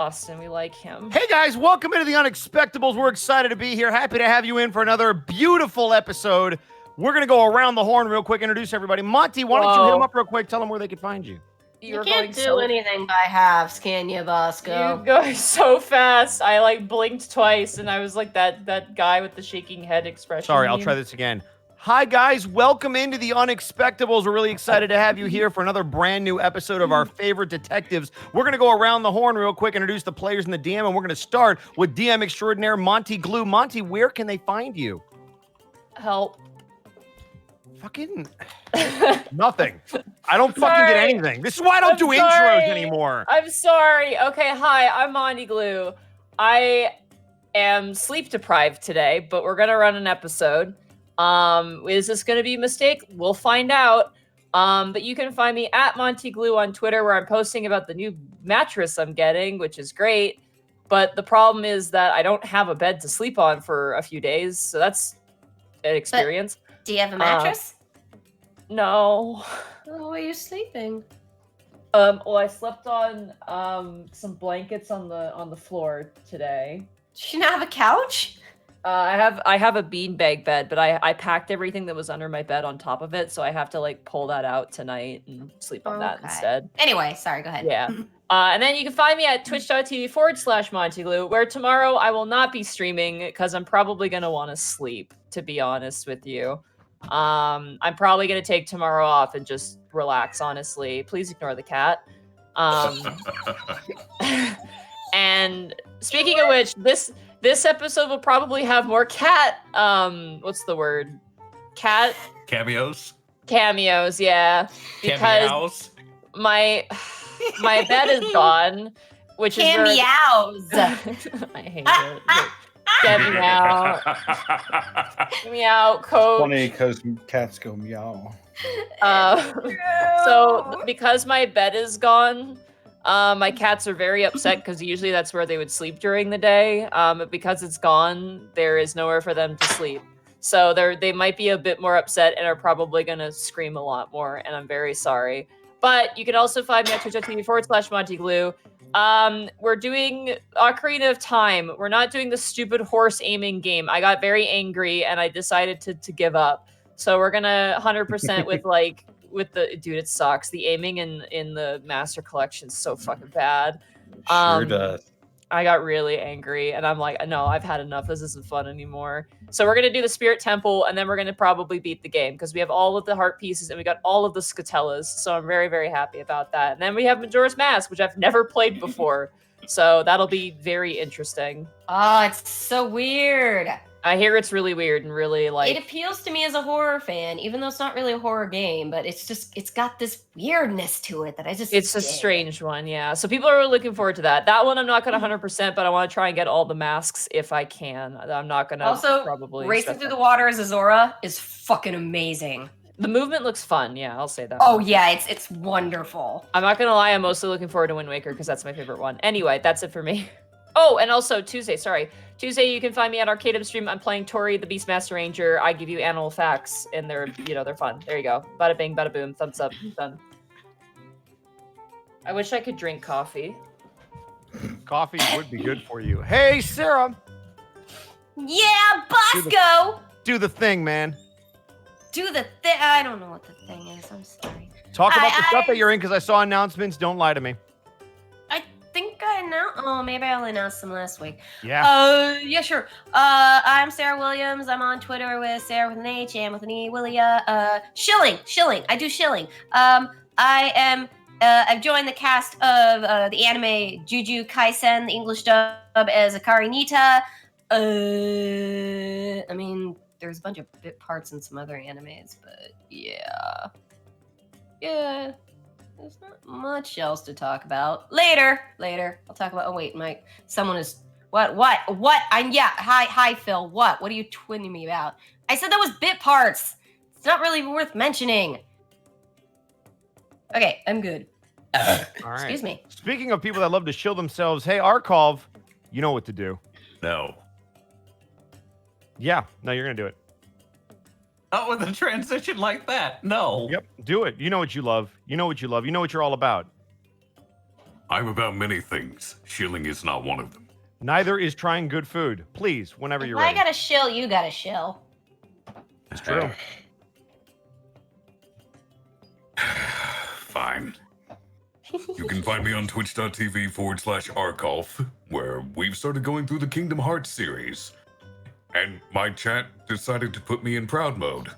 Austin, we like him. Hey guys, welcome into the Unexpectables. We're excited to be here. Happy to have you in for another beautiful episode. We're going to go around the horn real quick, introduce everybody. Monty, why don't you hit them up real quick, tell them where they can find you. You can't do anything by halves, can you, Bosco? You're going so fast. I like blinked twice and I was like that guy with the shaking head expression. Sorry, I'll try this again. Hi guys, welcome into the Unexpectables. We're really excited to have you here for another brand new episode of our favorite detectives. We're going to go around the horn real quick, introduce the players and the DM, and we're going to start with DM extraordinaire Monty Glue. Monty, where can they find you? Help. Fucking nothing. I don't fucking get anything. This is why I don't do intros anymore. I'm sorry. Okay, hi, I'm Monty Glue. I am sleep deprived today, but we're going to run an episode. Is this going to be a mistake? We'll find out. But you can find me at Monty Glue on Twitter, where I'm posting about the new mattress I'm getting, which is great. But the problem is that I don't have a bed to sleep on for a few days, so that's an experience. But do you have a mattress? No. Oh, where are you sleeping? Well, I slept on some blankets on the floor today. Does she not have a couch? I have a beanbag bed, but I packed everything that was under my bed on top of it, so I have to like pull that out tonight and sleep on that instead. Anyway, sorry, go ahead. Yeah. And then you can find me at twitch.tv/MontyGlue, where tomorrow I will not be streaming because I'm probably gonna want to sleep, to be honest with you. I'm probably gonna take tomorrow off and just relax, honestly. Please ignore the cat. And speaking of which, this episode will probably have more cat, what's the word? Cat? Cameos? Cameos, yeah. Because my bed is gone, which is cameos. I hate it. Get me out. Get me out, coach. Funny because cats go meow. So because my bed is gone, my cats are very upset because usually that's where they would sleep during the day. But because it's gone, there is nowhere for them to sleep. So they might be a bit more upset and are probably going to scream a lot more. And I'm very sorry. But you can also find me at twitch.tv/MontyGlue. We're doing Ocarina of Time. We're not doing the stupid horse aiming game. I got very angry and I decided to give up. So we're going to 100% with the dude, it sucks. The aiming in the Master Collection is so fucking bad. Sure does. I got really angry and I'm like, no, I've had enough. This isn't fun anymore. So we're gonna do the Spirit Temple and then we're gonna probably beat the game because we have all of the heart pieces and we got all of the Scatellas. So I'm very, very happy about that. And then we have Majora's Mask, which I've never played before. So that'll be very interesting. Oh, it's so weird. I hear it's really weird and really like... It appeals to me as a horror fan, even though it's not really a horror game, but it's got this weirdness to it that I just... It's a strange one, yeah. So people are really looking forward to that. That one I'm not going to 100%, but I want to try and get all the masks if I can. I'm not going to probably... Also, Racing Through the Water as Azora is fucking amazing. The movement looks fun, yeah, I'll say that. Oh yeah, it's wonderful. I'm not going to lie, I'm mostly looking forward to Wind Waker because that's my favorite one. Anyway, that's it for me. Oh, and also Tuesday, Tuesday, you can find me at Arcade Stream. I'm playing Tori, the Beastmaster Ranger. I give you animal facts, and they're fun. There you go. Bada bing, bada boom. Thumbs up. Done. I wish I could drink coffee. Coffee would be good for you. Hey, Sarah. Yeah, Bosco. Do the thing, man. Do the thing. I don't know what the thing is. I'm sorry. Talk about the stuff that you're in, because I saw announcements. Don't lie to me. Maybe I only announced them last week. Yeah. Yeah, sure. I'm Sarah Williams. I'm on Twitter with Sarah with an H and with an E. Willia. Shilling. I do shilling. I've joined the cast of the anime Jujutsu Kaisen, the English dub as Akari Nita. I mean, there's a bunch of bit parts in some other animes, but yeah. Yeah. There's not much else to talk about. Later. I'll talk about. Oh wait, Mike. Someone is what? Hi, Phil. What are you twinning me about? I said that was bit parts. It's not really worth mentioning. Okay, I'm good. All right. Excuse me. Speaking of people that love to shill themselves, hey, Arkov, you know what to do. No. Yeah, no, you're gonna do it. Not with a transition like that. No. Yep, do it. You know what you love. You know what you're all about. I'm about many things. Shilling is not one of them. Neither is trying good food. Please, whenever you're If I ready. got a shill, you got a shill. It's true. Fine. You can find me on twitch.tv/Arkolf, where we've started going through the Kingdom Hearts series. And my chat decided to put me in proud mode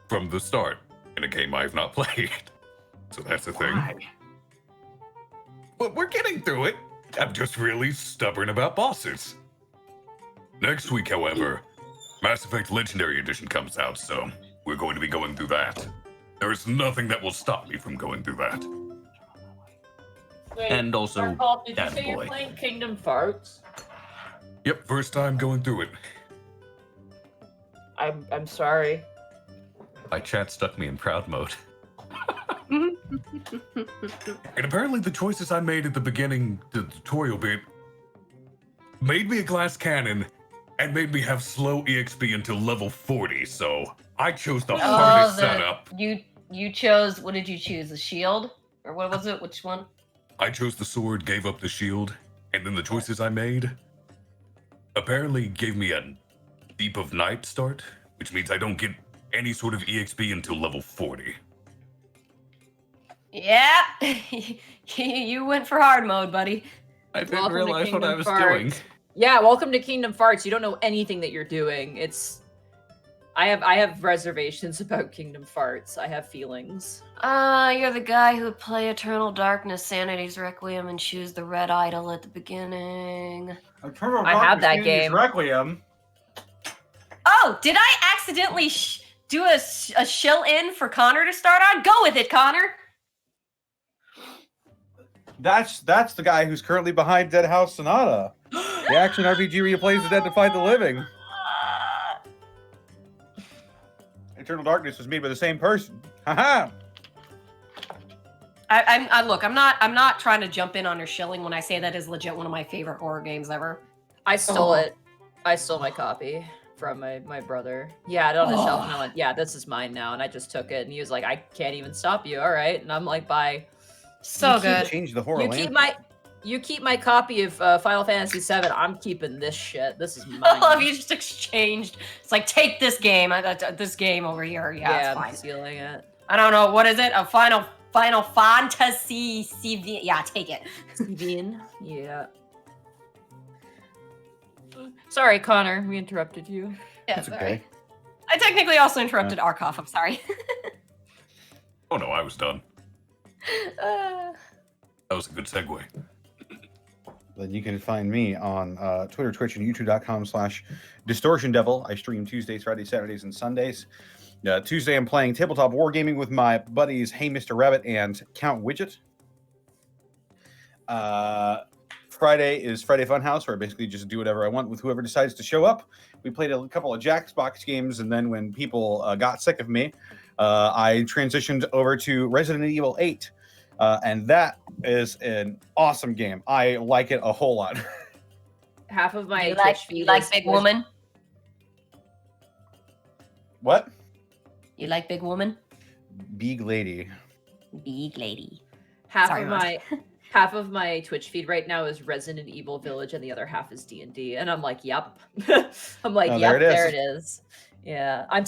from the start in a game I have not played. So that's a thing. Why? But we're getting through it. I'm just really stubborn about bosses. Next week, however, Mass Effect Legendary Edition comes out, so we're going to be going through that. There is nothing that will stop me from going through that. Wait, And also, Markov, did you Dad say you're Boy. playing Kingdom Farts? Yep, first time going through it. I'm sorry. My chat stuck me in proud mode. And apparently the choices I made at the beginning, the tutorial bit, made me a glass cannon and made me have slow EXP until level 40, so I chose the hardest setup. You chose, what did you choose? The shield? Or what was it? Which one? I chose the sword, gave up the shield, and then the choices I made apparently gave me a Deep of Night start, which means I don't get any sort of EXP until level 40. Yeah. You went for hard mode, buddy. I didn't Welcome to realize what I Kingdom was Farts. doing. Yeah, welcome to Kingdom Farts. You don't know anything that you're doing. I have reservations about Kingdom Farts. I have feelings. You're the guy who would play Eternal Darkness, Sanity's Requiem, and choose the red idol at the beginning. Eternal I have Darkness that Sanity's game. Requiem. Oh, did I accidentally do a shill in for Connor to start on? Go with it, Connor. That's the guy who's currently behind Dead House Sonata. The action RPG where you plays the dead to fight the living. Eternal Darkness was made by the same person. Haha. Look, I'm not trying to jump in on your shilling when I say that is legit one of my favorite horror games ever. I stole it. I stole my copy from my brother. He had it on the shelf, and I went, yeah, this is mine now. And I just took it, and he was like, I can't even stop you. All right. And I'm like, bye. So You can't good. change the horror You keep my copy of Final Fantasy VII. I'm keeping this shit. This is mine. I love you just exchanged. It's like, take this game. This game over here. Yeah, it's I'm fine. stealing it. I don't know. What is it? A Final Fantasy CV. Yeah, take it. Steven. Yeah. Sorry, Connor. We interrupted you. Yeah, That's sorry. okay. I technically also interrupted Arkoff. I'm sorry. Oh no, I was done. Uh, That was a good segue. Then you can find me on Twitter, Twitch, and YouTube.com/DistortionDevil. I stream Tuesdays, Fridays, Saturdays, and Sundays. Tuesday, I'm playing tabletop wargaming with my buddies Hey Mr. Rabbit and Count Widget. Friday is Friday Funhouse, where I basically just do whatever I want with whoever decides to show up. We played a couple of Jackbox games, and then when people got sick of me, I transitioned over to Resident Evil 8. And that is an awesome game. I like it a whole lot. Half of my you Twitch like feed is- Big Woman? What? You like Big Woman? Big Lady. Big lady. Half Sorry, of Mom. half of my Twitch feed right now is Resident Evil Village, and the other half is D&D. And I'm like, yep. I'm like, Oh, yep, there it is. there it is. Yeah, I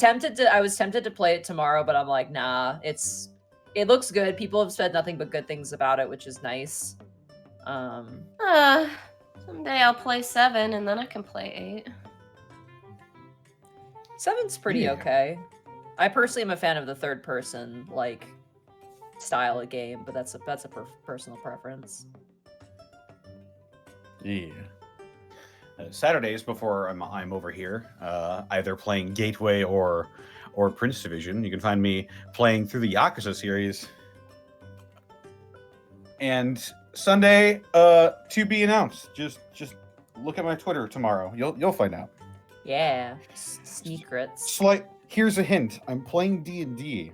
was tempted to play it tomorrow, but I'm like, nah. It looks good. People have said nothing but good things about it, which is nice. Someday I'll play 7, and then I can play 8. 7's pretty Yeah. okay. I personally am a fan of the third person style of game, but that's a personal preference. Yeah. Saturdays before I'm over here, either playing Gateway or Prince Division. You can find me playing through the Yakuza series. And Sunday, to be announced. Just look at my Twitter tomorrow. You'll find out. Yeah, secrets. Here's a hint. I'm playing D&D.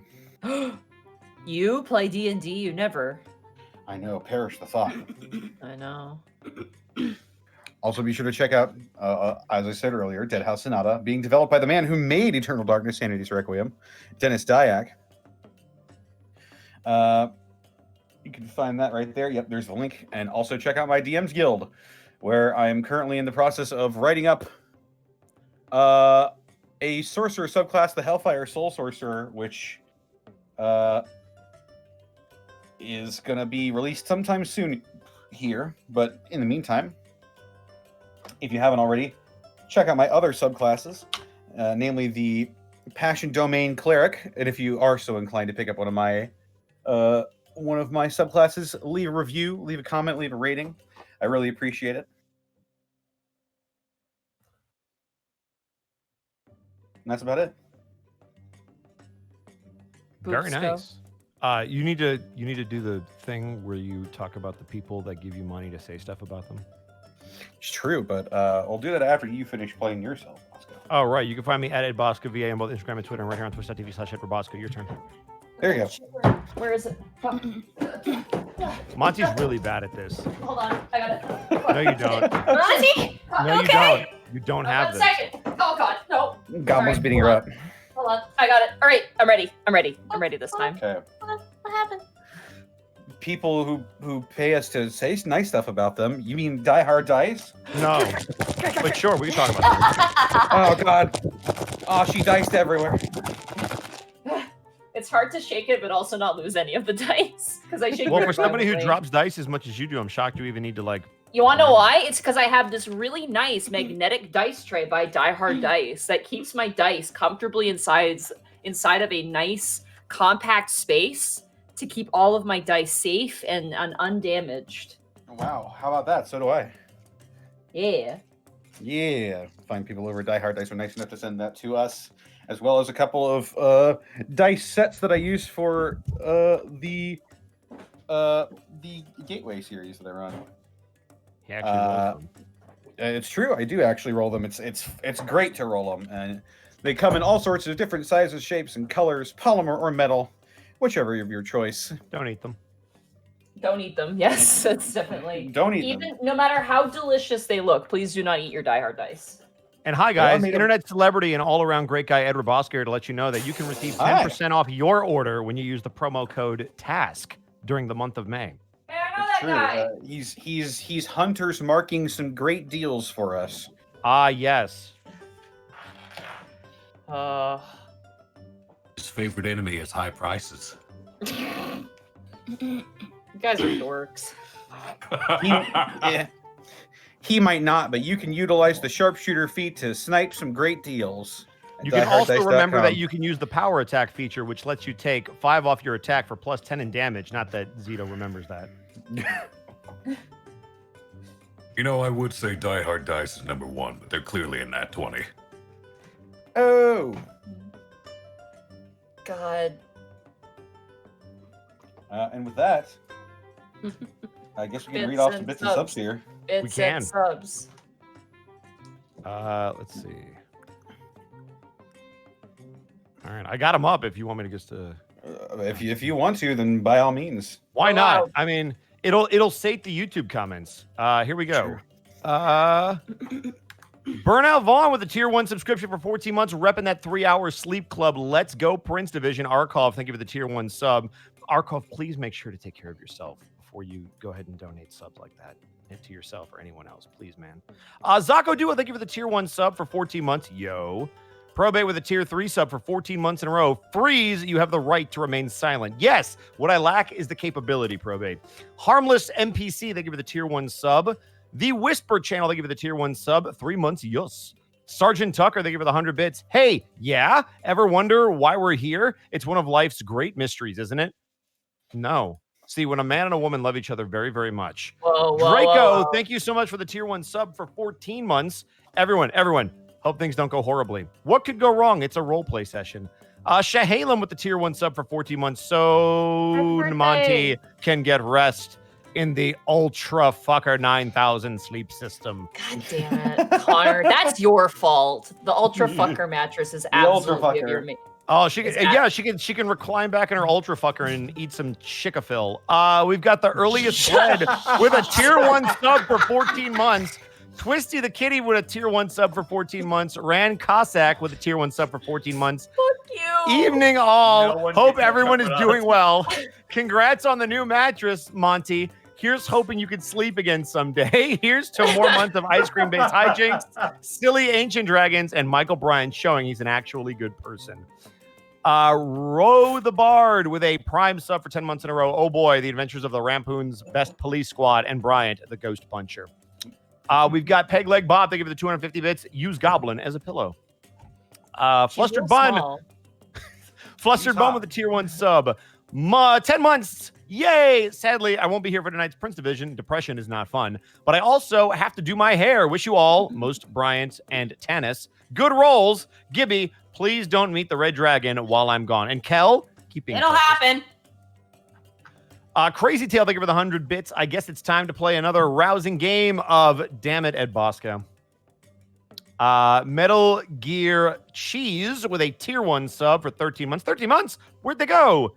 You play D&D? You never. I know. Perish the thought. I know. Also, be sure to check out, as I said earlier, Dead House Sonata, being developed by the man who made Eternal Darkness, Sanity's Requiem, Dennis Dyack. You can find that right there. Yep, there's the link. And also check out my DM's Guild, where I am currently in the process of writing up a sorcerer subclass, the Hellfire Soul Sorcerer, which is going to be released sometime soon here. But in the meantime, if you haven't already, check out my other subclasses, namely the Passion Domain Cleric. And if you are so inclined to pick up one of my subclasses, leave a review, leave a comment, leave a rating. I really appreciate it. And that's about it. Very Boops, nice. You need to do the thing where you talk about the people that give you money to say stuff about them. It's true, but I'll do that after you finish playing yourself, Bosco. Oh, right. You can find me at @BoscoVA on both Instagram and Twitter, and right here on twitch.tv/@Bosco. Your turn. There you go. Where is it? Monty's really bad at this. Hold on, I got it. No, you don't. Monty! No, you don't. You don't have One this. second. Oh God, no. Goblin's beating her up. Hold on, I got it. All right, I'm ready. I'm ready this time. Okay. What happened? People who pay us to say nice stuff about them. You mean Die Hard Dice? No. But sure, we can talk about that. Oh God. Oh, she diced everywhere. It's hard to shake it, but also not lose any of the dice because I shake. Well, it for somebody who randomly. drops dice as much as you do, I'm shocked you even need to like. You want to know why? It's because I have this really nice magnetic dice tray by Die Hard Dice that keeps my dice comfortably inside of a nice compact space to keep all of my dice safe and undamaged. Wow. How about that? So do I. Yeah. Yeah. Find people over at Die Hard Dice are nice enough to send that to us, as well as a couple of dice sets that I use for the Gateway series that I run. He actually rolls them. It's true. I do actually roll them. It's great to roll them, and they come in all sorts of different sizes, shapes, and colors, polymer or metal, whichever of your choice. Don't eat them. Don't eat them. Yes, that's definitely. Don't eat Even them. no matter how delicious they look, please do not eat your Die Hard Dice. And hi, Well, I guys. made 'em- Internet celebrity and all-around great guy Edward Bosco here to let you know that you can receive 10% off your order when you use the promo code TASK during the month of May. Hey, I know that True. guy. He's Hunter's marking some great deals for us. Ah, yes. His favorite enemy is high prices. You guys are dorks. Yeah. He might not, but you can utilize the sharpshooter feat to snipe some great deals. at You can also remember dieharddice.com. that you can use the power attack feature, which lets you take 5 off your attack for plus 10 in damage. Not that Zito remembers that. You know, I would say Die Hard Dice is number 1, but they're clearly in that 20. Oh. God. And with that, I guess we can Bits read off some and bits and subs. subs here. It's can. subs. Let's see. All right, I got them up if you want me to just If you want to, then by all means. Why Oh, not? wow. I mean, it'll sate the YouTube comments. Here we go. Burnout Vaughn with a tier 1 subscription for 14 months, repping that 3-hour sleep club. Let's go, Prince Division. Arkov, thank you for the tier 1 sub. Arkov, please make sure to take care of yourself before you go ahead and donate subs like that to yourself or anyone else, please, man. Zako Duo, thank you for the tier 1 sub for 14 months. Yo. Probate with a tier 3 sub for 14 months in a row. Freeze, you have the right to remain silent. Yes, what I lack is the capability, Probate. Harmless NPC, thank you for the tier 1 sub. The Whisper channel, thank you for the tier 1 sub. 3 months, yes. Sergeant Tucker, thank you for the 100 bits. Hey, yeah? Ever wonder why we're here? It's one of life's great mysteries, isn't it? No. See, when a man and a woman love each other very, very much. Whoa, whoa, Draco, whoa. thank you so much for the tier 1 sub for 14 months. Everyone, hope things don't go horribly. What could go wrong? It's a role play session. Shahalem with the tier 1 sub for 14 months. So Happy Monty can get rest in the Ultra Fucker 9000 sleep system. God damn it, Connor. That's your fault. The Ultra Fucker mattress is Ultra absolutely of Fucker. your Oh, she can, Is that- yeah, she can recline back in her Ultra Fucker and eat some Chickafil. We've got the earliest bread with a tier 1 sub for 14 months. Twisty the Kitty with a tier 1 sub for 14 months. Ran Cossack with a tier 1 sub for 14 months. you. Evening all. No one Hope can catch everyone up is with doing us. well. Congrats on the new mattress, Monty. Here's hoping you can sleep again someday. Here's to more months of ice cream-based hijinks, silly ancient dragons, and Michael Bryan showing he's an actually good person. Row the Bard with a prime sub for 10 months in a row. Oh boy, the adventures of the Rampoon's best police squad and Bryant, the ghost puncher. We've got Peg Leg Bob. They give it the 250 bits. Use Goblin as a pillow. She's Flustered real Bun. small. Flustered Bun with a tier 1 sub. 10 months. Yay. Sadly, I won't be here for tonight's Prince Division. Depression is not fun. But I also have to do my hair. Wish you all, most Bryant and Tannis, good rolls. Gibby, please don't meet the Red Dragon while I'm gone. And Kel, keep being It'll focused. happen. Crazy Tail, thank you for the 100 bits. I guess it's time to play another rousing game of Damn It, Ed Bosco. Metal Gear Cheese with a tier 1 sub for 13 months. 13 months? Where'd they go?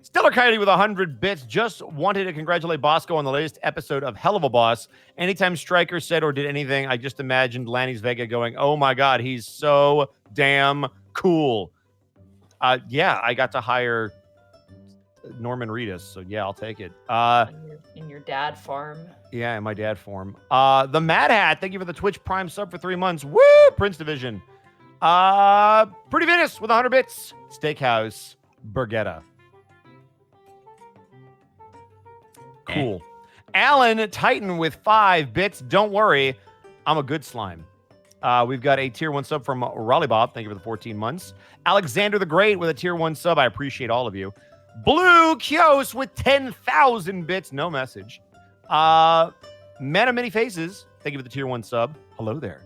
Stellar Coyote with 100 bits. Just wanted to congratulate Bosco on the latest episode of Hell of a Boss. Anytime Stryker said or did anything, I just imagined Lanny's Vega going, oh my God, he's so damn cool. Yeah, I got to hire Norman Reedus, so yeah, I'll take it. In your dad farm. Yeah, in my dad form. The Mad Hat, thank you for the Twitch Prime sub for 3 months. Woo! Prince Division. Pretty Venus with 100 bits. Steakhouse, Bergetta. Cool. Alan Titan with 5 bits. Don't worry, I'm a good slime. We've got a tier 1 sub from Raleigh Bob. Thank you for the 14 months. Alexander the Great with a tier 1 sub. I appreciate all of you. Blue Kios with 10,000 bits. No message. Man of Many Faces. Thank you for the tier 1 sub. Hello there.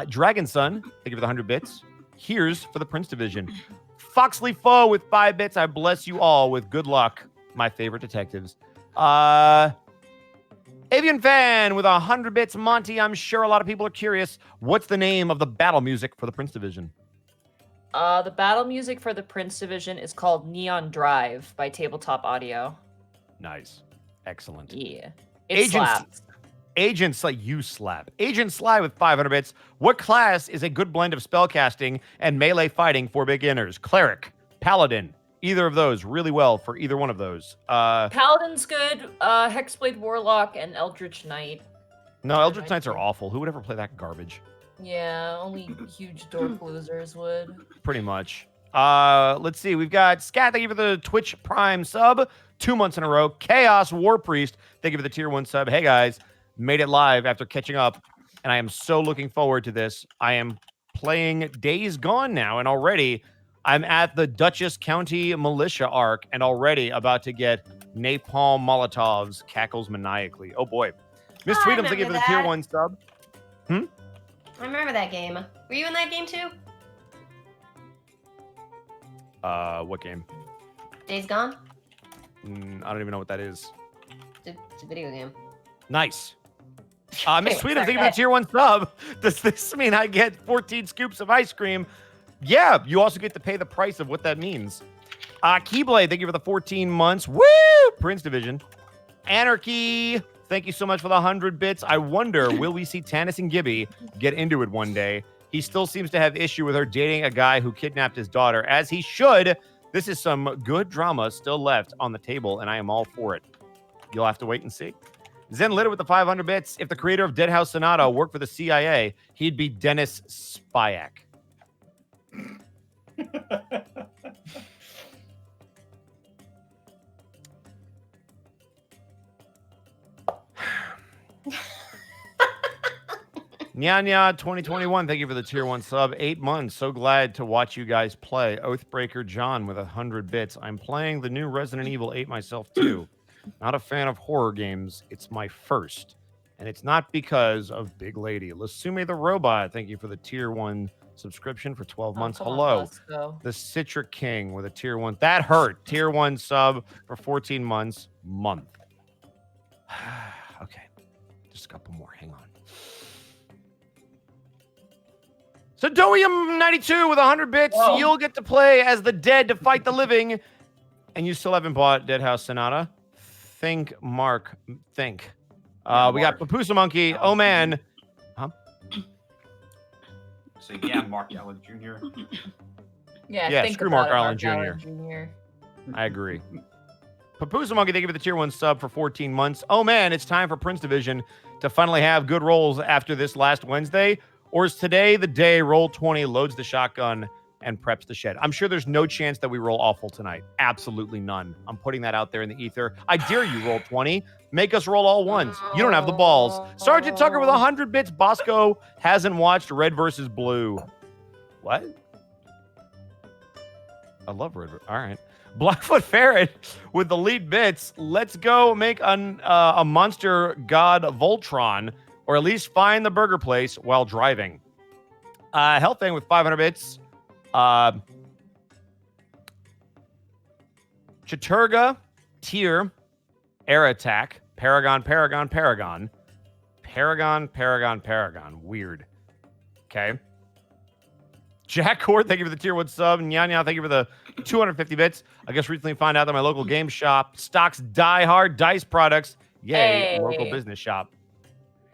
Dragon Sun. Thank you for the 100 bits. Here's for the Prince Division. Foxley Foe with 5 bits. I bless you all with good luck, my favorite detectives. Avian Fan with 100 bits. Monty, I'm sure a lot of people are curious. What's the name of the battle music for the Prince Division? The battle music for the Prince Division is called Neon Drive by Tabletop Audio. Nice. Excellent. Yeah. It slaps. Agent Sly, you slap. Agent Sly with 500 bits. What class is a good blend of spellcasting and melee fighting for beginners? Cleric, Paladin, either of those really well for either one of those. Paladin's good. Hexblade Warlock and Eldritch Knight. No, Eldritch Knights are awful. Who would ever play that garbage? Yeah, only huge dork losers would. Pretty much. Let's see. We've got Scat. Thank you for the Twitch Prime sub. 2 months in a row. Chaos War Priest. Thank you for the tier 1 sub. Hey guys, made it live after catching up, and I am so looking forward to this. I am playing Days Gone now, and already I'm at the Dutchess County Militia arc, and already about to get Napalm Molotovs cackles maniacally. Oh boy. Miss I Tweedums, thank you for the tier remember 1 sub. I remember that game. Were you in that game too? What game? Days Gone? I don't even know what that is. It's a video game. Nice. Miss Tweedums, thank you for the Sorry. tier 1 sub. Does this mean I get 14 scoops of ice cream? Yeah, you also get to pay the price of what that means. Keyblade, thank you for the 14 months. Woo! Prince Division. Anarchy, thank you so much for the 100 bits. I wonder, will we see Tannis and Gibby get into it one day? He still seems to have issue with her dating a guy who kidnapped his daughter, as he should. This is some good drama still left on the table, and I am all for it. You'll have to wait and see. Zen Litter with the 500 bits. If the creator of Dead House Sonata worked for the CIA, he'd be Dennis Spyak. Nyanya 2021, thank you for the tier 1 sub. 8 months. So glad to watch you guys play. Oathbreaker John with 100 bits. I'm playing the new Resident Evil 8 myself too. Not a fan of horror games. It's my first. And it's not because of Big Lady. Lasume the Robot, thank you for the tier 1 subscription for 12 months. Come on, Hello. Bosco. The Citric King with a tier 1. That hurt. Tier 1 sub for 14 months. Month. Okay. Just a couple more. Hang on. Sadoium92 with 100 bits. Whoa. You'll get to play as the dead to fight the living. And you still haven't bought Dead House Sonata. Think, Mark. Think. Yeah, we got Mark. Papusa Monkey. Oh, man. So yeah, Mark Allen Jr. Yeah, think screw about Mark it, Allen Mark Jr. Allen Jr. I agree. Papoose Monkey, thank you for the tier 1 sub for 14 months. Oh man, it's time for Prince Division to finally have good rolls after this last Wednesday. Or is today the day Roll20 loads the shotgun and preps the shed? I'm sure there's no chance that we roll awful tonight. Absolutely none. I'm putting that out there in the ether. I dare you, Roll20. Make us roll all ones. You don't have the balls. Sergeant Tucker with 100 bits. Bosco hasn't watched Red versus Blue. What? I love Red. All right. Blackfoot Ferret with the lead bits. Let's go make a monster god Voltron, or at least find the burger place while driving. Hellfang with 500 bits. Chaturga, Tier, Air Attack, Paragon. Weird. Okay. Jack Cord, thank you for the tier 1 sub. Nyanya, thank you for the 250 bits. I guess recently found out that my local game shop stocks Die Hard dice products. Yay, Hey. local business shop.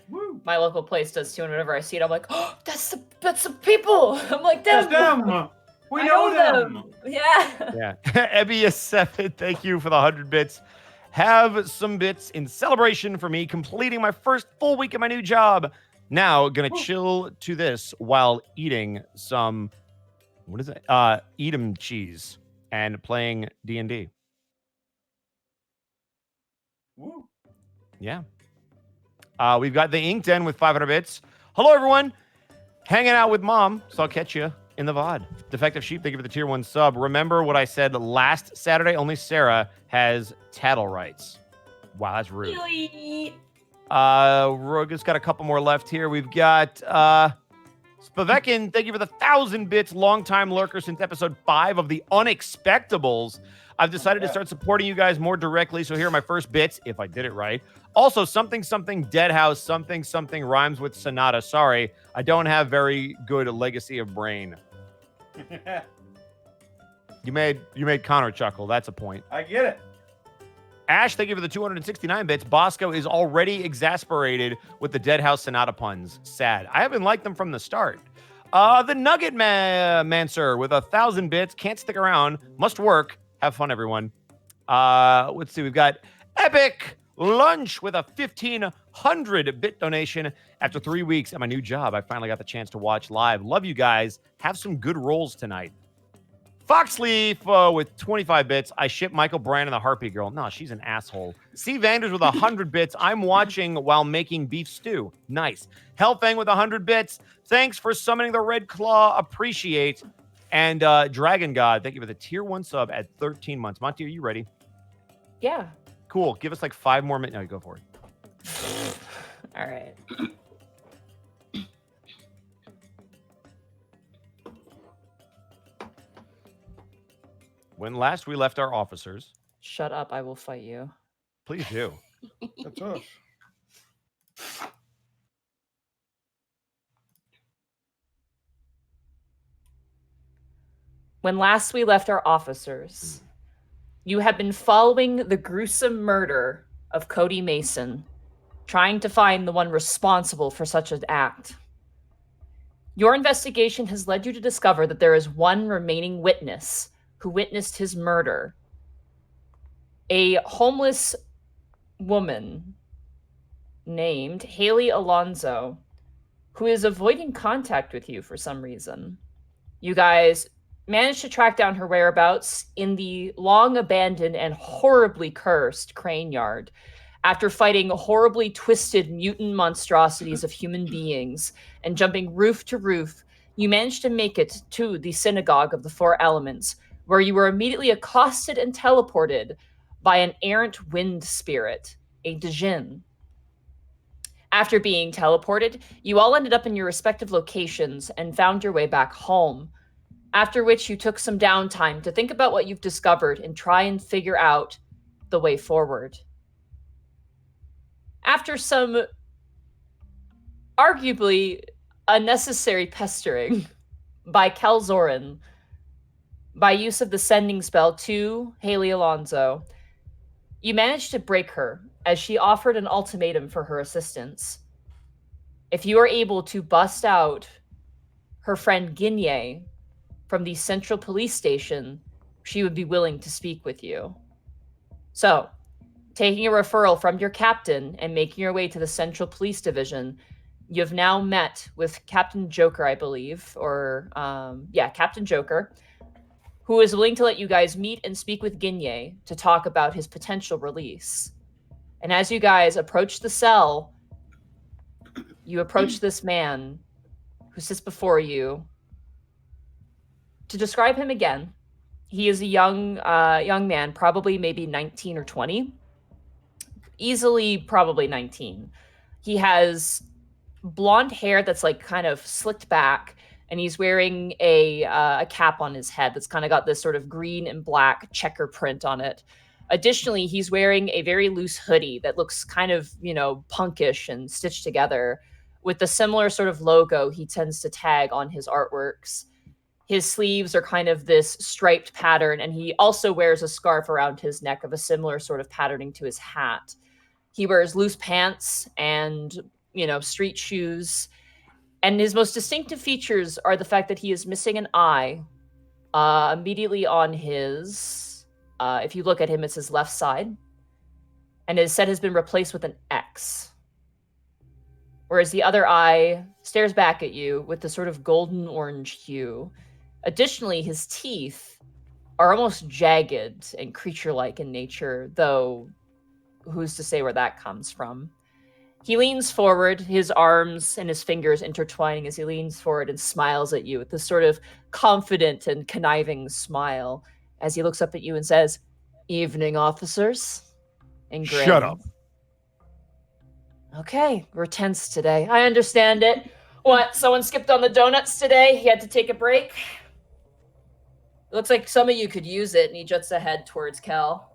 Woo. My local place does too, and whenever I see it, I'm like, oh, that's the people. I'm like, That's them. them. We I know them. Yeah. Yeah. Ebbius7, thank you for the 100 bits. Have some bits in celebration for me completing my first full week at my new job. Now, gonna chill to this while eating some, what is it? Edam cheese and playing D&D. Woo. Yeah. We've got the Ink Den with 500 bits. Hello, everyone. Hanging out with Mom, so I'll catch you in the VOD. Defective Sheep, thank you for the tier 1 sub. Remember what I said last Saturday? Only Sarah has tattle rights. Wow, that's rude. Roga's got a couple more left here. We've got Spavekin, thank you for the 1,000 bits. Longtime lurker since episode 5 of the Unexpectables. I've decided to start supporting you guys more directly, so here are my first bits, if I did it right. Also, something Dead House, something rhymes with Sonata. Sorry, I don't have very good legacy of brain. You made Connor chuckle. That's a point. I get it. Ash, thank you for the 269 bits. Bosco is already exasperated with the Dead House Sonata puns. Sad. I haven't liked them from the start. The Nugget Mancer with 1,000 bits. Can't stick around. Must work. Have fun, everyone. Let's see. We've got Epic Lunch with a 1,500 bit donation. After 3 weeks at my new job, I finally got the chance to watch live. Love you guys. Have some good rolls tonight. Foxleaf with 25 bits. I ship Michael Brand and the Harpy Girl. No, she's an asshole. C. Vanders with 100 bits. I'm watching while making beef stew. Nice. Hellfang with 100 bits. Thanks for summoning the Red Claw. Appreciate. And Dragon God, thank you for the tier 1 sub at 13 months. Monty, are you ready? Yeah. Cool. Give us like 5 more minutes. No, go for it. All right. When last we left our officers, Shut up. I will fight you. please do. That's us. When last we left our officers, you have been following the gruesome murder of Cody Mason, trying to find the one responsible for such an act. Your investigation has led you to discover that there is one remaining witness who witnessed his murder. A homeless woman named Haley Alonzo, who is avoiding contact with you for some reason. You guys managed to track down her whereabouts in the long abandoned and horribly cursed Crane Yard. After fighting horribly twisted mutant monstrosities of human beings and jumping roof to roof, you managed to make it to the Synagogue of the Four Elements, where you were immediately accosted and teleported by an errant wind spirit, a Djinn. After being teleported, you all ended up in your respective locations and found your way back home, after which you took some downtime to think about what you've discovered and try and figure out the way forward. After some arguably unnecessary pestering by Kelzorin, by use of the sending spell to Haley Alonzo, you managed to break her as she offered an ultimatum for her assistance. If you are able to bust out her friend Ginye from the central police station, she would be willing to speak with you. So, taking a referral from your captain and making your way to the Central Police Division, you have now met with Captain Joker, I believe, or Captain Joker, who is willing to let you guys meet and speak with Ginye to talk about his potential release. And as you guys approach the cell, you approach this man who sits before you. To describe him again, he is a young man, probably maybe 19 or 20. Easily probably 19. He has blonde hair that's like kind of slicked back, and he's wearing a cap on his head that's kind of got this sort of green and black checker print on it. Additionally, he's wearing a very loose hoodie that looks kind of, punkish and stitched together with the similar sort of logo he tends to tag on his artworks. His sleeves are kind of this striped pattern, and he also wears a scarf around his neck of a similar sort of patterning to his hat. He wears loose pants and, street shoes. And his most distinctive features are the fact that he is missing an eye immediately on his, if you look at him, it's his left side. And his set has been replaced with an X. Whereas the other eye stares back at you with the sort of golden orange hue. Additionally, his teeth are almost jagged and creature-like in nature, though who's to say where that comes from? He leans forward, his arms and his fingers intertwining as he leans forward and smiles at you with this sort of confident and conniving smile as he looks up at you and says, "Evening, officers." And grins. Shut up. Okay, we're tense today. I understand it. What, someone skipped on the donuts today? He had to take a break? Looks like some of you could use it, and he juts ahead towards Kel.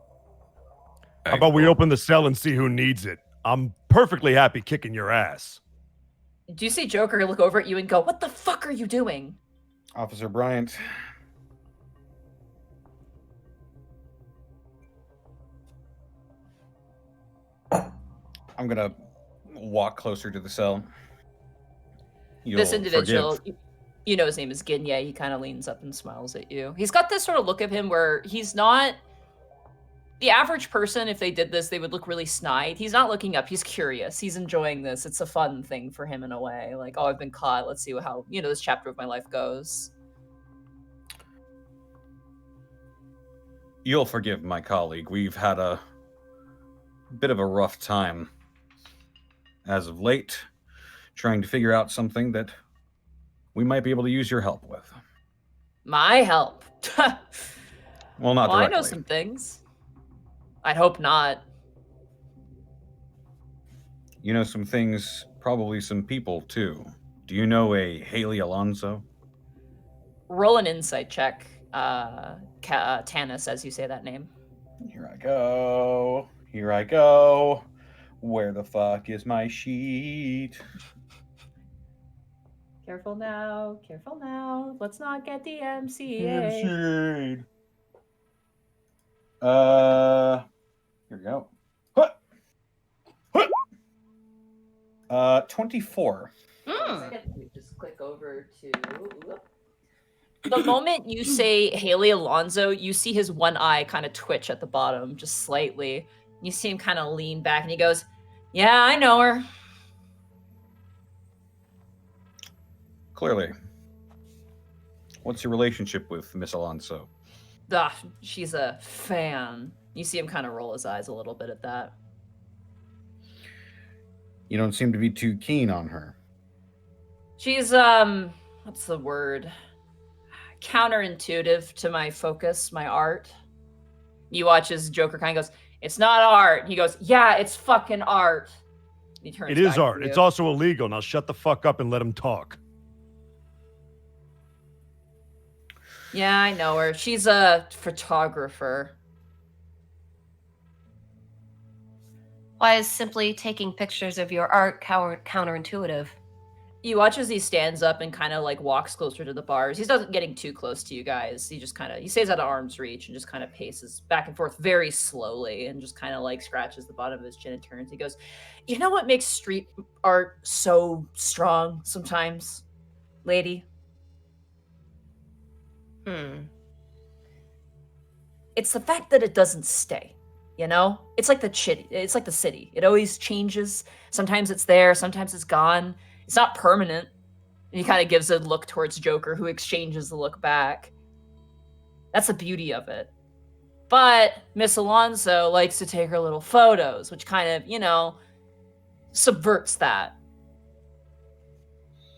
How about we open the cell and see who needs it? I'm perfectly happy kicking your ass. Do you see Joker look over at you and go, "What the fuck are you doing?" Officer Bryant. I'm gonna walk closer to the cell. This individual, forgive. his name is Ginye. He kind of leans up and smiles at you. He's got this sort of look of him where he's not the average person. If they did this, they would look really snide. He's not looking up. He's curious. He's enjoying this. It's a fun thing for him in a way. Like, oh, I've been caught. Let's see how, this chapter of my life goes. You'll forgive my colleague. We've had a bit of a rough time as of late, trying to figure out something that we might be able to use your help with. My help? Well, not Well, I directly. know some things. I'd hope not. You know some things, probably some people too. Do you know a Haley Alonso? Roll an insight check, Tanis, as you say that name. Here I go. Here I go. Where the fuck is my sheet? Careful now. Careful now. Let's not get the MCA. Sheet. Here we go. 24. Just click over to the moment you say Haley Alonso, you see his one eye kind of twitch at the bottom, just slightly. You see him kind of lean back, and he goes, "Yeah, I know her." Clearly. What's your relationship with Miss Alonso? She's a fan. You see him kind of roll his eyes a little bit at that. You don't seem to be too keen on her. She's, what's the word? Counterintuitive to my focus, my art. You watch as Joker kind of goes, "It's not art." He goes, "Yeah, it's fucking art." He turns It is back art. to you. It's also illegal. Now shut the fuck up and let him talk. Yeah, I know her. She's a photographer. Why is simply taking pictures of your art counterintuitive? You watch as he stands up and kind of like walks closer to the bars. He's not getting too close to you guys. He just kind of, he stays out of arm's reach and just kind of paces back and forth very slowly and just kind of like scratches the bottom of his chin and turns. He goes, "You know what makes street art so strong sometimes, lady? It's the fact that it doesn't stay. You know, it's like the city. It's like the city. It always changes. Sometimes it's there. Sometimes it's gone. It's not permanent. And he kind of gives a look towards Joker, who exchanges the look back. That's the beauty of it. But Miss Alonso likes to take her little photos, which kind of, you know, subverts that.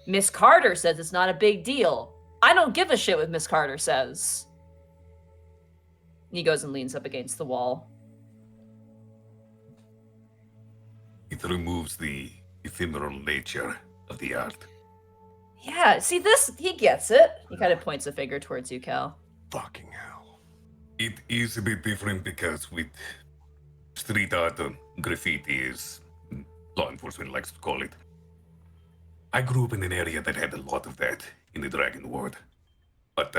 Miss Carter says it's not a big deal. I don't give a shit what Miss Carter says. He goes and leans up against the wall. It removes the ephemeral nature of the art. Yeah, see this? He gets it. He kind of points a finger towards you, Cal. Fucking hell. It is a bit different because with street art and graffiti, as law enforcement likes to call it, I grew up in an area that had a lot of that in the Dragon World. But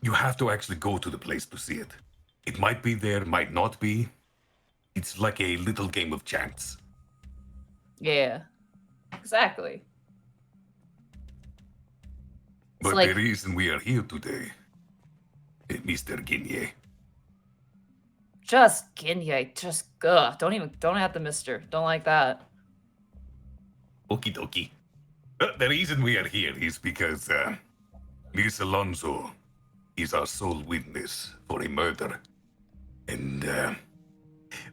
you have to actually go to the place to see it. It might be there, might not be. It's like a little game of chance. Yeah, exactly. But like- the reason we are here today, Mr. Guinea, Just Ginye, just don't have the mister. Don't like that. okie dokie. The reason we are here is because Miss Alonso is our sole witness for a murder. And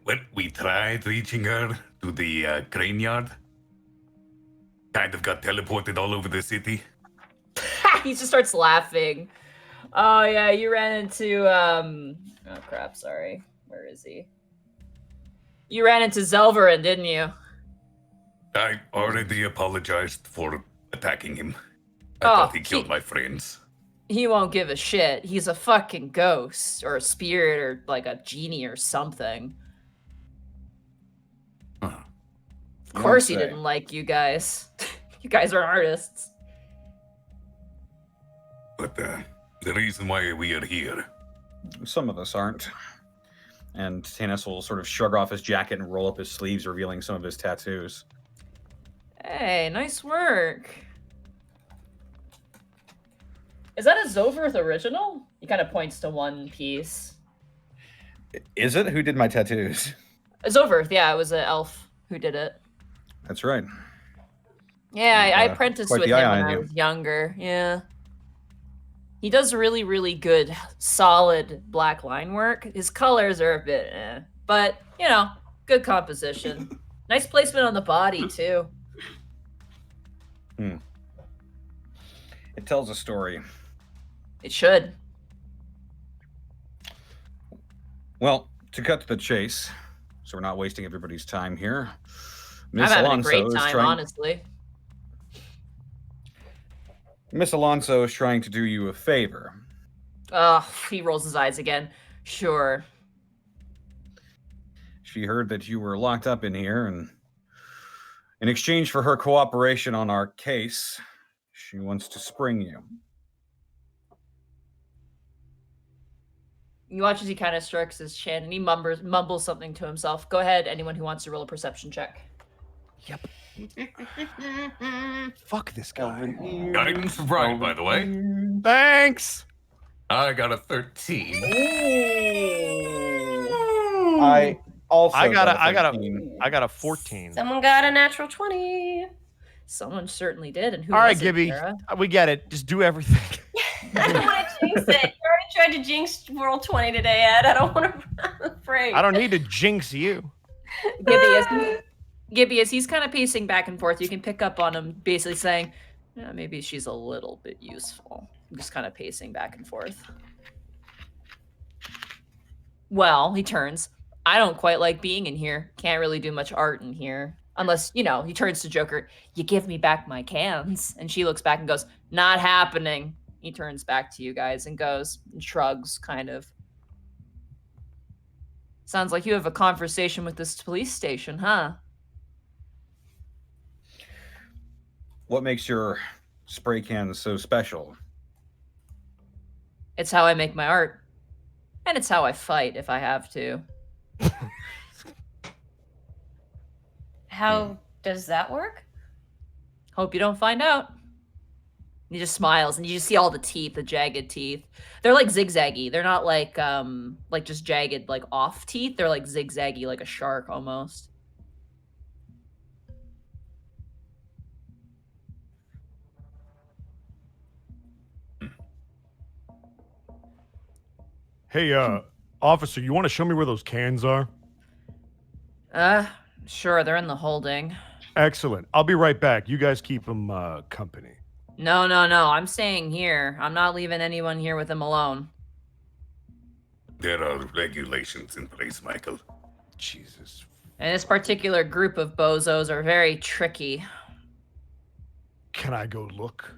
when we tried reaching her to the crane yard, kind of got teleported all over the city. He just starts laughing. Oh yeah, you ran into oh crap, sorry. Where is he? You ran into Zelverin, didn't you? I already apologized for attacking him. I Oh, thought he killed he- my friends. He won't give a shit. He's a fucking ghost or a spirit or like a genie or something. Huh. Of course he say. didn't like you guys. You guys are artists. But the reason why we are here, Some of us aren't. And Tanis will sort of shrug off his jacket and roll up his sleeves, revealing some of his tattoos. Hey, nice work. Is that a Zoverth original? He kind of points to one piece. Is it? Who did my tattoos? A Zoverth, yeah, it was an elf who did it. That's right. Yeah, I Uh, apprenticed quite with the him eye when on I you. was younger. Yeah. He does really, really good, solid black line work. His colors are a bit but, you know, good composition. Nice placement on the body, too. It tells a story. It should. Well, to cut to the chase, so we're not wasting everybody's time here. I'm Miss having Alonso a great is time, trying. honestly. Miss Alonso is trying to do you a favor. He rolls his eyes again. Sure. She heard that you were locked up in here, and in exchange for her cooperation on our case, she wants to spring you. You watch as he kind of strokes his chin and he mumbles something to himself. Go ahead, anyone who wants to roll a perception check. Fuck this guy. guidance from Brian, by the way. Thanks. I got a 13. I also I got a 13. 14. Someone got a natural 20. Someone certainly did. And who All right, was it, Gibby. Sarah? We get it. Just do everything. I don't want to jinx it. You already tried to jinx roll 20 today, Ed. I don't want to. I'm afraid. I don't need to jinx you. Gibby, as he's kind of pacing back and forth, you can pick up on him basically saying, yeah, maybe she's a little bit useful. Just kind of pacing back and forth. Well, he turns. I don't quite like being in here. Can't really do much art in here. Unless, you know, he turns to Joker, you give me back my cans. And she looks back and goes, not happening. He turns back to you guys and goes, and shrugs, kind of. Sounds like you have a conversation with this police station, huh? What makes your spray cans so special? It's how I make my art. And it's how I fight if I have to. How does that work? Hope you don't find out. He just smiles, and you just see all the teeth, the jagged teeth. They're like zigzaggy. They're not like just jagged, like off teeth. They're like zigzaggy, like a shark almost. Hey, officer, you want to show me where those cans are? Sure, they're in the holding. Excellent. I'll be right back. You guys keep them company. No, I'm staying here. I'm not leaving anyone here with him alone. There are regulations in place, Michael. Jesus. And this particular group of bozos are very tricky. Can I go look?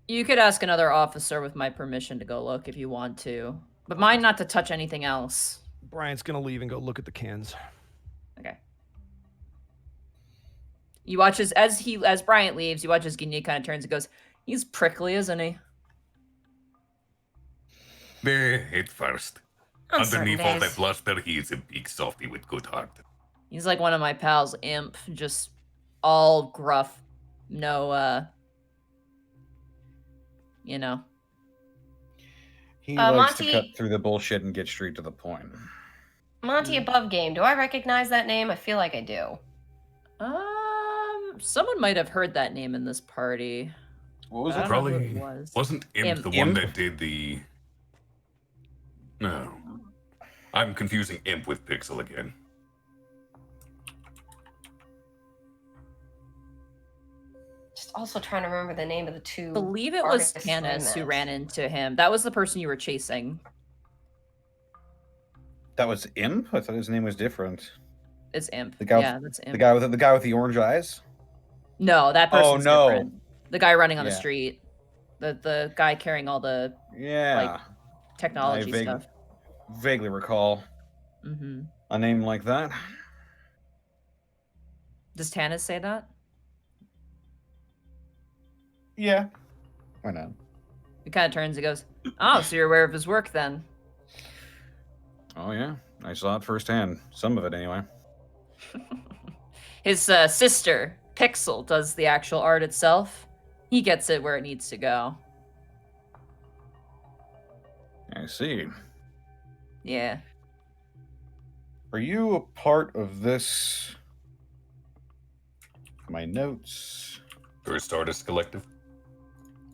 You could ask another officer with my permission to go look if you want to. But mine not to touch anything else. Bryant's gonna leave and go look at the cans. Okay. You watch as Bryant leaves, you watch as Ginny kind of turns and goes, he's prickly, isn't he? There, at first. On certain Underneath all days. that bluster, he is a big softy with good heart. He's like one of my pals, Imp, just all gruff. No, you know. He likes to Monty- cut through the bullshit and get straight to the point. Monty Above Game. Do I recognize that name? I feel like I do. Someone might have heard that name in this party. What was I it? don't know who Probably it was. wasn't Imp, Imp. the one Imp? that did the... No. I'm confusing Imp with Pixel again. Just also trying to remember the name of the two. I believe it was artists Tannis I who met. ran into him. That was the person you were chasing. That was Imp? I thought his name was different. It's Imp. The guy yeah, with- that's Imp. The guy with the orange eyes? No, that person's no. different. The guy running on the Yeah. street. The guy carrying all the Yeah. technology vague- stuff. Vaguely recall Mm-hmm. a name like that. Does Tannis say that? Yeah. Why not? He kind of turns and goes, oh, so you're aware of his work then? Oh, yeah. I saw it firsthand. Some of it, anyway. His sister, Pixel, does the actual art itself. He gets it where it needs to go. I see. Yeah. Are you a part of this? My notes. First Artist Collective.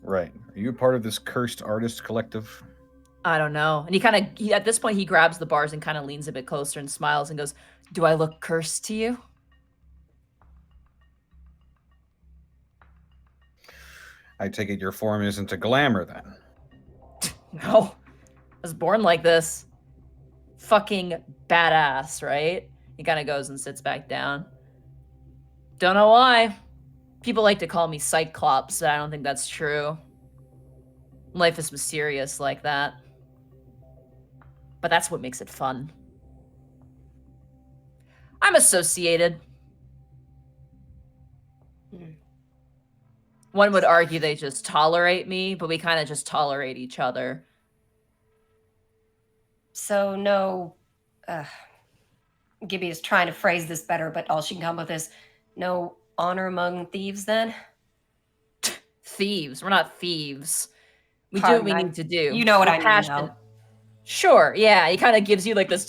Right. Are you a part of this cursed artist collective? I don't know. And he at this point, he grabs the bars and kind of leans a bit closer and smiles and goes, do I look cursed to you? I take it your form isn't a glamour then. No. I was born like this. Fucking badass, right? He kind of goes and sits back down. Don't know why. People like to call me Cyclops, but I don't think that's true. Life is mysterious like that. But that's what makes it fun. I'm associated. One would argue they just tolerate me, but we kind of just tolerate each other. So no, Gibby is trying to phrase this better, but all she can come up with is no honor among thieves. Then Thieves. We're not thieves. We do Pardon, what we I- need to do. you know what We're I mean, passionate. though. Sure, yeah. He kind of gives you like this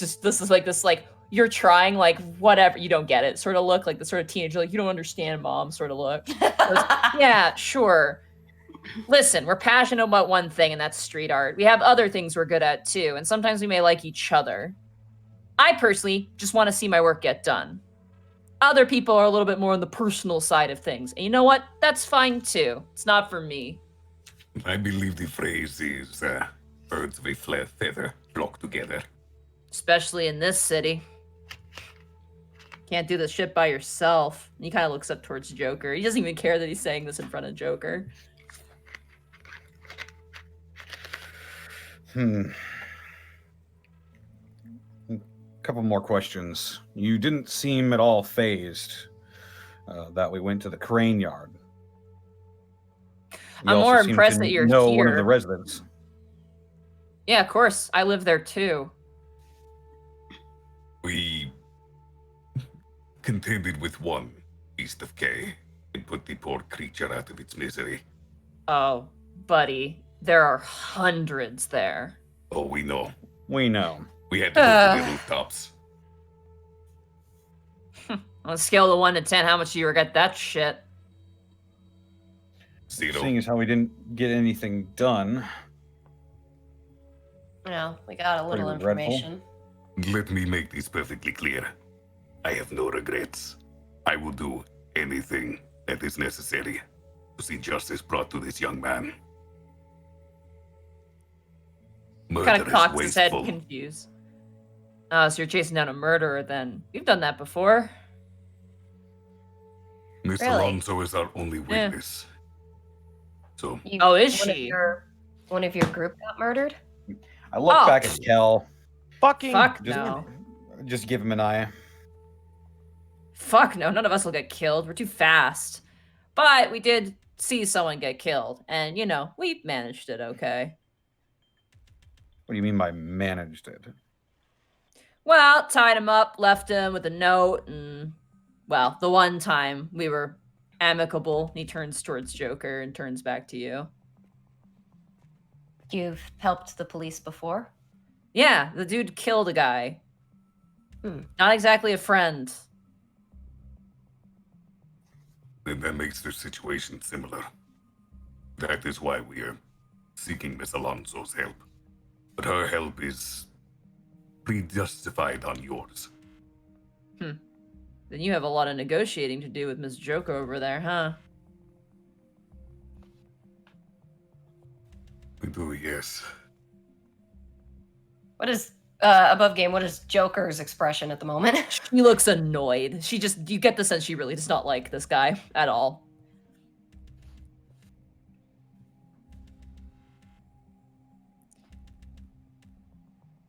you're trying, like, whatever, you don't get it sort of look, like the sort of teenager, like, you don't understand, mom, sort of look. Yeah, sure. Listen, we're passionate about one thing, and that's street art. We have other things we're good at too, and sometimes we may like each other. I personally just want to see my work get done. Other people are a little bit more on the personal side of things, and you know what? That's fine too. It's not for me. I believe the phrase is birds of a feather flock together. Especially in this city. Can't do this shit by yourself. And he kind of looks up towards Joker. He doesn't even care that he's saying this in front of Joker. Couple more questions. You didn't seem at all phased that we went to the crane yard. You I'm also more seem impressed to that you're know one of here. the residents. Yeah, of course. I live there too. We contended with one east of K. and put the poor creature out of its misery. Oh, buddy, there are hundreds there. Oh, we know. We know. We had to go to the rooftops. On a scale of 1 to 10, how much do you regret that shit? 0. Seeing as how we didn't get anything done. We got a Pretty little regretful. information. Let me make this perfectly clear. I have no regrets. I will do anything that is necessary to see justice brought to this young man. Kind Murder of is cocks his head, wasteful. confused. Oh, so you're chasing down a murderer then. We've done that before. Miss Really? Alonso is our only witness. So, Oh, is one of she? One of your group got murdered? I look Oh. back at Kel. Fucking Fuck Just, no. just give him an eye. Fuck no, none of us will get killed. We're too fast. But we did see someone get killed. And, we managed it okay. What do you mean by managed it? Well, tied him up, left him with a note, and, well, the one time we were amicable, he turns towards Joker and turns back to you. You've helped the police before? Yeah, the dude killed a guy. Hmm. Not exactly a friend. then that makes their situation similar. That is why we are seeking Miss Alonso's help. But her help is pre-justified on yours. Then you have a lot of negotiating to do with Miss Joker over there, huh? We do, yes. What is above game? What is Joker's expression at the moment? She looks annoyed. You get the sense she really does not like this guy at all.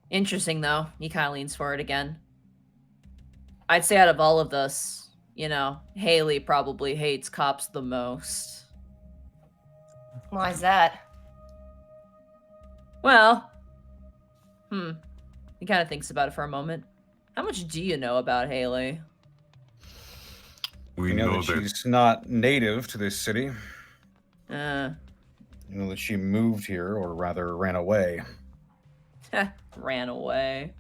Interesting, though. He kind of leans forward again. I'd say out of all of this, Haley probably hates cops the most. Why is that? Well, he kind of thinks about it for a moment. How much do you know about Haley? We You know that she's not native to this city. Uh, You know that she moved here, or rather ran away. ran away.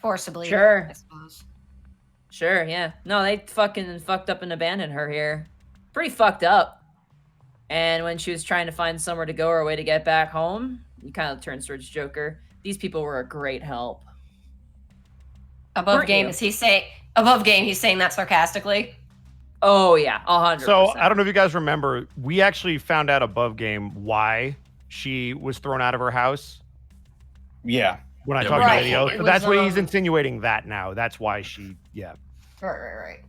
Forcibly, Sure. I suppose. Sure, yeah. No, they fucking fucked up and abandoned her here. Pretty fucked up. And when she was trying to find somewhere to go or a way to get back home, he kind of turns towards Joker. These people were a great help. Above Weren't game, you? is he saying? Above game, he's saying that sarcastically. Oh, yeah, 100%. So I don't know if you guys remember, we actually found out above game why she was thrown out of her house Yeah. when I Yeah, talked right. to Lady-O. It So that's was, why he's insinuating that now. That's why she, yeah. Right.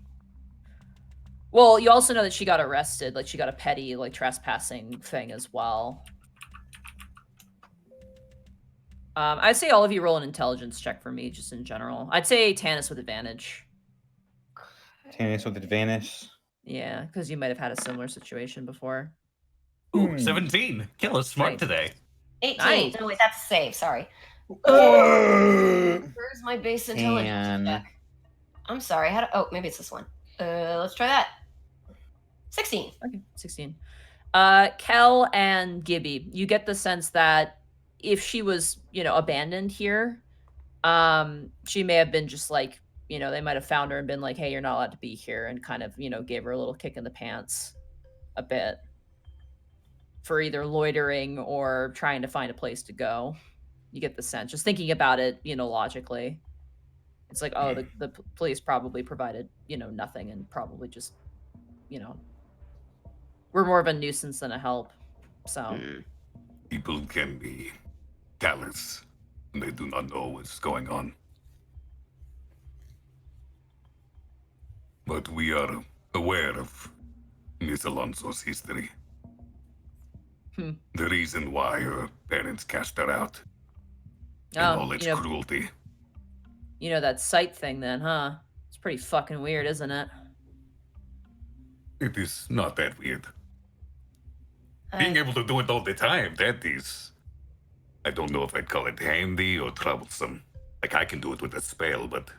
Well, you also know that she got arrested. Like, she got a petty, trespassing thing as well. I'd say all of you roll an intelligence check for me, just in general. I'd say Tannis with advantage. Tannis with advantage. Yeah, because you might have had a similar situation before. Ooh, 17. Kill is smart Nice. today. 18. Nice. No, wait, that's a save. Sorry. Where's my base intelligence And- check? I'm sorry. Maybe it's this one. Let's try that. 16. Okay, 16. Kel and Gibby, you get the sense that if she was, abandoned here, she may have been just like, they might have found her and been like, hey, you're not allowed to be here, and kind of, gave her a little kick in the pants a bit for either loitering or trying to find a place to go. You get the sense, just thinking about it, logically. It's like, oh, the police probably provided, nothing, and probably just, we're more of a nuisance than a help. So, People can be callous when they do not know what's going on. But we are aware of Miss Alonso's history. The reason why her parents cast her out. And all its cruelty. That sight thing then, huh? It's pretty fucking weird, isn't it? It is not that weird. Being able to do it all the time, that is... I don't know if I'd call it handy or troublesome. Like, I can do it with a spell, but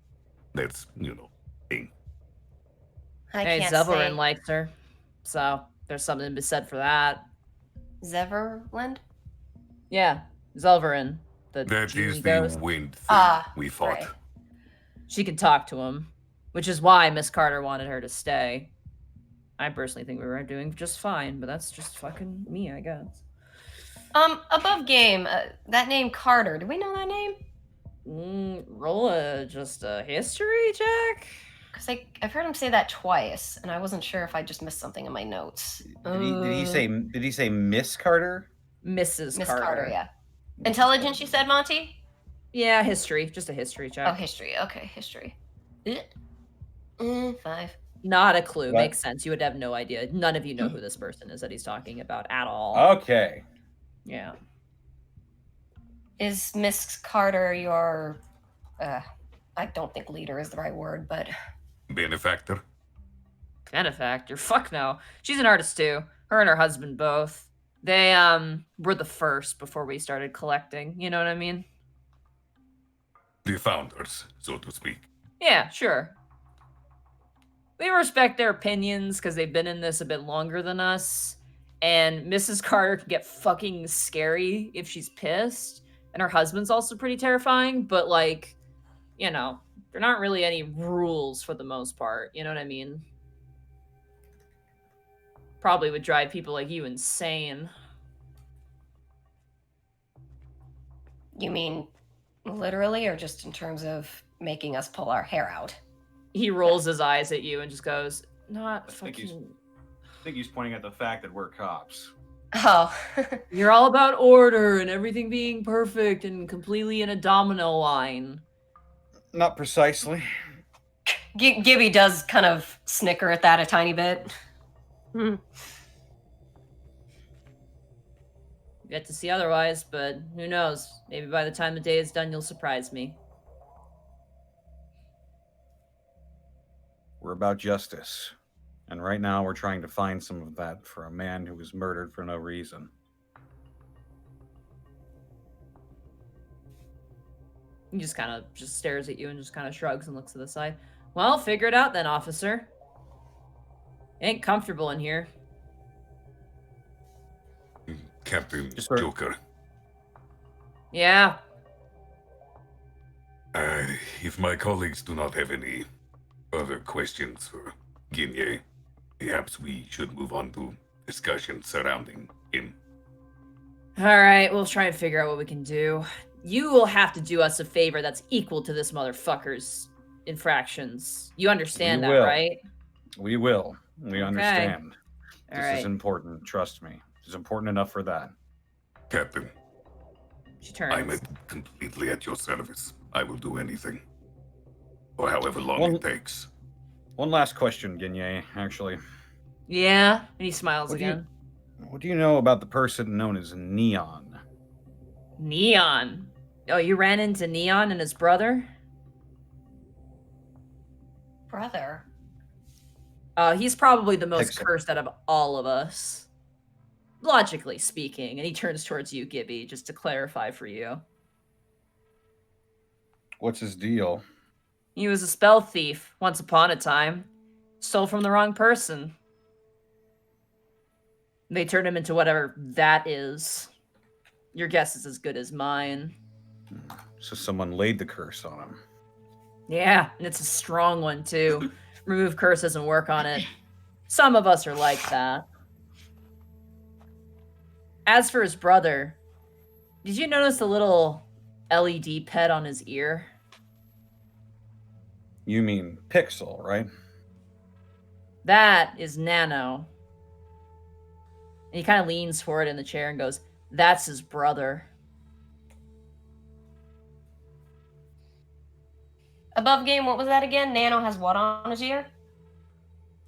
that's, thing. I Hey, can't Zeverin say. likes her. So there's something to be said for that. Zeverland? Yeah, Zelverin, the That genie is the ghost. wind thing Ah, we fought. right. She can talk to him, which is why Miss Carter wanted her to stay. I personally think we were doing just fine, but that's just fucking me, I guess. Above game, that name Carter. Do we know that name? Roll just a history check? Because I've heard him say that twice, and I wasn't sure if I just missed something in my notes. Did he say Miss Carter? Mrs. Miss Carter. Carter, yeah. Intelligence, you said, Monty? Yeah, history. Just a history check. Oh, history. Okay, history. 5. Not a clue. What? Makes sense. You would have no idea. None of you know who this person is that he's talking about at all. Okay. Yeah. Is Miss Carter your, I don't think leader is the right word, but Benefactor. Benefactor. Fuck no. She's an artist too. Her and her husband both. They were the first before we started collecting. You know what I mean? The founders, so to speak. Yeah, sure. We respect their opinions because they've been in this a bit longer than us. And Mrs. Carter can get fucking scary if she's pissed. And her husband's also pretty terrifying, but like, you know, there aren't really any rules for the most part. You know what I mean? Probably would drive people like you insane. you mean literally or just in terms of making us pull our hair out? He rolls his eyes at you and just goes, not I think he's- fucking... I think he's pointing at the fact that we're cops. Oh. You're all about order and everything being perfect and completely in a domino line. Not precisely. Gibby does kind of snicker at that a tiny bit. Yet to see otherwise, but who knows? Maybe by the time the day is done, you'll surprise me. We're about justice. And right now we're trying to find some of that for a man who was murdered for no reason. He just kind of just stares at you and just kind of shrugs and looks to the side. Well, figure it out then, officer. Ain't comfortable in here. Captain Just sort of- Joker. Yeah. If my colleagues do not have any other questions for Ginye, perhaps we should move on to discussion surrounding him. All right, we'll try and figure out what we can do. You will have to do us a favor that's equal to this motherfucker's infractions. You understand We that, will. right? We will. We Okay. understand. All This right. is important. Trust me. It's important enough for that. Captain, She turns. I'm completely at your service. I will do anything. For however long Well- it takes. One last question, Ginye, actually. Yeah, and he smiles What do you- again. What do you know about the person known as Neon? Neon. Oh, you ran into Neon and his brother? Brother. He's probably the most Pixel. cursed out of all of us. Logically speaking. And he turns towards you, Gibby, just to clarify for you. What's his deal? He was a spell thief once upon a time. Stole from the wrong person. They turned him into whatever that is. Your guess is as good as mine. So someone laid the curse on him. Yeah, and it's a strong one too. Remove curses and work on it. Some of us are like that. As for his brother, did you notice the little LED pet on his ear? You mean Pixel, right? That is Nano. And he kind of leans forward in the chair and goes, "That's his brother." Above game, what was that again? Nano has what on his ear?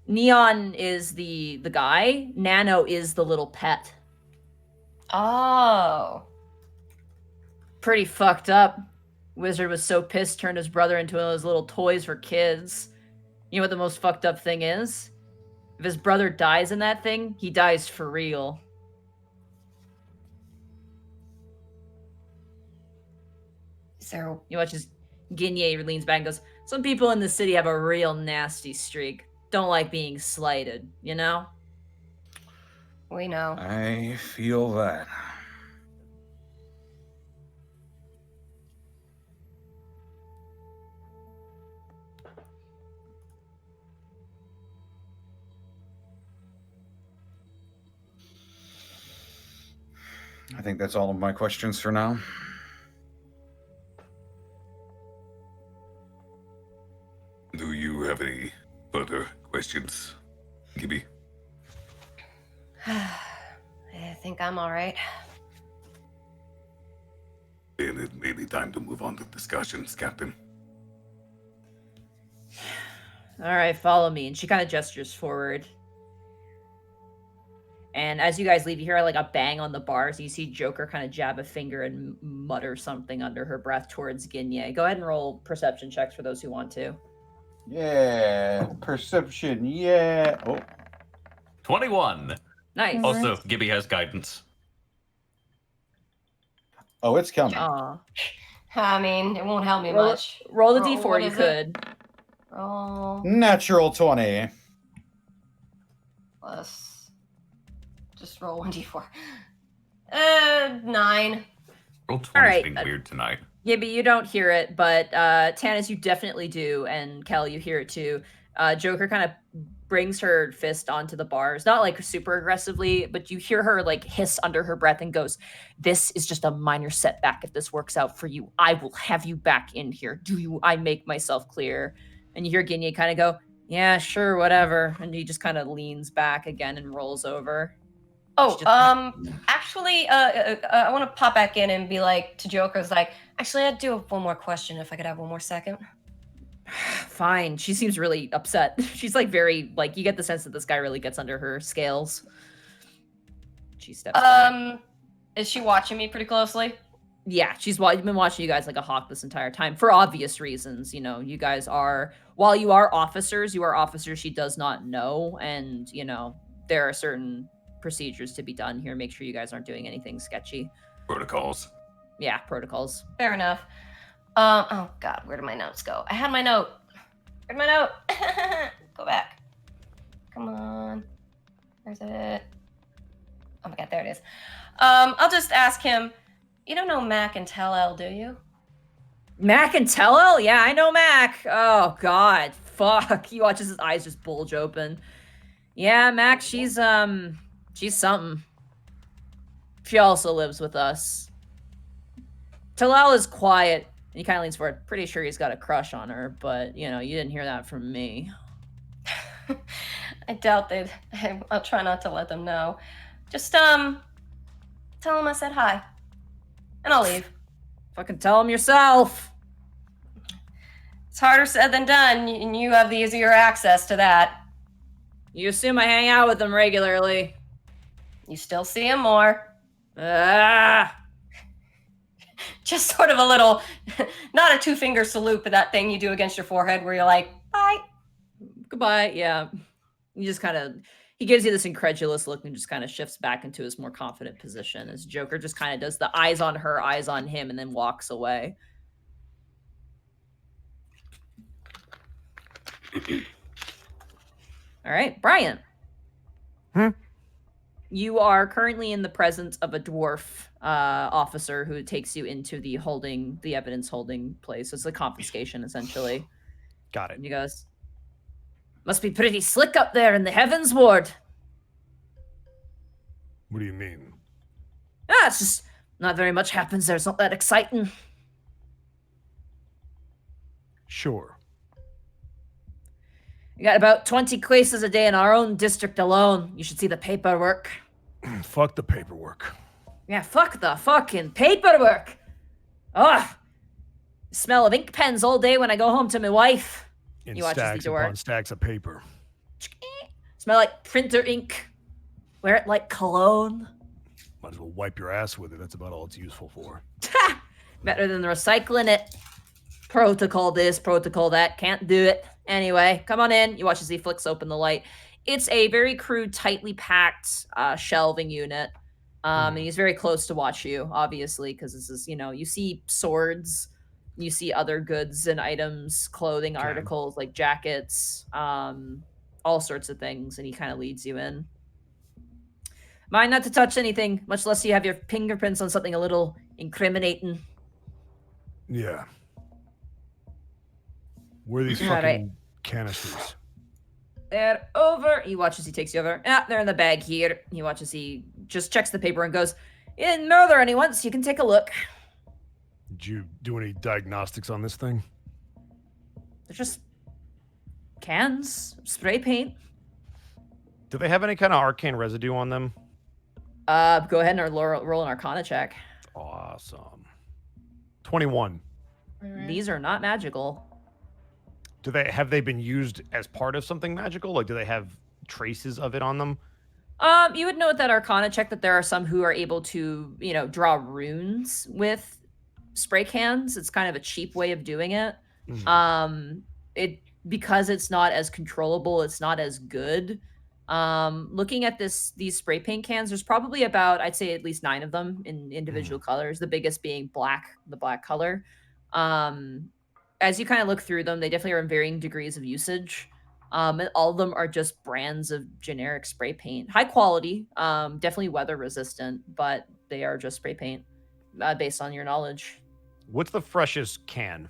Neon is the guy. Nano is the little pet. Oh. Pretty fucked up. Wizard was so pissed, turned his brother into one of those little toys for kids. You know what the most fucked up thing is? If his brother dies in that thing, he dies for real. Is there You watch as Ginye leans back and goes, "Some people in the city have a real nasty streak. Don't like being slighted, you know?" We know. I feel that. I think that's all of my questions for now. Do you have any further questions, Gibby? I think I'm all right. Then it may be time to move on to discussions, Captain. All right, follow me. And she kind of gestures forward. And as you guys leave, you hear like a bang on the bars. You see Joker kind of jab a finger and mutter something under her breath towards Ginye. Go ahead and roll perception checks for those who want to. Yeah, perception. Yeah. Oh, 21. Nice. Also, Gibby has guidance. oh, it's coming. Aw. I mean, it won't help me Roll- much. Roll a What d4, you is it? could. Roll Natural 20. plus. Just roll 1d4. 9. Roll 20's Alright, being weird tonight. Gibby, you don't hear it, but Tanis, you definitely do, and Kel, you hear it too. Joker kind of brings her fist onto the bars, not like super aggressively, but you hear her like hiss under her breath and goes, "This is just a minor setback. If this works out for you, I will have you back in here. I make myself clear?" And you hear Ginye kind of go, "Yeah, sure, whatever," and he just kind of leans back again and rolls over. Oh, She actually, I want to pop back in and be like to Joker's like, actually, I do have one more question if I could have one more second. Fine. She seems really upset. She's like very like you get the sense that this guy really gets under her scales. She steps back. Is she watching me pretty closely? Yeah, she's been watching you guys like a hawk this entire time for obvious reasons. You know, you guys are while you are officers she does not know, and you know there are certain procedures to be done here. Make sure you guys aren't doing anything sketchy. Protocols. Yeah, protocols. Fair enough. Oh God, where did my notes go? I had my note. Where'd my note? Go back. Come on. Where's it? Oh my God, there it is. I'll just ask him. You don't know Mac and Tell-El, do you? Mac and Tell-El? Yeah, I know Mac. Oh God, fuck. He watches his eyes just bulge open. Yeah, Mac, she's something. She also lives with us. Tell-El is quiet. And he kind of leans forward. Pretty sure he's got a crush on her, but, you know, you didn't hear that from me. I doubt they'd. I'll try not to let them know. Just, tell them I said hi. And I'll leave. Fucking tell him yourself. It's harder said than done, and you have the easier access to that. You assume I hang out with them regularly. You still see him more. Ah! Just sort of a little, not a two-finger salute, but that thing you do against your forehead where you're like, bye. Goodbye. Yeah. You just kind of, he gives you this incredulous look and just kind of shifts back into his more confident position as Joker just kind of does the eyes on her, eyes on him, and then walks away. All right, Brian. You are currently in the presence of a dwarf officer who takes you into the evidence holding place. It's a confiscation, essentially. Got it. And he goes, "Must be pretty slick up there in the Heavens Ward." What do you mean? Ah, it's just not very much happens there. It's not that exciting. Sure. We got about 20 cases a day in our own district alone. You should see the paperwork. Fuck the paperwork. Yeah, fuck the fucking paperwork. Ugh. Smell of ink pens all day when I go home to my wife. In He watches the stacks door. upon stacks of paper. Smell like printer ink. Wear it like cologne. Might as well wipe your ass with it. That's about all it's useful for. Better than recycling it. Protocol this, protocol that. Can't do it. Anyway, come on in. You watch as he flicks open the light. It's a very crude, tightly packed shelving unit. And he's very close to watch you, obviously, because this is, you see swords, you see other goods and items, clothing Okay. articles like jackets, all sorts of things, and he kind of leads you in. Mind not to touch anything, much less you have your fingerprints on something a little incriminating. Yeah. Where are these All fucking right. canisters? They're over. He watches, he takes you over. Ah, they're in the bag here. He watches, he just checks the paper and goes, "You didn't murder anyone, so you can take a look." Did you do any diagnostics on this thing? They're just cans, spray paint. Do they have any kind of arcane residue on them? Go ahead and roll an Arcana check. Awesome. 21. These are not magical. Have they been used as part of something magical? Like, do they have traces of it on them? You would note that Arcana check that there are some who are able to, draw runes with spray cans. It's kind of a cheap way of doing it. Because it's not as controllable, it's not as good. Looking at these spray paint cans, there's probably about, I'd say, at least 9 of them in individual colors. The biggest being black, the black color. As you kind of look through them, they definitely are in varying degrees of usage. And all of them are just brands of generic spray paint. High quality, definitely weather resistant, but they are just spray paint based on your knowledge. What's the freshest can?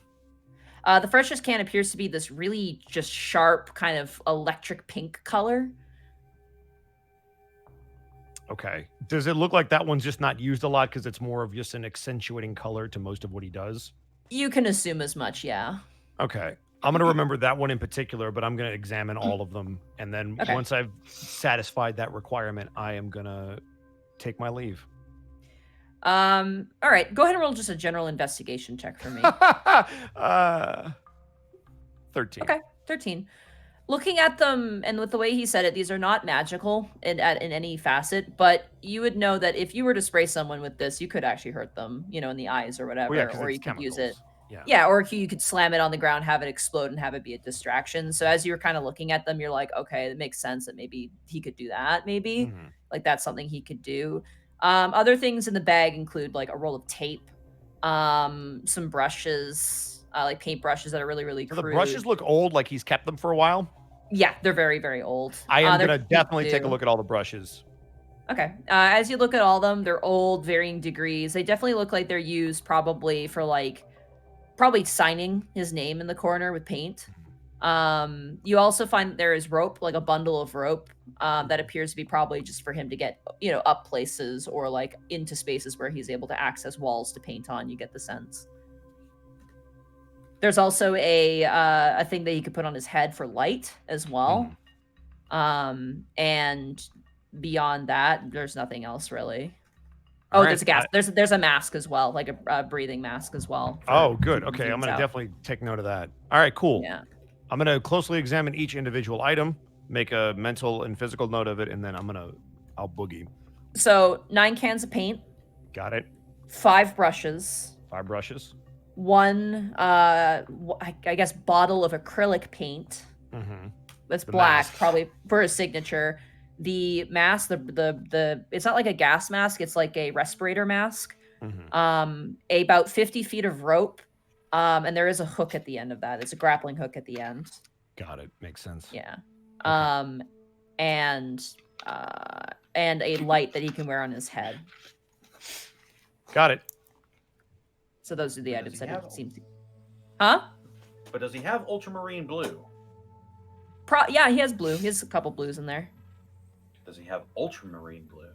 The freshest can appears to be this really just sharp kind of electric pink color. Okay. Does it look like that one's just not used a lot because it's more of just an accentuating color to most of what he does? You can assume as much, yeah. Okay. I'm going to remember that one in particular, but I'm going to examine all of them. And then once I've satisfied that requirement, I am going to take my leave. All right. Go ahead and roll just a general investigation check for me. 13. Okay, 13. Looking at them, and with the way he said it, these are not magical in any facet, but you would know that if you were to spray someone with this, you could actually hurt them, in the eyes or whatever, Well, yeah, or you it's could use it. chemicals. Yeah, or you could slam it on the ground, have it explode, and have it be a distraction. So as you're kind of looking at them, you're like, okay, it makes sense that maybe he could do that, maybe. Like, that's something he could do. Other things in the bag include, like, a roll of tape, some brushes, like paint brushes that are really, really Do crude. the brushes look old, like he's kept them for a while? Yeah, they're very, very old. I am they're going to definitely cute take a too. look at all the brushes. Okay. As you look at all of them, they're old, varying degrees. They definitely look like they're used probably for, like, probably signing his name in the corner with paint. You also find that there is rope, like a bundle of rope, that appears to be probably just for him to get, up places or, like, into spaces where he's able to access walls to paint on. You get the sense. There's also a thing that he could put on his head for light as well. And beyond that, there's nothing else really. All there's a right, gas. There's a mask as well, like a breathing mask as well. Oh, good. Okay, I'm going to definitely take note of that. All right, cool. Yeah. I'm going to closely examine each individual item, make a mental and physical note of it, and then I'll boogie. So 9 cans of paint. Got it. 5 brushes. 5 brushes. 1, I guess, bottle of acrylic paint. That's black, mask. probably for his signature. The mask, the it's not like a gas mask, it's like a respirator mask. About 50 feet of rope, and there is a hook at the end of that. It's a grappling hook at the end. Got it. Makes sense. Yeah. And a light that he can wear on his head. Got it. So those are the Does items he that have it seems to... Huh? But does he have ultramarine blue? Yeah, he has blue. He has a couple blues in there. Does he have ultramarine blue?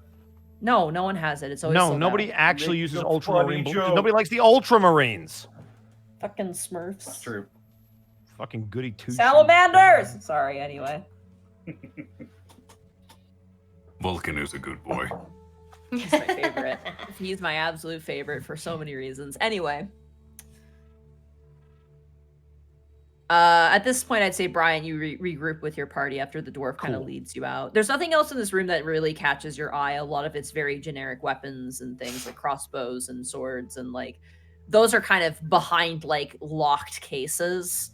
No, no one has it. It's always No, sold nobody out. actually Make uses the ultramarine funny blue. joke. Nobody likes the ultramarines. Fucking Smurfs. That's true. Fucking goody two Salamanders! Sorry, anyway. Vulcan is a good boy. He's my favorite. He's my absolute favorite for so many reasons. Anyway. At this point, I'd say, Brian, you regroup with your party after the dwarf kind of leads you out. There's nothing else in this room that really catches your eye. A lot of it's very generic weapons and things like crossbows and swords, and like those are kind of behind like locked cases.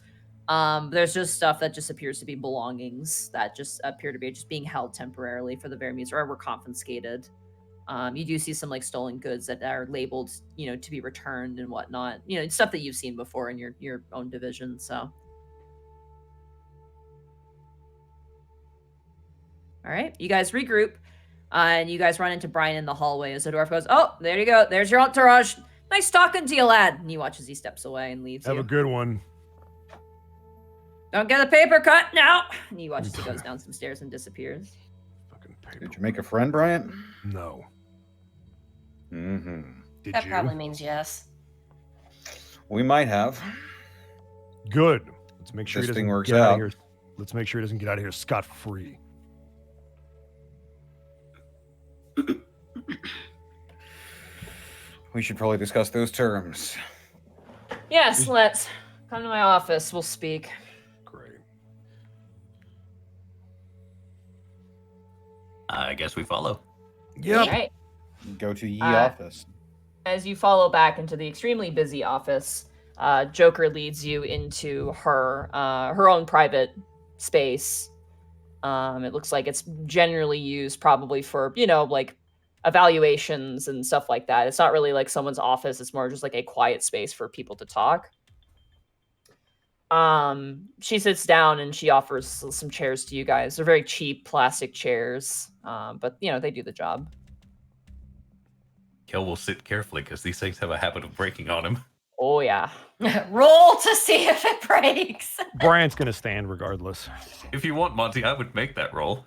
There's just stuff that just appears to be belongings that just appear to be just being held temporarily for the very means, or were confiscated. You do see some like stolen goods that are labeled, to be returned and whatnot. Stuff that you've seen before in your own division. So, all right, you guys regroup. And you guys run into Brian in the hallway as the dwarf goes, "Oh, there you go. There's your entourage. Nice talking to you, lad." And you watch as he steps away and leaves Have you. a good one. Don't get a paper cut now. And you watch as he goes down some stairs and disappears. Fucking paper. Did you make a friend, Bryant? No. Mm-hmm. Did That you? probably means yes. We might have. Good. Let's make sure This he thing doesn't works get out out. of here. Let's make sure he doesn't get out of here scot-free. We should probably discuss those terms. Yes, let's come to my office. We'll speak. Great. I guess we follow. Yep. All right. Go to ye Uh, office. As you follow back into the extremely busy office, Joker leads you into her own private space. It looks like it's generally used probably for, like evaluations and stuff like that. It's not really like someone's office. It's more just like a quiet space for people to talk. She sits down and she offers some chairs to you guys. They're very cheap plastic chairs, but they do the job. Kel will sit carefully because these things have a habit of breaking on him. Oh yeah. Roll to see if it breaks. Brian's gonna stand regardless. If you want, Monty, I would make that roll.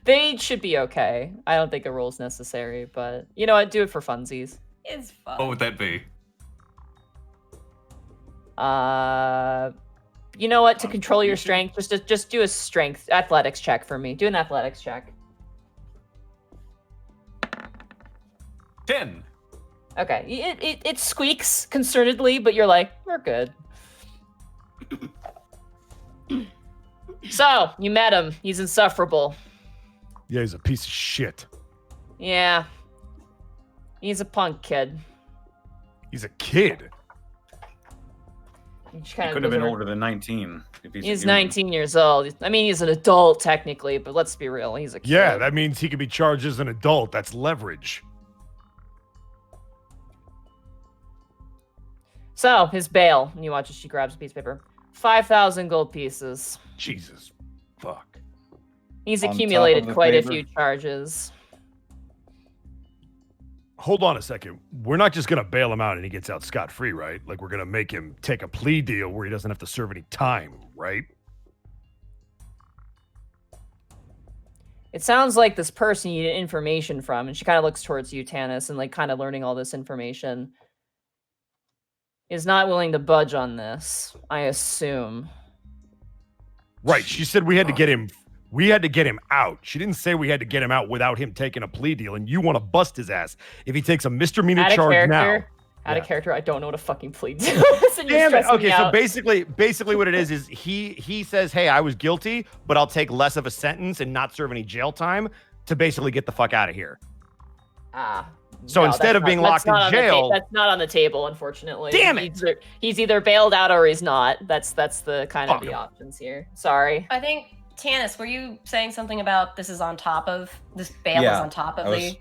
They should be okay. I don't think a roll's necessary, but you know what? Do it for funsies. It's fun. What would that be? You know what? To control your strength, just do a strength athletics check for me. Do an athletics check. 10. Okay. It squeaks concernedly, but you're like, we're good. So, you met him. He's insufferable. Yeah, he's a piece of shit. Yeah. He's a punk kid. He's a kid. He He could have been older than 19. If he's a He's human. 19 years old. I mean, he's an adult technically, but let's be real. He's a kid. Yeah, that means he could be charged as an adult. That's leverage. So, his bail. And you watch as she grabs a piece of paper. 5,000 gold pieces. Jesus. Fuck. He's On top accumulated of the quite a favor? few charges. Hold on a second. We're not just gonna bail him out and he gets out scot-free, right? Like, we're gonna make him take a plea deal where he doesn't have to serve any time, right? It sounds like this person you need information from, and she kind of looks towards you, Tanis, and like kind of learning all this information, is not willing to budge on this, I assume. Right. She said we had to get him out. She didn't say we had to get him out without him taking a plea deal, and you want to bust his ass if he takes a misdemeanor Out of charge now. character. Out of Yeah. character, I don't know what a fucking plea deal is, and you're Damn it. stressing Okay, me so out. basically what it is he says, hey, I was guilty, but I'll take less of a sentence and not serve any jail time to basically get the fuck out of here. So No, instead that's of being not- locked that's not in on the jail- that's not on the table, unfortunately. Damn it! He's either bailed out or he's not. That's the kind of Fuck the him. options here. Sorry. I think, Tanis, were you saying something about this is on top of, this bail Yeah, is on top of I was- the...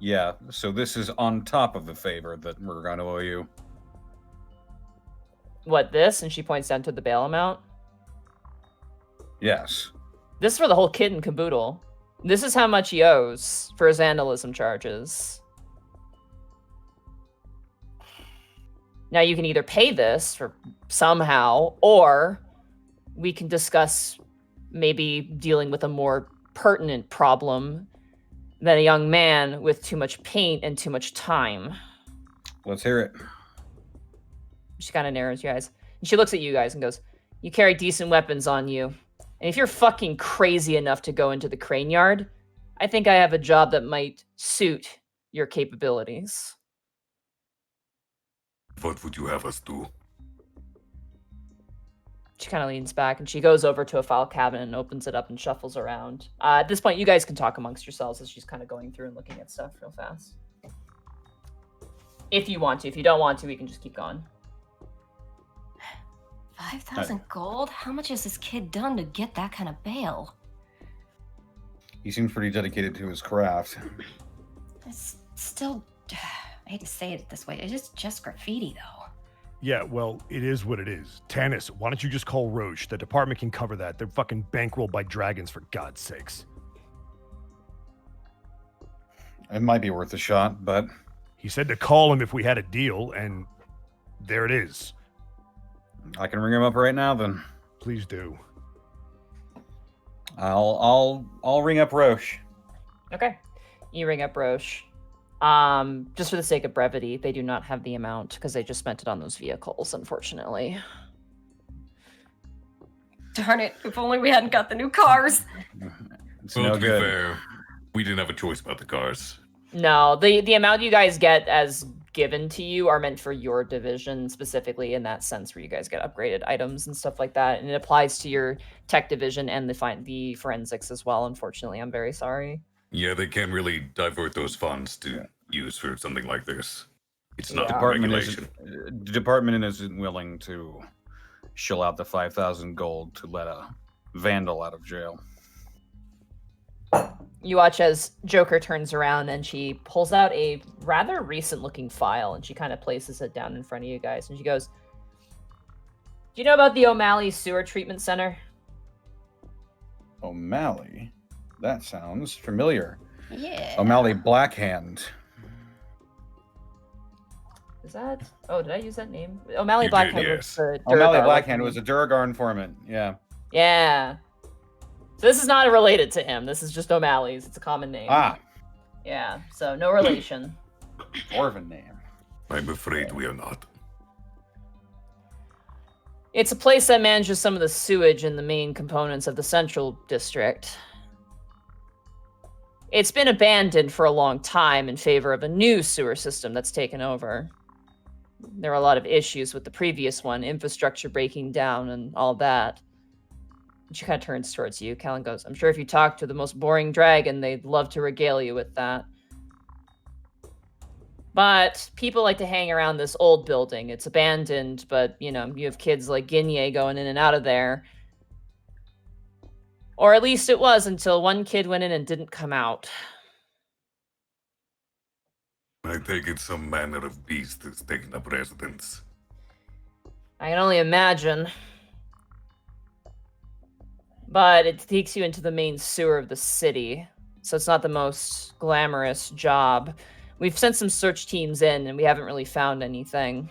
Yeah, so this is on top of the favor that we're going to owe you. What, this? And she points down to the bail amount. Yes. This is for the whole kit and caboodle. This is how much he owes for his vandalism charges. Now you can either pay this for somehow, or we can discuss maybe dealing with a more pertinent problem than a young man with too much paint and too much time. Let's hear it. She kind of narrows your eyes. And she looks at you guys and goes, you carry decent weapons on you. And if you're fucking crazy enough to go into the crane yard, I think I have a job that might suit your capabilities. What would you have us do? She kind of leans back and she goes over to a file cabinet and opens it up and shuffles around. At this point, you guys can talk amongst yourselves as she's kind of going through and looking at stuff real fast. If you want to. If you don't want to, we can just keep going. 5,000 gold? How much has this kid done to get that kind of bail? He seems pretty dedicated to his craft. It's still... I hate to say it this way. It's just graffiti, though. Yeah, well, it is what it is. Tanis, why don't you just call Roche? The department can cover that. They're fucking bankrolled by dragons, for God's sakes. It might be worth a shot, but He said to call him if we had a deal, and there it is. I can ring him up right now. Then Please do. I'll ring up Roche. Okay. You ring up Roche. Just for the sake of brevity, they do not have the amount because they just spent it on those vehicles, unfortunately. Darn it! If only we hadn't got the new cars. It's Well, no to be good. fair, we didn't have a choice about the cars. No, the amount you guys get as given to you are meant for your division specifically in that sense where you guys get upgraded items and stuff like that. And it applies to your tech division and the forensics as well, unfortunately. I'm very sorry. Yeah, they can't really divert those funds to use for something like this. It's not Yeah. a regulation. The department isn't willing to shell out the 5,000 gold to let a vandal out of jail. You watch as Joker turns around and she pulls out a rather recent looking file and she kind of places it down in front of you guys and she goes, "Do you know about the O'Malley Sewer Treatment Center?" O'Malley? That sounds familiar. Yeah. O'Malley Blackhand. Is that? Oh, did I use that name? O'Malley You did, Blackhand yes. was the O'Malley Durgar, Blackhand wasn't was a Duragar informant. Yeah. he? Yeah. So this is not related to him. This is just O'Malley's. It's a common name. Ah, Yeah. So no relation. Orphan name. I'm afraid we are not. It's a place that manages some of the sewage in the main components of the central district. It's been abandoned for a long time in favor of a new sewer system that's taken over. There are a lot of issues with the previous one, infrastructure breaking down and all that. She kind of turns towards you. Callan goes, "I'm sure if you talk to the most boring dragon, they'd love to regale you with that. But people like to hang around this old building. It's abandoned, but, you know, you have kids like Ginye going in and out of there. Or at least it was until one kid went in and didn't come out. I take it some manner of beast has taken up residence. I can only imagine. But it takes you into the main sewer of the city, so it's not the most glamorous job. We've sent some search teams in, and we haven't really found anything.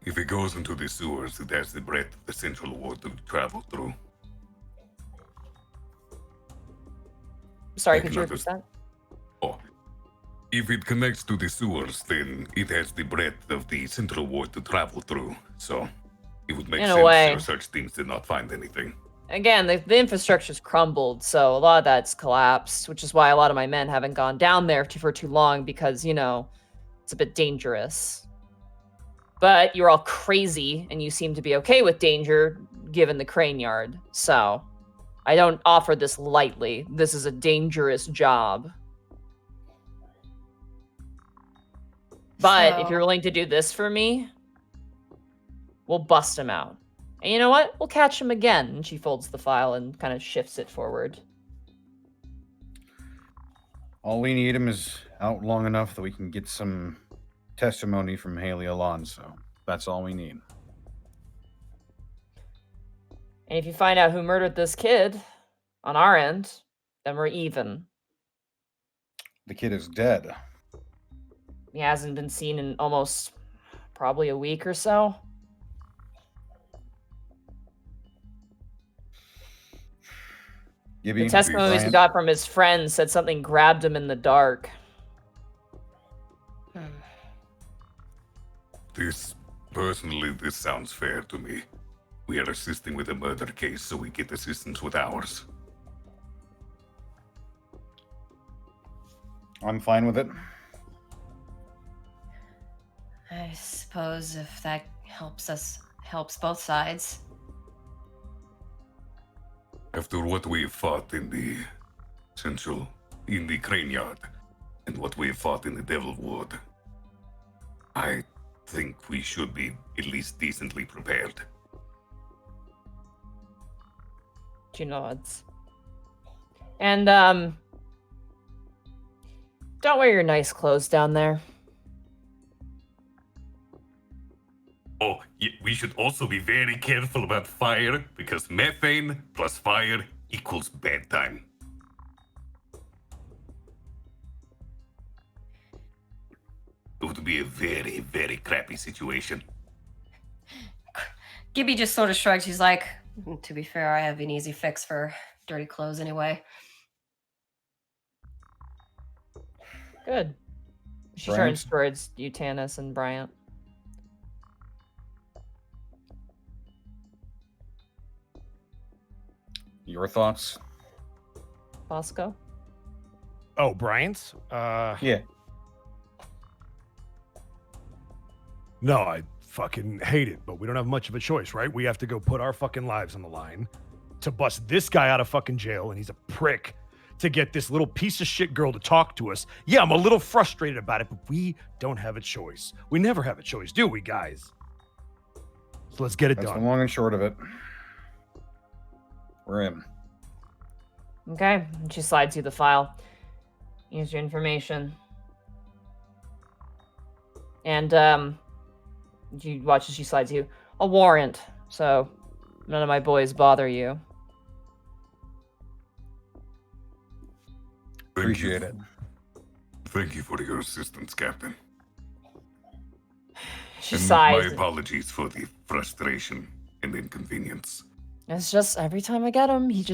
If it goes into the sewers, it has the breadth of the central ward to travel through. Sorry, I could can you repeat that? Oh, if it connects to the sewers, then it has the breadth of the central ward to travel through. So it would make In a sense way. your search teams did not find anything. Again, the infrastructure's crumbled, so a lot of that's collapsed, which is why a lot of my men haven't gone down there for too long, because, you know, it's a bit dangerous. But you're all crazy, and you seem to be okay with danger, given the crane yard. So, I don't offer this lightly. This is a dangerous job. But if you're So- willing to do this for me, we'll bust him out. And you know what? We'll catch him again. And she folds the file and kind of shifts it forward. All we need him is out long enough that we can get some testimony from Haley Alonso. That's all we need. And if you find out who murdered this kid on our end, then we're even. The kid is dead. He hasn't been seen in almost probably a week or so. Gibby, The testimonies we Bryant, got from his friends said something grabbed him in the dark. This sounds fair to me. We are assisting with a murder case, so we get assistance with ours. I'm fine with it. I suppose if that helps both sides. After what we fought in the crane yard, and what we fought in the Devil Ward, I think we should be at least decently prepared. She nods. And, don't wear your nice clothes down there. Oh, we should also be very careful about fire, because methane plus fire equals bad time. be a very, very crappy situation. Gibby just sort of shrugs. He's like, to be fair, I have an easy fix for dirty clothes anyway. Good. She Bryant? turns towards you, Tanis and Bryant. Your thoughts? Bosco? Oh, Bryant's? Yeah. No, I fucking hate it, but we don't have much of a choice, right? We have to go put our fucking lives on the line to bust this guy out of fucking jail, and he's a prick to get this little piece of shit girl to talk to us. Yeah, I'm a little frustrated about it, but we don't have a choice. We never have a choice, do we, guys? So let's get it That's the done. long and short of it. We're in. Okay. And she slides you the file. Here's your information. And you watch as she slides you a warrant, so none of my boys bother you. Appreciate it. Thank you for your assistance, Captain. She And sighs. my apologies for the frustration and inconvenience. It's just every time I get him, she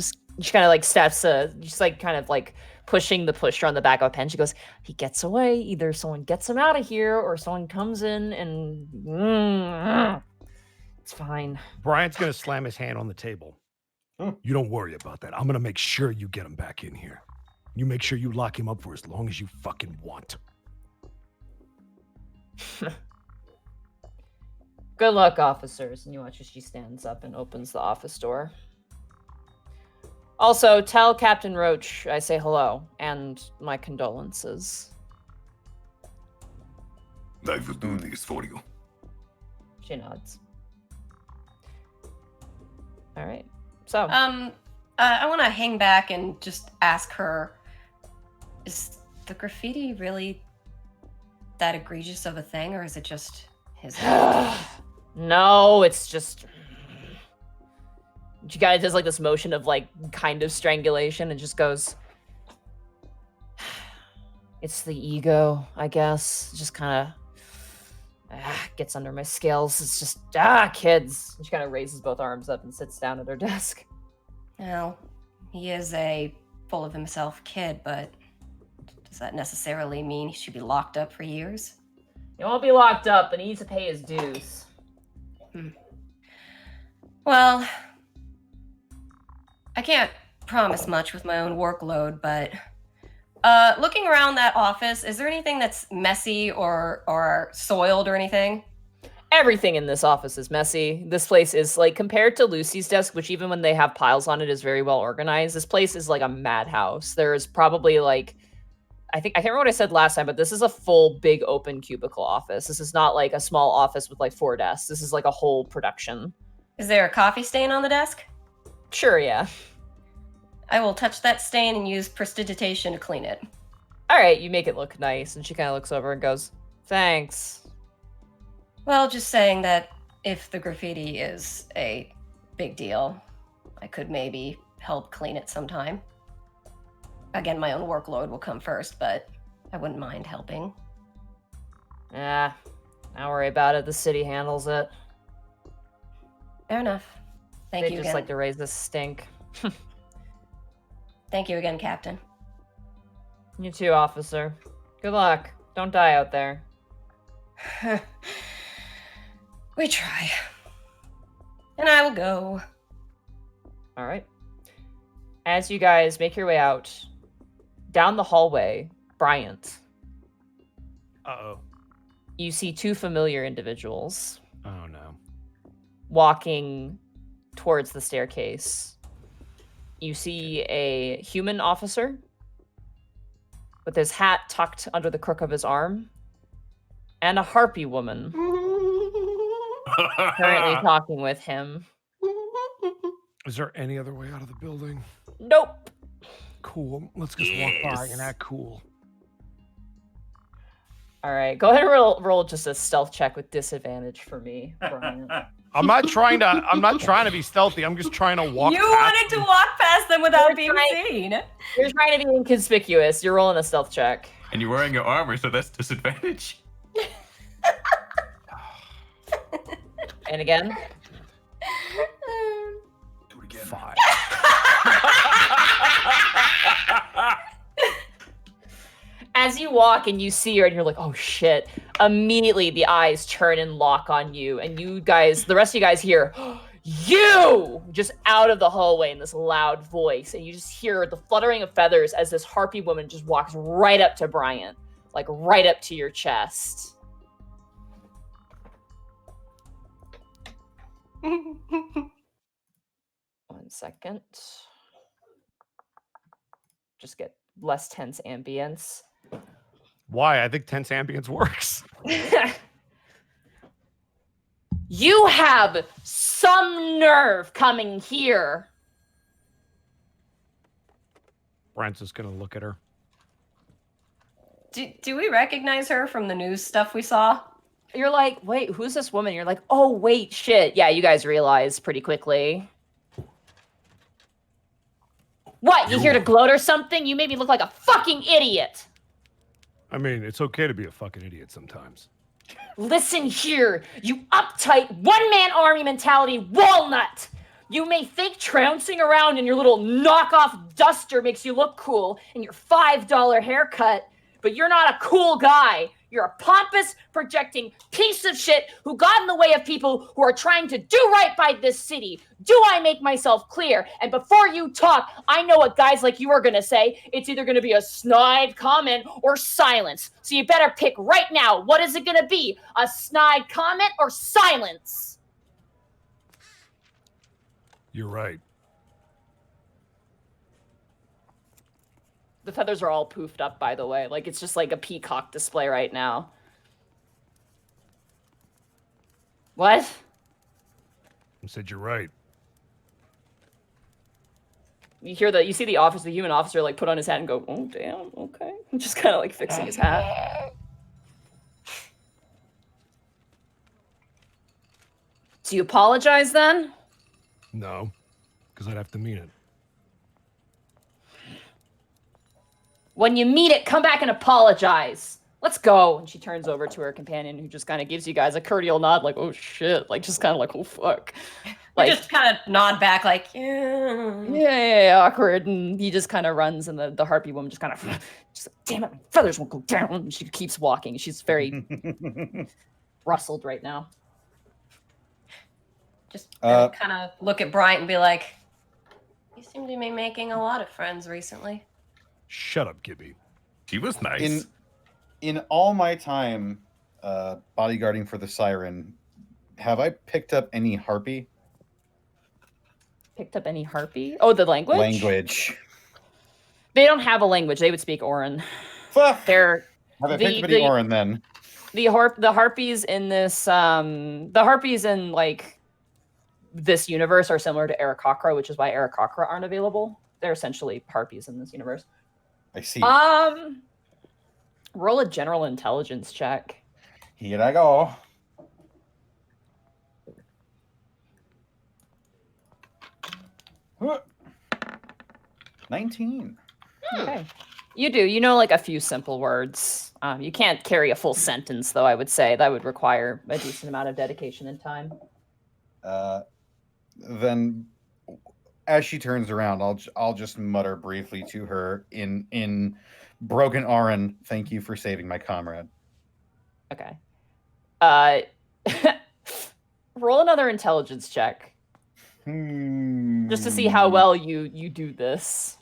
kind of like steps, just like kind of like pushing the pusher on the back of a pen. She goes, he gets away. Either someone gets him out of here or someone comes in and it's fine. Bryant's gonna slam his hand on the table. Hmm. You don't worry about that. I'm gonna make sure you get him back in here. You make sure you lock him up for as long as you fucking want. Good luck, officers. And you watch as she stands up and opens the office door. Also, tell Captain Roach I say hello and my condolences. I will do this for you. She nods. All right. So, I want to hang back and just ask her, is the graffiti really that egregious of a thing, or is it just his no, it's just. She kind of does like this motion of like kind of strangulation and just goes. It's the ego, I guess. It just kind of gets under my scales. It's just kids. And she kind of raises both arms up and sits down at her desk. Well, he is a full of himself kid, but does that necessarily mean he should be locked up for years? He won't be locked up, but he needs to pay his dues. Well, I can't promise much with my own workload, but looking around that office, is there anything that's messy or soiled or anything? Everything in this office is messy. This place is like, compared to Lucy's desk, which even when they have piles on it is very well organized, this place is like a madhouse. There's probably like, I can't remember what I said last time, but this is a full big open cubicle office. This is not like a small office with like 4 desks. This is like a whole production. Is there a coffee stain on the desk? Sure, yeah. I will touch that stain and use prestidigitation to clean it. All right, you make it look nice. And she kind of looks over and goes, thanks. Well, just saying that if the graffiti is a big deal, I could maybe help clean it sometime. Again, my own workload will come first, but I wouldn't mind helping. Don't worry about it. The city handles it. Fair enough. Thank They you just again. like to raise this stink. Thank you again, Captain. You too, officer. Good luck. Don't die out there. We try. And I will go. All right. As you guys make your way out, down the hallway, Bryant, Uh-oh. you see 2 familiar individuals Oh, no. walking towards the staircase. You see a human officer with his hat tucked under the crook of his arm, and a harpy woman currently talking with him. Is there any other way out of the building? Nope. Cool. Let's just walk by and act cool. All right, go ahead and roll just a stealth check with disadvantage for me, Brian. I'm not trying to be stealthy. I'm just trying to walk You past wanted to them. walk past them without You're being trying- seen. You're trying to be inconspicuous. You're rolling a stealth check. And you're wearing your armor, so that's disadvantage. And again. Do it again. 5. As you walk and you see her and you're like, oh shit, immediately the eyes turn and lock on you. And you guys, the rest of you guys hear, you! Just out of the hallway in this loud voice. And you just hear the fluttering of feathers as this harpy woman just walks right up to Bryant. Like right up to your chest. 1 second. Just get less tense ambience. Why? I think tense ambience works. You have some nerve coming here. Brent's just gonna look at her. Do we recognize her from the news stuff we saw? You're like, wait, who's this woman? You're like, oh, wait, shit. Yeah, you guys realize pretty quickly. What, you here to gloat or something? You made me look like a fucking idiot. I mean, it's okay to be a fucking idiot sometimes. Listen here, you uptight, one-man army mentality walnut! You may think trouncing around in your little knockoff duster makes you look cool and your $5 haircut, but you're not a cool guy. You're a pompous, projecting piece of shit who got in the way of people who are trying to do right by this city. Do I make myself clear? And before you talk, I know what guys like you are going to say. It's either going to be a snide comment or silence. So you better pick right now. What is it going to be? A snide comment or silence? You're right. The feathers are all poofed up, by the way. Like, it's just like a peacock display right now. What? I said you're right. You hear you see the human officer, like, put on his hat and go, oh, damn, okay. Just kind of, like, fixing his hat. Do you apologize, then? No, because I'd have to mean it. When you meet it, come back and apologize. Let's go. And she turns over to her companion, who just kind of gives you guys a cordial nod, like, oh, shit. Like, just kind of like, oh, fuck. We Like, just kind of nod back, like, yeah. yeah, awkward. And he just kind of runs, and the harpy woman just kind of, just like, damn it, my feathers won't go down. And she keeps walking. She's very rustled right now. Just kind of look at Bryant and be like, you seem to be making a lot of friends recently. Shut up, Gibby. She was nice. In all my time bodyguarding for the Siren, have I picked up any harpy? Picked up any harpy? Oh, the language? Language. They don't have a language. They would speak Orin. Fuck. They're Have I picked up any Orin then? the harpies in this the harpies in like this universe are similar to Aarakocra, which is why Aarakocra aren't available. They're essentially harpies in this universe. I see. Roll a general intelligence check. Here I go. Huh. 19. Okay. You do. You know, like, a few simple words. You can't carry a full sentence, though, I would say. That would require a decent amount of dedication and time. Then, as she turns around, I'll just mutter briefly to her in broken Aran, "Thank you for saving my comrade." Okay. Roll another intelligence check. Just to see how well you do this.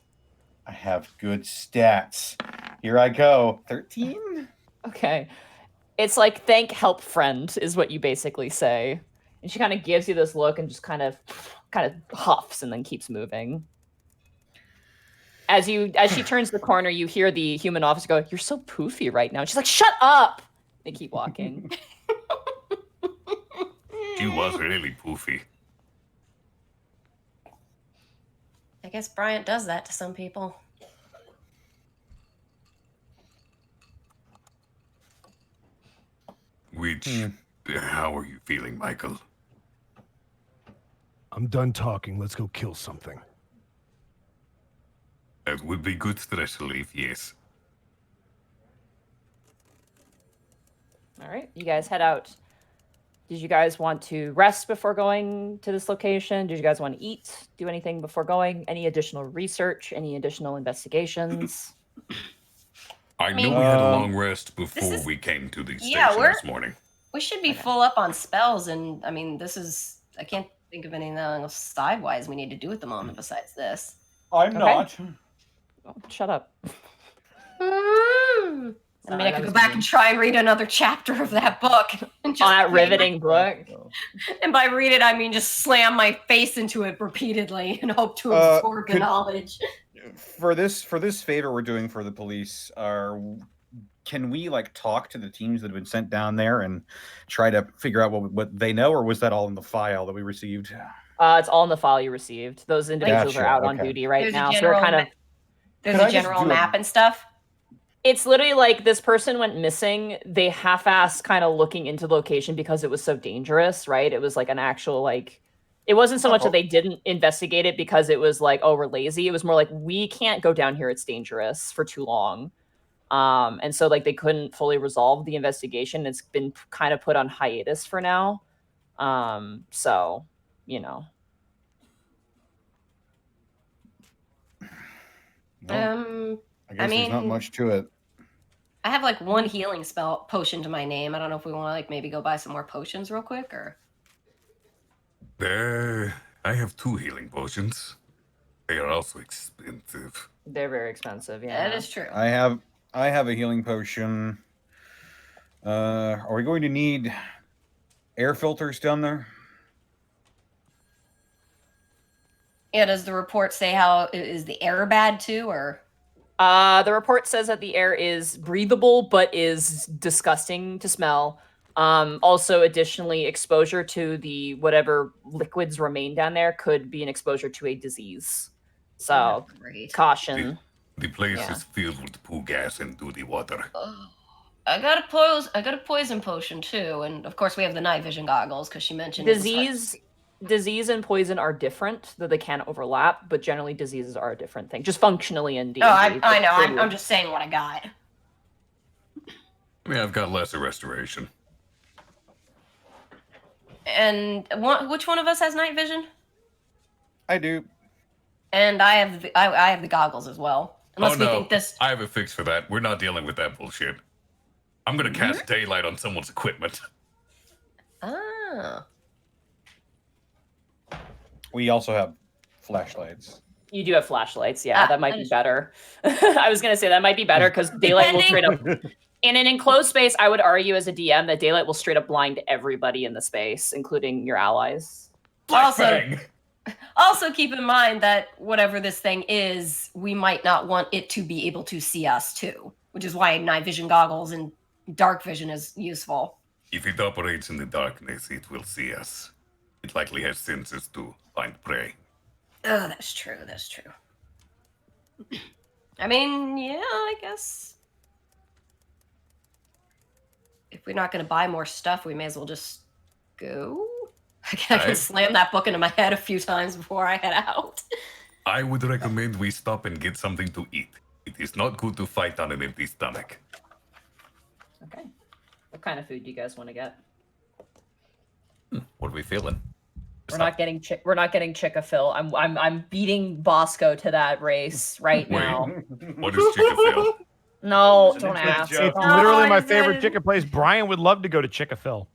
I have good stats. Here I go. 13? Okay. It's like, thank help friend is what you basically say. And she kind of gives you this look and just kind of huffs and then keeps moving. As she turns the corner, you hear the human officer go, "You're so poofy right now." And she's like, "Shut up!" They keep walking. She was really poofy. I guess Bryant does that to some people. How are you feeling, Michael? I'm done talking. Let's go kill something. That would be good stress relief, yes. All right, you guys head out Did you guys want to rest before going to this location? Did you guys want to eat? Do anything before going? Any additional research? Any additional investigations? I mean- knew we had a long rest before is- we came to the Yeah, station we're- this morning. We should be Okay. full up on spells, and I mean, this is. I can't think of anything else side-wise we need to do at the moment besides this. I'm Okay. not. Oh, shut up. I mean, Sorry, I that could go was back mean. and try and read another chapter of that book. And just On that read riveting book. And by read it, I mean just slam my face into it repeatedly and hope to Uh, absorb the could- knowledge. For this favor we're doing for the police, can we like talk to the teams that have been sent down there and try to figure out what they know, or was that all in the file that we received? It's all in the file you received. Those individuals Gotcha, are out on okay. duty right There's a now, so they're general kind of. There's Could I a just general do a- map and stuff. It's literally like this person went missing. They half-assed kind of looking into the location because it was so dangerous, right? It was like an actual like. It wasn't so much that they didn't investigate it because it was like, oh, we're lazy. It was more like we can't go down here. It's dangerous for too long. And so like they couldn't fully resolve the investigation. It's been kind of put on hiatus for now. So, you know. I guess there's not mean- much to it. I have like one healing spell potion to my name. I don't know if we want to like maybe go buy some more potions real quick or. I have 2 healing potions. They are also expensive. They're very expensive, yeah. That is true. I have a healing potion. Are we going to need air filters down there? Yeah, does the report say how is the air bad too, or? The report says that the air is breathable but is disgusting to smell. Also, additionally, exposure to the whatever liquids remain down there could be an exposure to a disease. So, Great. caution. The place Yeah. is filled with poo gas and dirty water. Oh, I got a poison potion too, and of course we have the night vision goggles because she mentioned it was hard- Disease and poison are different, though they can overlap, but generally diseases are a different thing. Just functionally in D&D. Oh, I but know. for I'm you- just saying what I got. I mean, I've got lesser restoration. And which one of us has night vision? I do. And I have the goggles as well. Unless we think this. I have a fix for that. We're not dealing with that bullshit. I'm gonna cast daylight on someone's equipment. Ah. We also have flashlights. You do have flashlights, yeah. Ah, That might that be is- better. I was gonna say that might be better because daylight will straight up. In an enclosed space, I would argue as a DM that daylight will straight up blind everybody in the space, including your allies. Also, Flashbang! also keep in mind that whatever this thing is, we might not want it to be able to see us too, which is why night vision goggles and dark vision is useful. If it operates in the darkness, it will see us. It likely has senses to find prey. Oh, that's true. That's true. I mean, yeah, I guess. If we're not going to buy more stuff, we may as well just go. I can slam that book into my head a few times before I head out. I would recommend we stop and get something to eat. It is not good to fight on an empty stomach. Okay. What kind of food do you guys want to get? What are we feeling? We're not getting Chick-fil. I'm beating Bosco to that race right Wait. now. What is Chick-fil-A? No, It's don't an inside ask. joke. Don't- It's literally my I favorite did. chicken place. Brian would love to go to Chick-fil.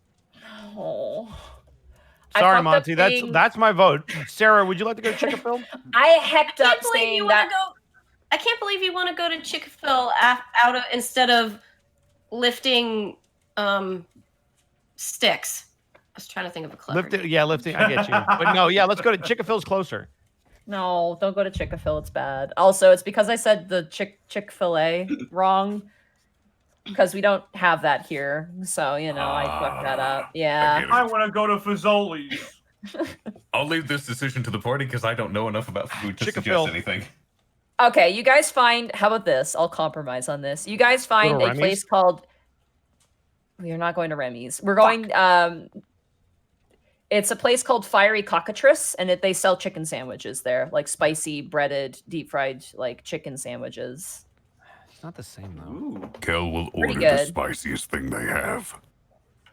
Oh. I Sorry, fucked up Monty. saying- That's my vote. Sarah, would you like to go to Chick-fil? I hecked I up can't believe saying you that. want to go. I can't believe you want to go to Chick-fil out of instead of lifting sticks. I was trying to think of a clever. Lifting. I get you. But no, yeah, let's go to Chick-fil's closer. No, don't go to Chick-fil. It's bad. Also, it's because I said the Chick-fil-A wrong. Because we don't have that here. So, you know, I fucked that up. Yeah. get it. I want to go to Fazoli's. I'll leave this decision to the party because I don't know enough about food to Chick-fil. suggest anything. Okay, you guys find. How about this? I'll compromise on this. You guys find to a Remy's? place called. We're not going to Remy's. We're going. It's a place called Fiery Cockatrice, and they sell chicken sandwiches there, like spicy, breaded, deep fried, like chicken sandwiches. It's not the same though. Ooh. Kel will Pretty order the good. spiciest thing they have.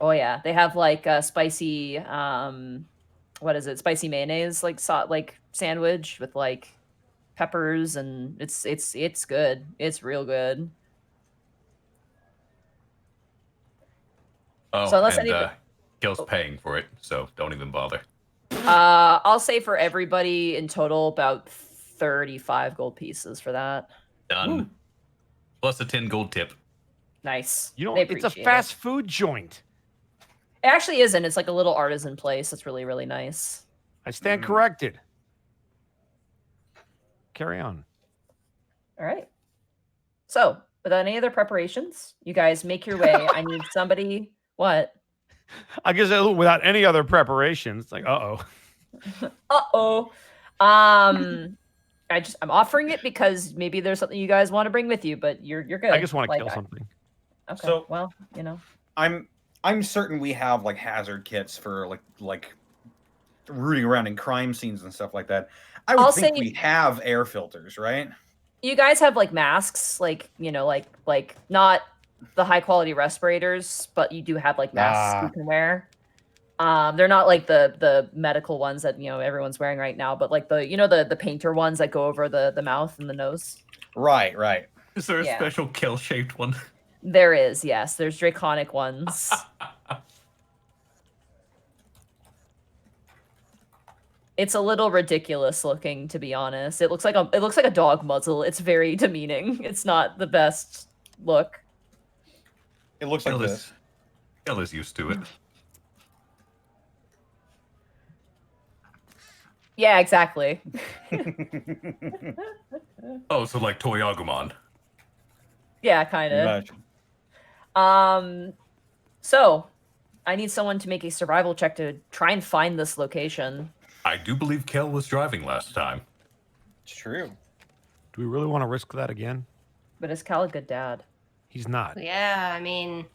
Oh yeah, they have like spicy what is it? Spicy mayonnaise like like sandwich with like peppers, and it's good. It's real good. Oh, So unless and anybody Gil's paying for it, so don't even bother. I'll say for everybody in total about 35 gold pieces for that. Done. Woo. Plus a 10 gold tip. Nice. You know, They it's a appreciate fast food joint. It actually isn't. It's like a little artisan place. It's really, really nice. I stand corrected. Carry on. All right. So, without any other preparations, you guys make your way. I need somebody. What? I guess without any other preparations, like, uh-oh. I'm offering it because maybe there's something you guys want to bring with you, but you're good. I just want to kill something. Okay. So- well, you know. I'm certain we have like hazard kits for like rooting around in crime scenes and stuff like that. I would I'll think say- we have air filters, right? You guys have like masks, like, you know, like not the high quality respirators, but you do have like masks you can wear. They're not like the medical ones that, you know, everyone's wearing right now, but like the painter ones that go over the mouth and the nose. Right. Is there a Yeah. special kill-shaped one? There is, yes. There's draconic ones. It's a little ridiculous looking, to be honest. It looks like a dog muzzle. It's very demeaning. It's not the best look. It looks like this. Gil is used to it. Yeah, exactly. Oh, so like Toy Agumon. Yeah, kind Pretty of. much. So I need someone to make a survival check to try and find this location. I do believe Kel was driving last time. It's true. Do we really want to risk that again? But is Cal a good dad? He's not. Yeah, I mean,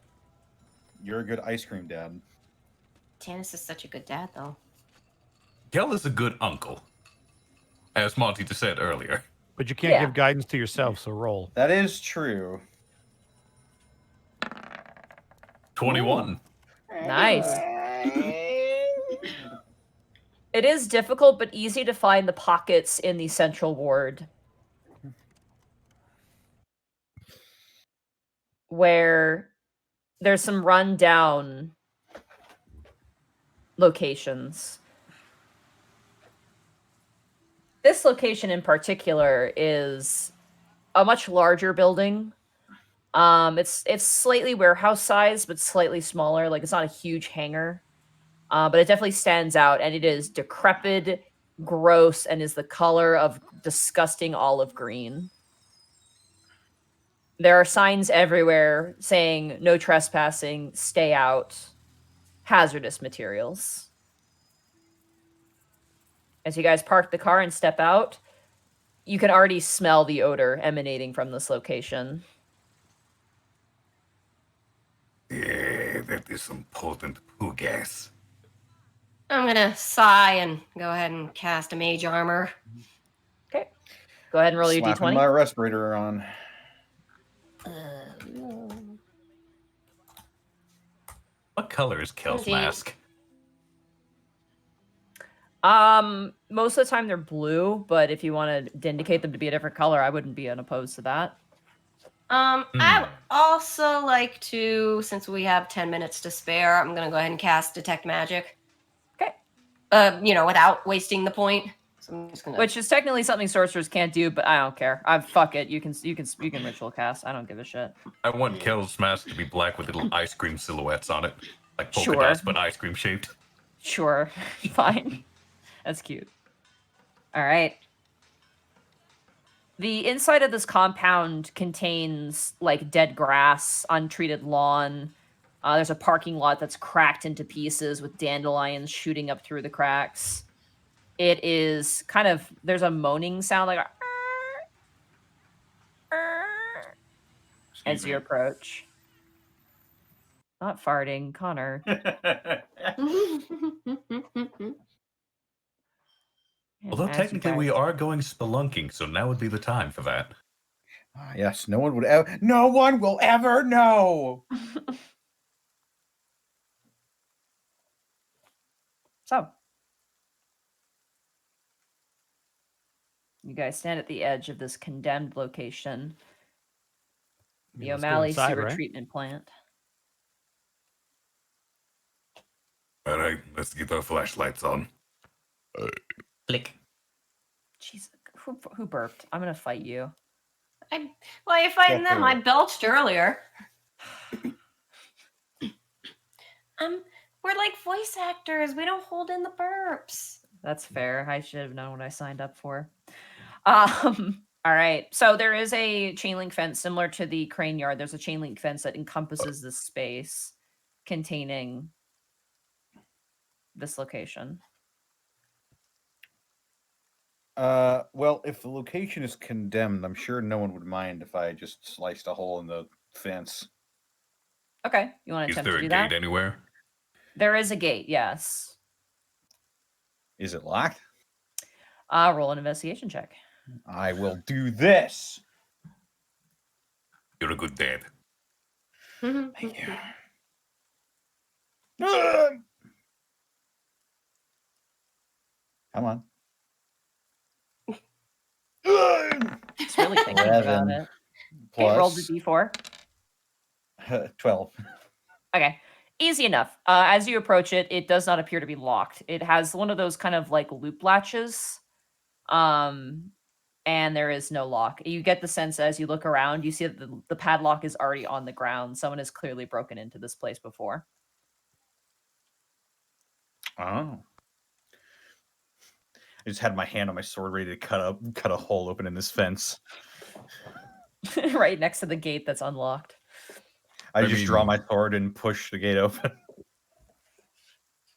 You're a good ice cream dad. Tannis is such a good dad, though. Kel is a good uncle, as Monty just said earlier. But you can't Yeah. give guidance to yourself, so roll. That is true. 21. Nice. It is difficult, but easy to find the pockets in the central ward where there's some rundown locations. This location in particular is a much larger building. It's slightly warehouse size, but slightly smaller. Like, it's not a huge hangar. But it definitely stands out, and it is decrepit, gross, and is the color of disgusting olive green. There are signs everywhere saying no trespassing, stay out, hazardous materials. As you guys park the car and step out, you can already smell the odor emanating from this location. Yeah, that is some potent poo gas. I'm gonna sigh and go ahead and cast a mage armor. Okay. Go ahead and roll your Slapping d20. my respirator on. What color is Kel's 17. mask? Most of the time they're blue, but if you want to indicate them to be a different color, I wouldn't be unopposed to that. I would also like to, since we have 10 minutes to spare, I'm gonna go ahead and cast Detect Magic. Okay. Without wasting the point. So I'm just gonna... Which is technically something sorcerers can't do, but I don't care. Fuck it. You can ritual cast. I don't give a shit. I want Kel's mask to be black with little ice cream silhouettes on it. Like polka Sure. dots, but ice cream shaped. Sure. Fine. That's cute. All right. The inside of this compound contains like dead grass, untreated lawn. There's a parking lot that's cracked into pieces with dandelions shooting up through the cracks. It is kind of, there's a moaning sound like as you approach. Not farting, Connor. Although As you technically we guys- are going spelunking, so now would be the time for that. Yes, no one will ever know. So, you guys stand at the edge of this condemned location, the Let's go O'Malley inside, sewer right? treatment plant. All right, let's get our flashlights on. Click. Jeez, who burped? I'm gonna fight you. Why are you fighting them? I belched earlier. We're like voice actors. We don't hold in the burps. That's fair. I should have known what I signed up for. All right. So there is a chain link fence similar to the crane yard. There's a chain link fence that encompasses this space containing this location. Well, if the location is condemned, I'm sure no one would mind if I just sliced a hole in the fence. Okay. You want to Is attempt there to a do gate that? anywhere? There is a gate, yes. Is it locked? Roll an investigation check. I will do this. You're a good dad. Thank you. Come on. It's really thinking about 11 it. Okay, roll the plus d4. 12. Okay, easy enough. As you approach it, it does not appear to be locked. It has one of those kind of like loop latches, and there is no lock. You get the sense as you look around, you see that the padlock is already on the ground. Someone has clearly broken into this place before. Oh. I just had my hand on my sword ready to cut a hole open in this fence. Right next to the gate that's unlocked. I I just mean- draw my sword and push the gate open.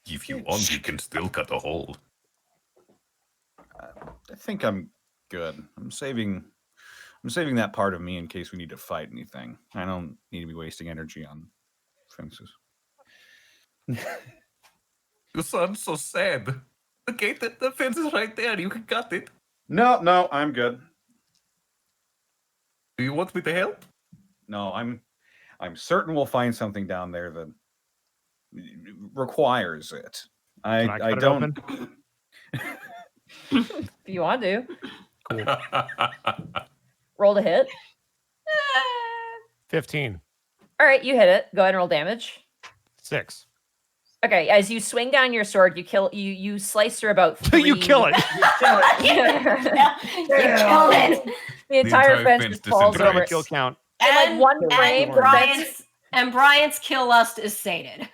If you want, you can still cut a hole. I think I'm good. I'm saving that part of me in case we need to fight anything. I don't need to be wasting energy on fences. You sound so sad. The gate, the fence is right there. You can cut it. No, I'm good. Do you want me to help? No, I'm certain we'll find something down there that requires it. Can I cut it don't. open? If you want to. Cool. Roll to hit. 15. All right, you hit it. Go ahead and roll damage. 6. Okay, as you swing down your sword, you slice through about 3. You kill it. You killed it. The entire fence fence just falls disintegrates. over. Kill count. In like one frame, And Brian's kill lust is sated.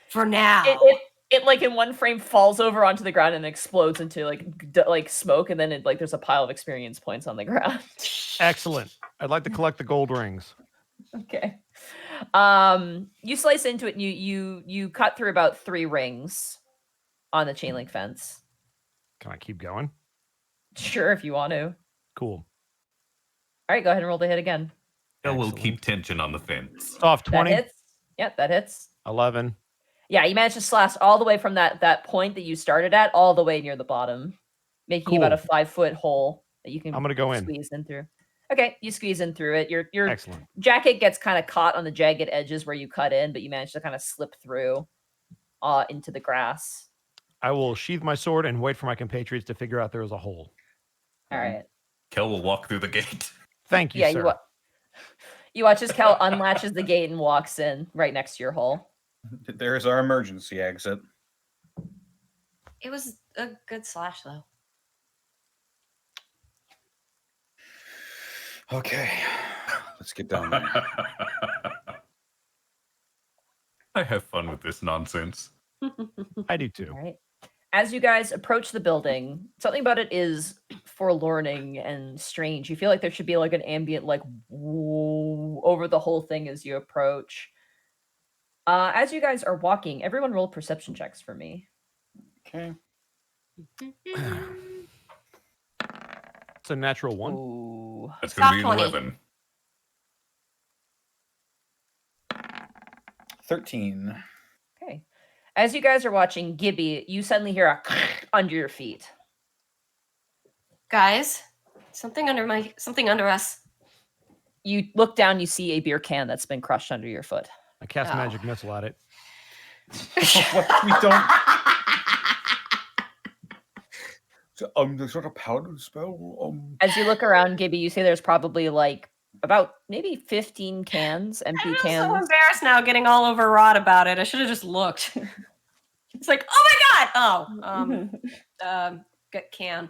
For now. it like in one frame falls over onto the ground and explodes into like smoke, and then it like there's a pile of experience points on the ground. Excellent. I'd like to collect the gold rings. Okay. You slice into it and you cut through about 3 rings on the chain link fence. Can I keep going? Sure, if you want to. Cool. All right, go ahead and roll the hit again. I will Excellent. keep tension on the fence. Off That 20. hits. Yep, that hits. 11. Yeah, you managed to slash all the way from that point that you started at all the way near the bottom, making about a Cool. 5-foot hole that you can I'm gonna go in. squeeze in through. Okay, you squeeze in through it. Your Excellent. jacket gets kind of caught on the jagged edges where you cut in, but you manage to kind of slip through into the grass. I will sheathe my sword and wait for my compatriots to figure out there is a hole. All right. Kel will walk through the gate. Thank you, Yeah, sir. you watch as Kel unlatches the gate and walks in right next to your hole. There's our emergency exit. It was a good slash, though. Okay, let's get down there. I have fun with this nonsense. I do too. All right. As you guys approach the building, something about it is forlorning and strange. You feel like there should be like an ambient like woo over the whole thing as you approach. As you guys are walking, everyone roll perception checks for me. Okay. It's a natural 1. Ooh. That's going to be Top 20. 11. 13. Okay. As you guys are watching Gibby, you suddenly hear a under your feet. Guys, something under us. You look down, you see a beer can that's been crushed under your foot. I cast Oh. magic missile at it. What? We don't. There's not a paladin spell. As you look around, Gibby, you see there's probably like about maybe 15 cans, empty I'm so cans. embarrassed now getting all over Rod about it. I should have just looked. It's like, oh my god! Oh, get can.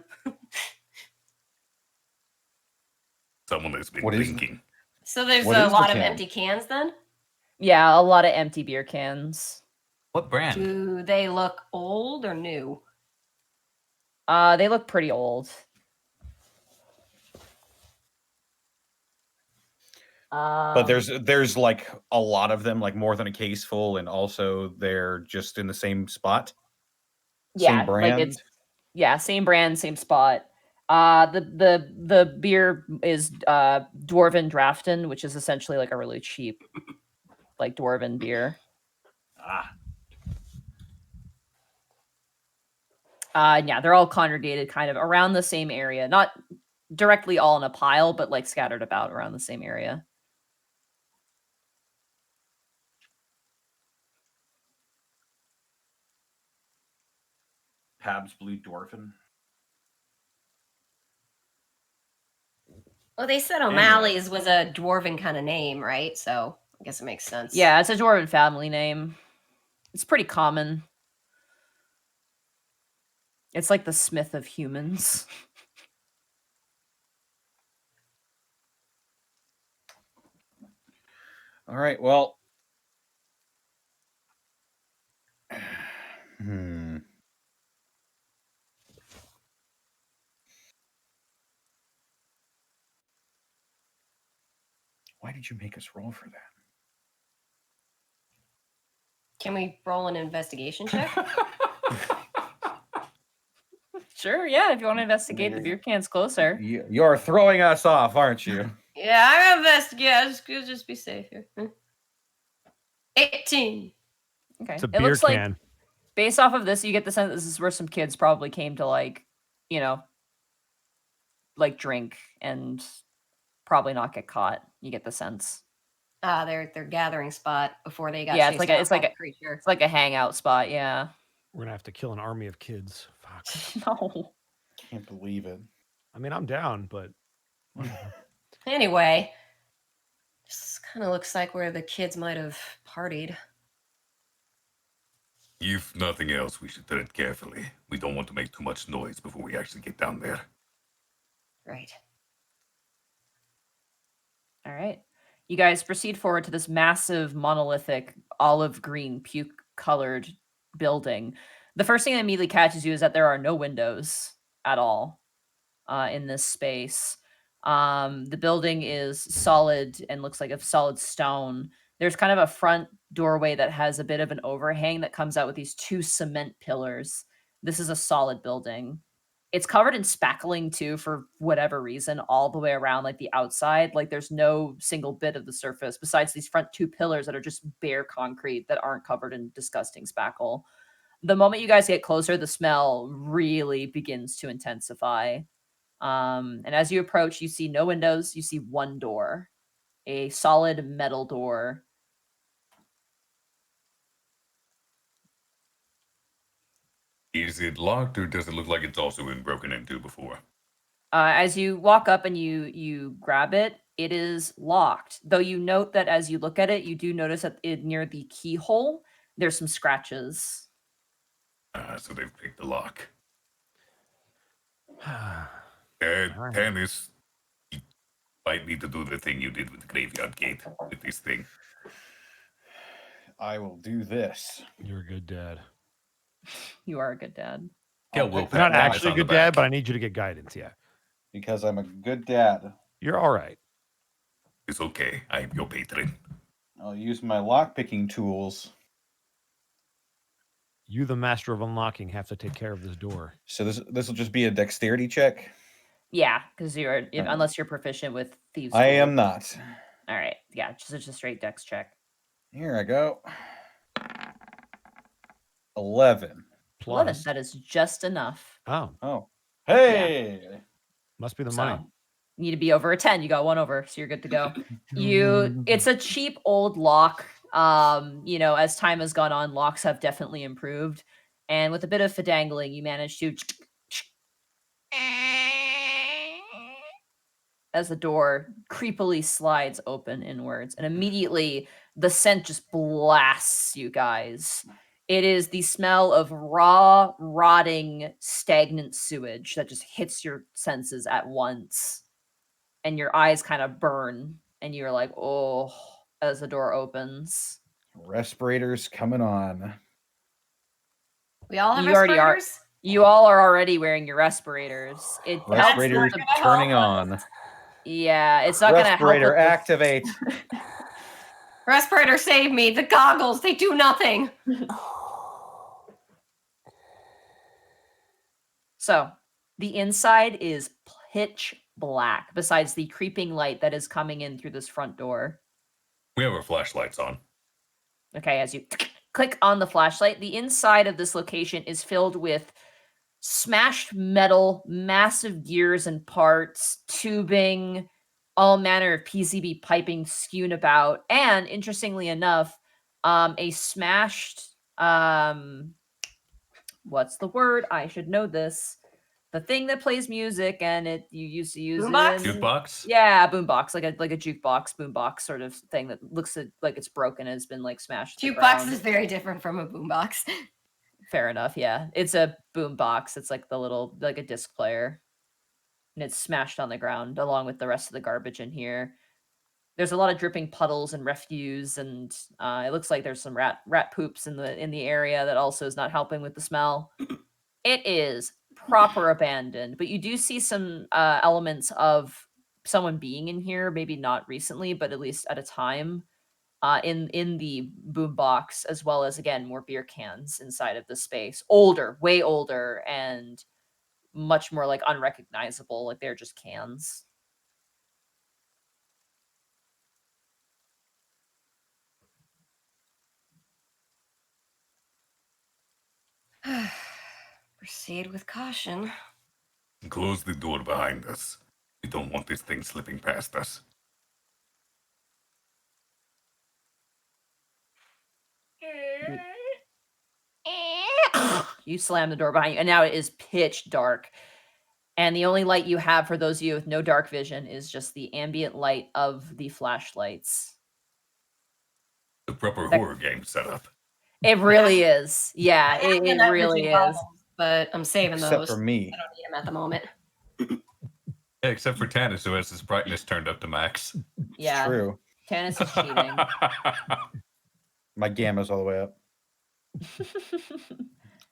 Someone has been What is drinking. So there's What a is the lot of can? empty cans then? Yeah, a lot of empty beer cans. What brand? Do they look old or new? They look pretty old. But there's like a lot of them, like more than a case full, and also they're just in the same spot. Yeah, Same brand. like it's same brand, same spot. The beer is Dwarven Drafton, which is essentially like a really cheap like Dwarven beer. Yeah, they're all congregated kind of around the same area, not directly all in a pile, but like scattered about around the same area. Pabst Blue Dwarfin. Well, they said O'Malley's was a dwarven kind of name, right? So I guess it makes sense. Yeah, it's a Dwarven family name. It's pretty common. It's like the Smith of humans. All right. Well. Why did you make us roll for that? Can we roll an investigation check? Sure, yeah, if you want to investigate the beer cans closer. You're throwing us off, aren't you? Yeah, I'm gonna investigate. Just be safe here. 18. Okay. It's a It beer looks can. like based off of this, you get the sense this is where some kids probably came to like, like drink and probably not get caught. You get the sense. Their gathering spot before they got Yeah, chased it's like out by a the creature. It's like a hangout spot, yeah. We're gonna have to kill an army of kids. Fuck. No. Can't believe it. I mean, I'm down, but Anyway, this kind of looks like where the kids might have partied. If nothing else, we should tread carefully. We don't want to make too much noise before we actually get down there. Right. All right. You guys proceed forward to this massive, monolithic, olive green, puke-colored building. The first thing that immediately catches you is that there are no windows at all in this space. The building is solid and looks like a solid stone. There's kind of a front doorway that has a bit of an overhang that comes out with these two cement pillars. This is a solid building. It's covered in spackling too, for whatever reason, all the way around, like the outside. Like there's no single bit of the surface besides these front two pillars that are just bare concrete that aren't covered in disgusting spackle. The moment you guys get closer, the smell really begins to intensify. And as you approach, you see no windows. You see one door, a solid metal door. Is it locked, or does it look like it's also been broken into before? As you walk up and you grab it, it is locked. Though you note that as you look at it, you do notice that near the keyhole, there's some scratches. So they've picked the lock. Alright. Tannis, you might need to do the thing you did with the graveyard gate with this thing. I will do this. You're a good dad. You are a good dad. Yeah, we'll You're pat not Tannis actually a on the good dad, back. but I need you to get guidance. Yeah, Because I'm a good dad. you're all right. It's okay. I'm your patron. I'll use my lockpicking tools. You, the master of unlocking, have to take care of this door. So this will just be a dexterity check. Yeah, because unless you're proficient with thieves. I Tools. am not. All right. Yeah, just a straight dex check. Here I go. 11. Plus, 11. That is just enough. Oh. Hey. Must be the So, money. you need to be over a 10. You got one over, so you're good to go. It's a cheap old lock. As time has gone on, locks have definitely improved. And with a bit of fidangling, you manage to As the door creepily slides open inwards, and immediately the scent just blasts you guys. It is the smell of raw, rotting, stagnant sewage that just hits your senses at once. And your eyes kind of burn, and you're like, oh, as the door opens. Respirators coming on. We all have You already are. respirators? You all are already wearing your respirators. It helps Respirators with turning on. yeah, it's not going to help with Respirator the- activate. Respirator, save me. The goggles, they do nothing. So, the inside is pitch black, besides the creeping light that is coming in through this front door. We have our flashlights on. Okay, as you click on the flashlight, the inside of this location is filled with smashed metal, massive gears and parts, tubing, all manner of PCB piping skewed about, and interestingly enough, a smashed what's the word? I should know this. The thing that plays music, and you used to use Boombox? it. In, Jukebox? yeah, boombox, like a jukebox, boombox sort of thing that looks like it's broken and has been like smashed. to the Jukebox ground. is very different from a boombox. Fair enough. Yeah, it's a boombox. It's like the little like a disc player, and it's smashed on the ground along with the rest of the garbage in here. There's a lot of dripping puddles and refuse, and it looks like there's some rat poops in the area that also is not helping with the smell. It is proper abandoned, but you do see some elements of someone being in here, maybe not recently, but at least at a time, in the boombox, as well as, again, more beer cans inside of the space. Older, way older, and much more like unrecognizable, like they're just cans. Proceed with caution. Close the door behind us. We don't want this thing slipping past us. You slam the door behind you, and now it is pitch dark. And the only light you have, for those of you with no dark vision, is just the ambient light of the flashlights. The proper That- horror game setup. It really is. Yeah, I have it the night really vision is. goggles, but I'm saving Except those. for me. I don't need them at the moment. Yeah, except for Tannis, who has his brightness turned up to max. Yeah, True. Tannis is cheating. My gamma's all the way up.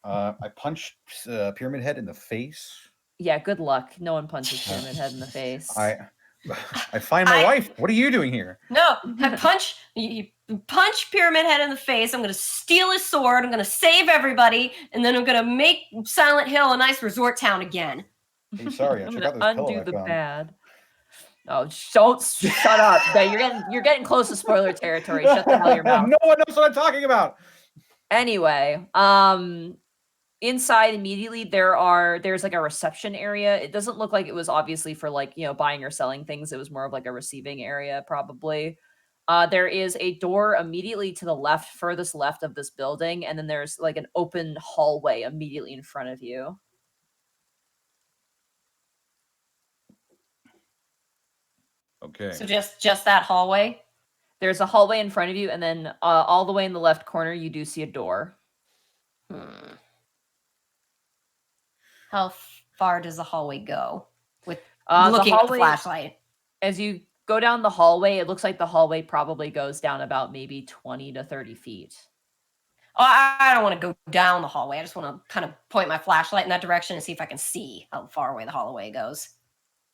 I punched Pyramid Head in the face. Yeah, good luck. No one punches Pyramid Head in the face. I find my wife. What are you doing here? No, I punch Pyramid Head in the face. I'm gonna steal his sword. I'm gonna save everybody, and then I'm gonna make Silent Hill a nice resort town again. Hey, sorry, I'm check gonna out this pillow undo I the found. bad. Oh, don't shut up. Yeah, you're getting close to spoiler territory. Shut the hell your mouth. No one knows what I'm talking about. Anyway, inside immediately there's like a reception area. It doesn't look like it was obviously for like, buying or selling things. It was more of like a receiving area probably. There is a door immediately to the left, furthest left of this building, and then there's like an open hallway immediately in front of you. Okay. So just that hallway. There's a hallway in front of you, and then all the way in the left corner you do see a door. How far does the hallway go? With The looking at the hallway- flashlight. As you go down the hallway, it looks like the hallway probably goes down about maybe 20 to 30 feet. Oh, I don't want to go down the hallway. I just want to kind of point my flashlight in that direction and see if I can see how far away the hallway goes.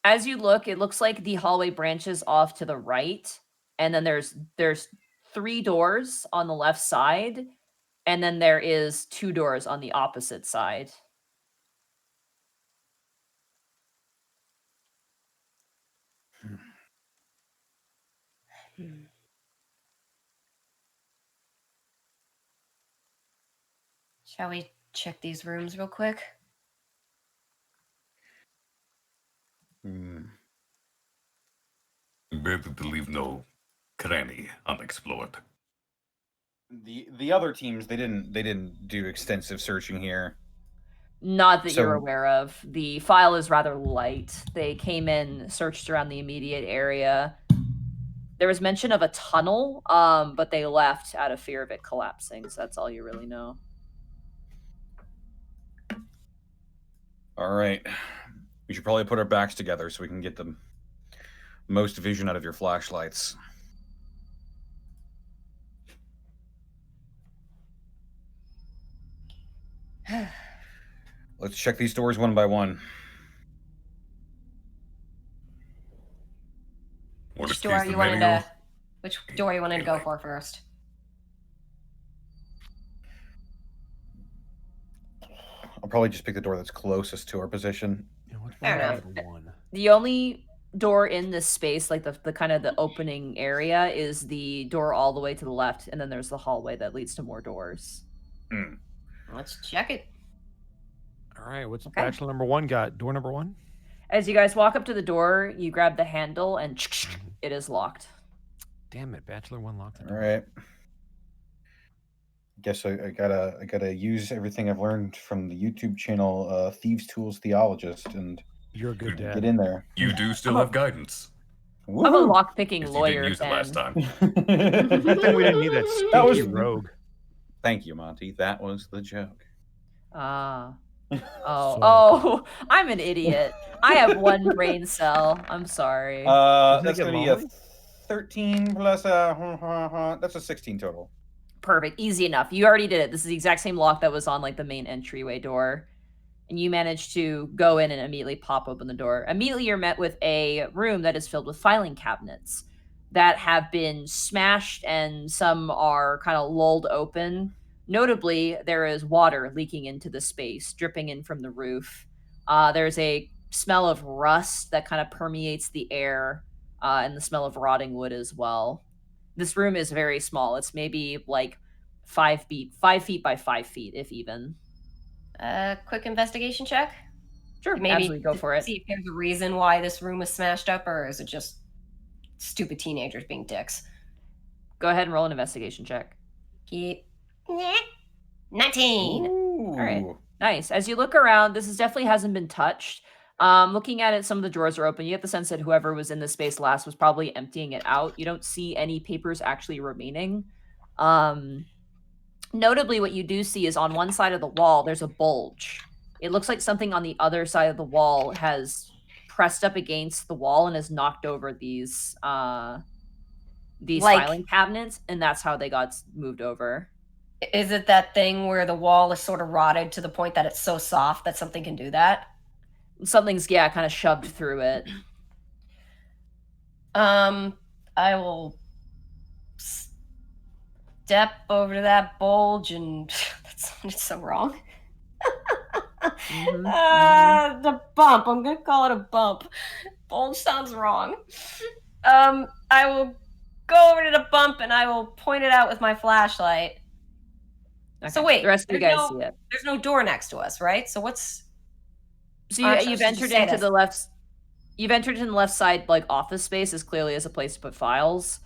As you look, it looks like the hallway branches off to the right, and then there's 3 doors on the left side, and then there is 2 doors on the opposite side. Shall we check these rooms real quick? Better to leave no cranny unexplored. The other teams they didn't do extensive searching here. Not that you're So- aware of. The file is rather light. They came in, searched around the immediate area. There was mention of a tunnel, but they left out of fear of it collapsing, so that's all you really know. All right. We should probably put our backs together so we can get the most vision out of your flashlights. Let's check these doors one by one. What Which is door the you wanted menu? to? Which door you wanted to go for first? I'll probably just pick the door that's closest to our position. Yeah, what's Fair one enough. number one? The only door in this space, like the kind of the opening area, is the door all the way to the left, and then there's the hallway that leads to more doors. Hmm. Let's check it. All right, what's Okay. bachelor number one got? Door number one? As you guys walk up to the door, you grab the handle, and it is locked. Damn it, bachelor one locked the All door. right. Guess I gotta use everything I've learned from the YouTube channel Thieves Tools Theologist and You're a good dad. get in there. You do still I'm a- have guidance. I'm a Woohoo! lock-picking Because you lawyer, didn't use it last then. time. Good thing we didn't need that stinky That was- rogue. Thank you, Monty. That was the joke. Ah. So- Oh, I'm an idiot. I have one brain cell. I'm sorry. Doesn't it That's get gonna be a lonely? 13 plus a that's a 16 total. Perfect. Easy enough. You already did it. This is the exact same lock that was on like the main entryway door. And you managed to go in and immediately pop open the door. Immediately you're met with a room that is filled with filing cabinets that have been smashed and some are kind of lulled open. Notably, there is water leaking into the space, dripping in from the roof. There's a smell of rust that kind of permeates the air, and the smell of rotting wood as well. This room is very small. It's maybe like 5 feet by 5 feet, if even. Quick investigation check. Sure, Maybe absolutely, go to for it. See if there's a reason why this room is smashed up, or is it just stupid teenagers being dicks? Go ahead and roll an investigation check. He... 19. All right. Nice. As you look around, this definitely hasn't been touched. Looking at it, some of the drawers are open. You get the sense that whoever was in this space last was probably emptying it out. You don't see any papers actually remaining. Notably, what you do see is on one side of the wall, there's a bulge. It looks like something on the other side of the wall has pressed up against the wall and has knocked over these Like- filing cabinets, and that's how they got moved over. Is it that thing where the wall is sort of rotted to the point that it's so soft that something can do that? Something's kind of shoved through it. I will step over to that bulge and that sounded so wrong. The bump. I'm gonna call it a bump. Bulge sounds wrong. I will go over to the bump and I will point it out with my flashlight. So Okay, wait, the rest of you there's guys no- see it. There's no door next to us, right? So what's So Actually, you've I should entered just say into this. the left. You've entered in the left side, like office space, as clearly as a place to put files.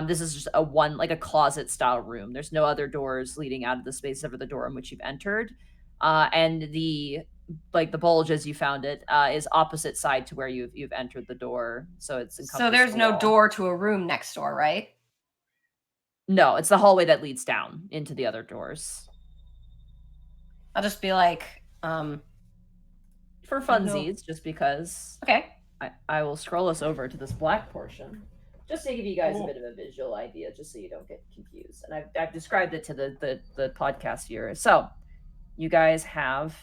This is just a closet style room. There's no other doors leading out of the space except for the door in which you've entered. And the bulge as you found it is opposite side to where you've entered the door. So it's so encompassed there's the no wall. door to a room next door, right? No, it's the hallway that leads down into the other doors. I'll just be like, For funsies, just because. okay. I will scroll us over to this black portion, just to give you guys a bit of a visual idea, just so you don't get confused. And I've described it to the podcast viewers. So, you guys have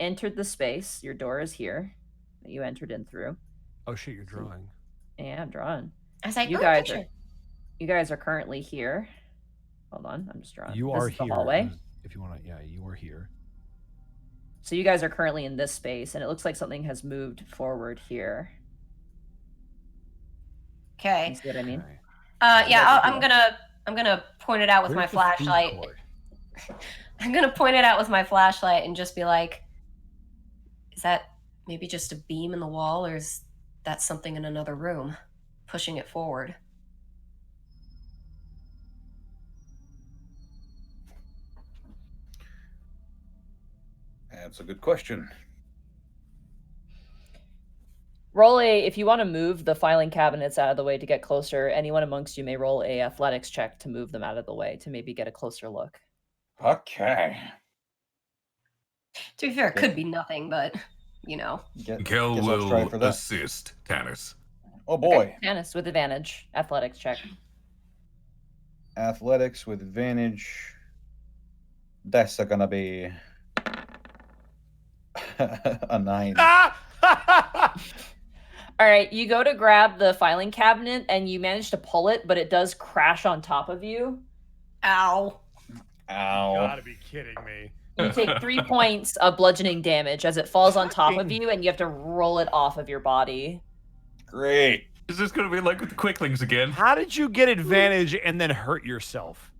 entered the space. Your door is here that you entered in through. Oh shit, you're drawing. Yeah, I'm drawing. I was like, You oh, guys picture. You guys are currently here. Hold on, I'm just drawing. You This are is the here. hallway. If you want to, yeah, you are here. So you guys are currently in this space, and it looks like something has moved forward here. You Okay. see what I mean? Okay. Yeah, I'm gonna point it out with my Where's the food flashlight. court? I'm gonna point it out with my flashlight and just be like, is that maybe just a beam in the wall, or is that something in another room pushing it forward? That's a good question. Roll a, if you want to move the filing cabinets out of the way to get closer, anyone amongst you may roll a athletics check to move them out of the way to maybe get a closer look. Okay. To be fair, it could be nothing, but Kel guess I'll try will for that. assist Tannis. Oh boy. Tannis with advantage. Athletics check. Athletics with advantage. That's gonna be a 9. All right, you go to grab the filing cabinet and you manage to pull it, but it does crash on top of you. Ow. Ow. Gotta be kidding me. You take 3 points of bludgeoning damage as it falls on top of you, and you have to roll it off of your body. Great. Is this going to be like with the quicklings again? How did you get advantage and then hurt yourself?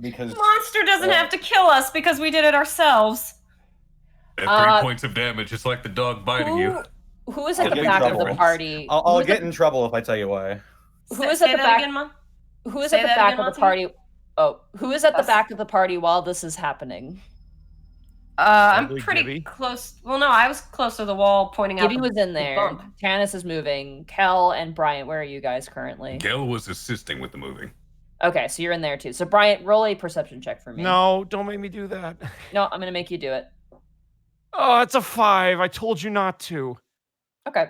Because Monster doesn't have to kill us because we did it ourselves. At 3 points of damage, it's like the dog biting you. Who is at I'll the get in back of trouble. the party? I'll get in trouble if I tell you why. Who is at the back? Who is at the back of the party? Oh, who is at the back of the party while this is happening? I'm Probably pretty Gibby. close. Well, no, I was close to the wall pointing out. Gibby was in there. bump. Tannis is moving. Kel and Bryant, where are you guys currently? Kel was assisting with the moving. Okay, so you're in there too. So Bryant, roll a perception check for me. No, don't make me do that. No, I'm gonna make you do it. Oh, it's a 5. I told you not to. Okay.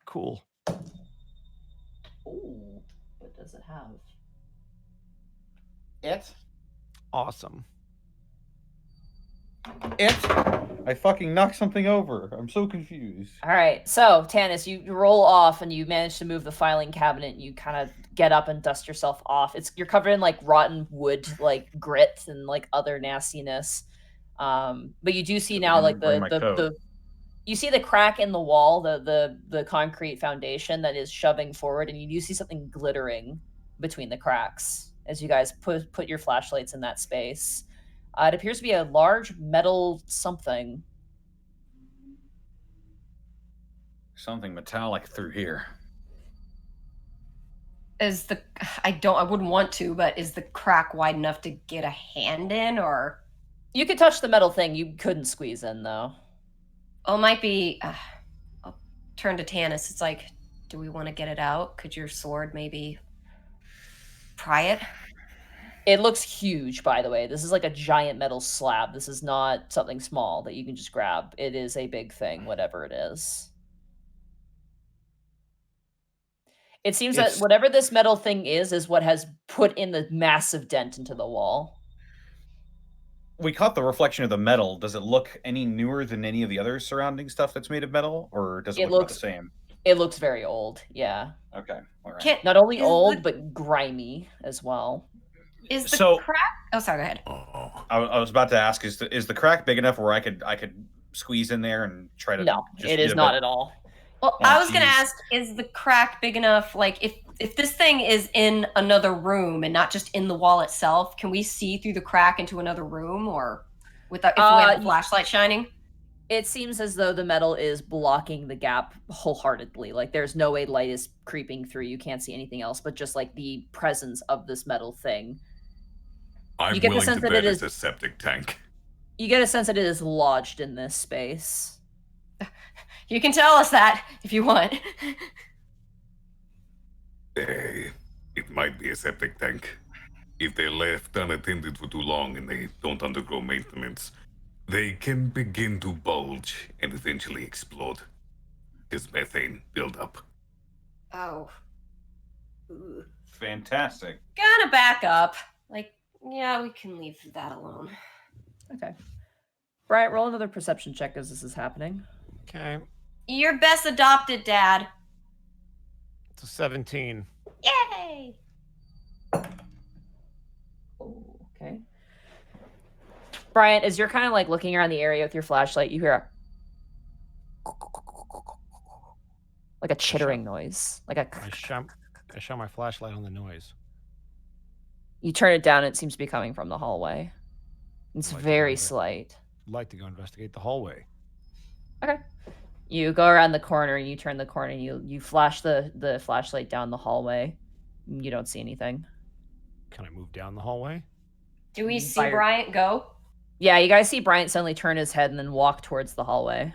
Cool. Ooh, what does it have? It? Awesome. I fucking knocked something over. I'm so confused. All right, so Tannis, you roll off and you manage to move the filing cabinet. And you kind of get up and dust yourself off. You're covered in like rotten wood, like grit and like other nastiness. But you do see now like you see the crack in the wall, the concrete foundation that is shoving forward, and you do see something glittering between the cracks as you guys put your flashlights in that space. It appears to be a large metal something. Something metallic through here. I wouldn't want to, but is the crack wide enough to get a hand in, or? You could touch the metal thing. You couldn't squeeze in though. Oh, it might be. I'll turn to Tannis. It's like, do we want to get it out? Could your sword maybe pry it? It looks huge, by the way. This is like a giant metal slab. This is not something small that you can just grab. It is a big thing, whatever it is. It seems that whatever this metal thing is what has put in the massive dent into the wall. We caught the reflection of the metal. Does it look any newer than any of the other surrounding stuff that's made of metal, or does it look about the same? It looks very old, yeah. Okay, all right. Not only old, but grimy as well. Is the crack? Oh, sorry. Go ahead. I was about to ask: is the crack big enough where I could squeeze in there and try to? No, it is not at all. Well, I was going to ask: is the crack big enough? Like, if this thing is in another room and not just in the wall itself, can we see through the crack into another room, or if we have a flashlight shining? It seems as though the metal is blocking the gap wholeheartedly. Like there's no way light is creeping through. You can't see anything else, but just like the presence of this metal thing. I'm willing to bet it's a septic tank. You get a sense that it is lodged in this space. You can tell us that if you want. It might be a septic tank. If they're left unattended for too long and they don't undergo maintenance, they can begin to bulge and eventually explode. Because methane buildup. Oh. Ooh. Fantastic. Gonna back up. Like, yeah, we can leave that alone. Okay. Bryant, roll another perception check as this is happening. Okay. Your best adopted dad. It's a 17. Yay! Oh, okay. Bryant, as you're kind of like looking around the area with your flashlight, you hear like a chittering noise. Like a I shine my flashlight on the noise. You turn it down, and it seems to be coming from the hallway. It's very slight. I'd like to go investigate the hallway. Okay. You go around the corner, and you turn the corner, and you flash the flashlight down the hallway. You don't see anything. Can I move down the hallway? Do we see Bryant go? Yeah, you guys see Bryant suddenly turn his head and then walk towards the hallway.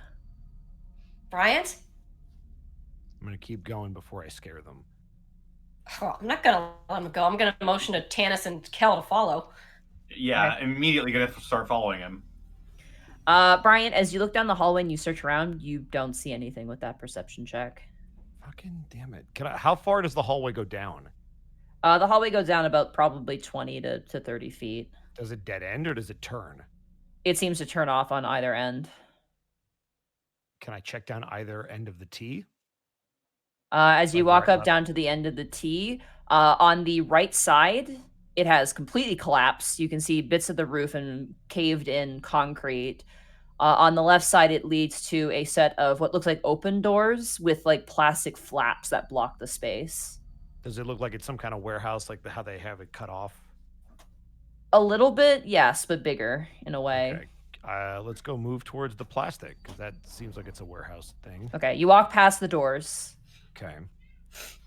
Bryant? I'm gonna keep going before I scare them. Oh, I'm not gonna let him go. I'm gonna motion to Tanis and Kel to follow. Yeah, immediately gonna start following him. Bryant, as you look down the hallway and you search around, you don't see anything with that perception check. Fucking damn it! How far does the hallway go down? The hallway goes down about probably 20 to 30 feet. Does it dead end or does it turn? It seems to turn off on either end. Can I check down either end of the T? As you Like walk right up left? down to the end of the T, on the right side, it has completely collapsed. You can see bits of the roof and caved in concrete. On the left side, it leads to a set of what looks like open doors with like plastic flaps that block the space. Does it look like it's some kind of warehouse, like how they have it cut off? A little bit, yes, but bigger in a way. Okay. Let's go move towards the plastic because that seems like it's a warehouse thing. Okay, you walk past the doors. Okay.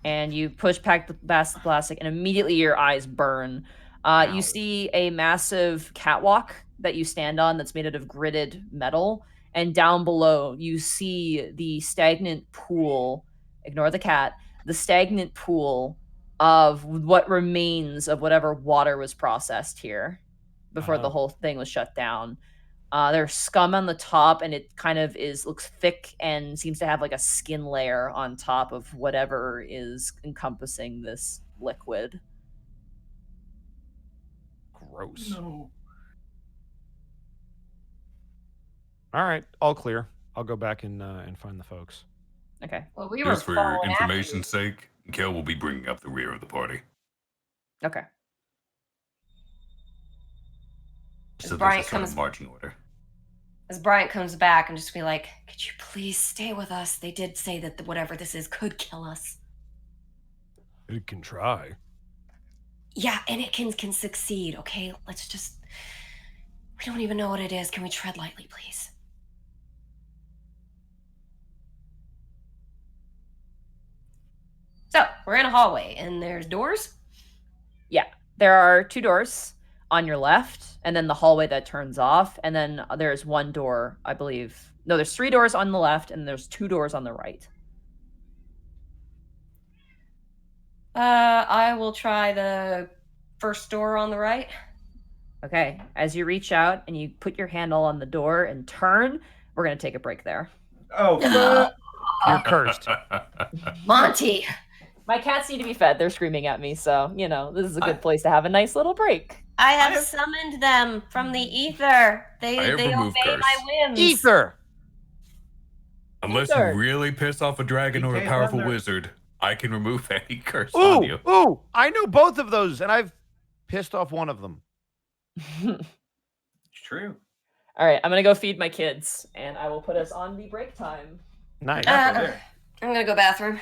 And you push past the plastic, and immediately your eyes burn. You see a massive catwalk that you stand on that's made out of gritted metal, and down below you see the stagnant pool. Ignore the cat. The stagnant pool of what remains of whatever water was processed here before the whole thing was shut down. There's scum on the top, and it kind of looks thick and seems to have like a skin layer on top of whatever is encompassing this liquid. Gross. No. All right, all clear. I'll go back and find the folks. Okay. Well, we were Just for following after you. information's sake, Kel will be bringing up the rear of the party. Okay. So Bryant this is sort of comes- marching order. As Bryant comes back, I'm just be like, could you please stay with us? They did say that whatever this is could kill us. It can try. Yeah, and it can succeed, okay? Let's just... We don't even know what it is. Can we tread lightly, please? So, we're in a hallway, and there's doors? Yeah. There are 2 doors on your left, and then the hallway that turns off, and then there's 1 door, I believe. No, there's 3 doors on the left, and there's 2 doors on the right. I will try the first door on the right. Okay. As you reach out and you put your handle on the door and turn, we're going to take a break there. Oh, You're cursed. Monty! My cats need to be fed. They're screaming at me, so, you know, this is a good place to have a nice little break. I have summoned them from the ether. They I have obey removed curse. my whims. Ether. Unless Ether. you really piss off a dragon or a can't powerful wonder. wizard, I can remove any curse on you. Ooh, I know both of those, and I've pissed off one of them. it's true. All right, I'm going to go feed my kids, and I will put us on the break time. Nice. I'm gonna go bathroom.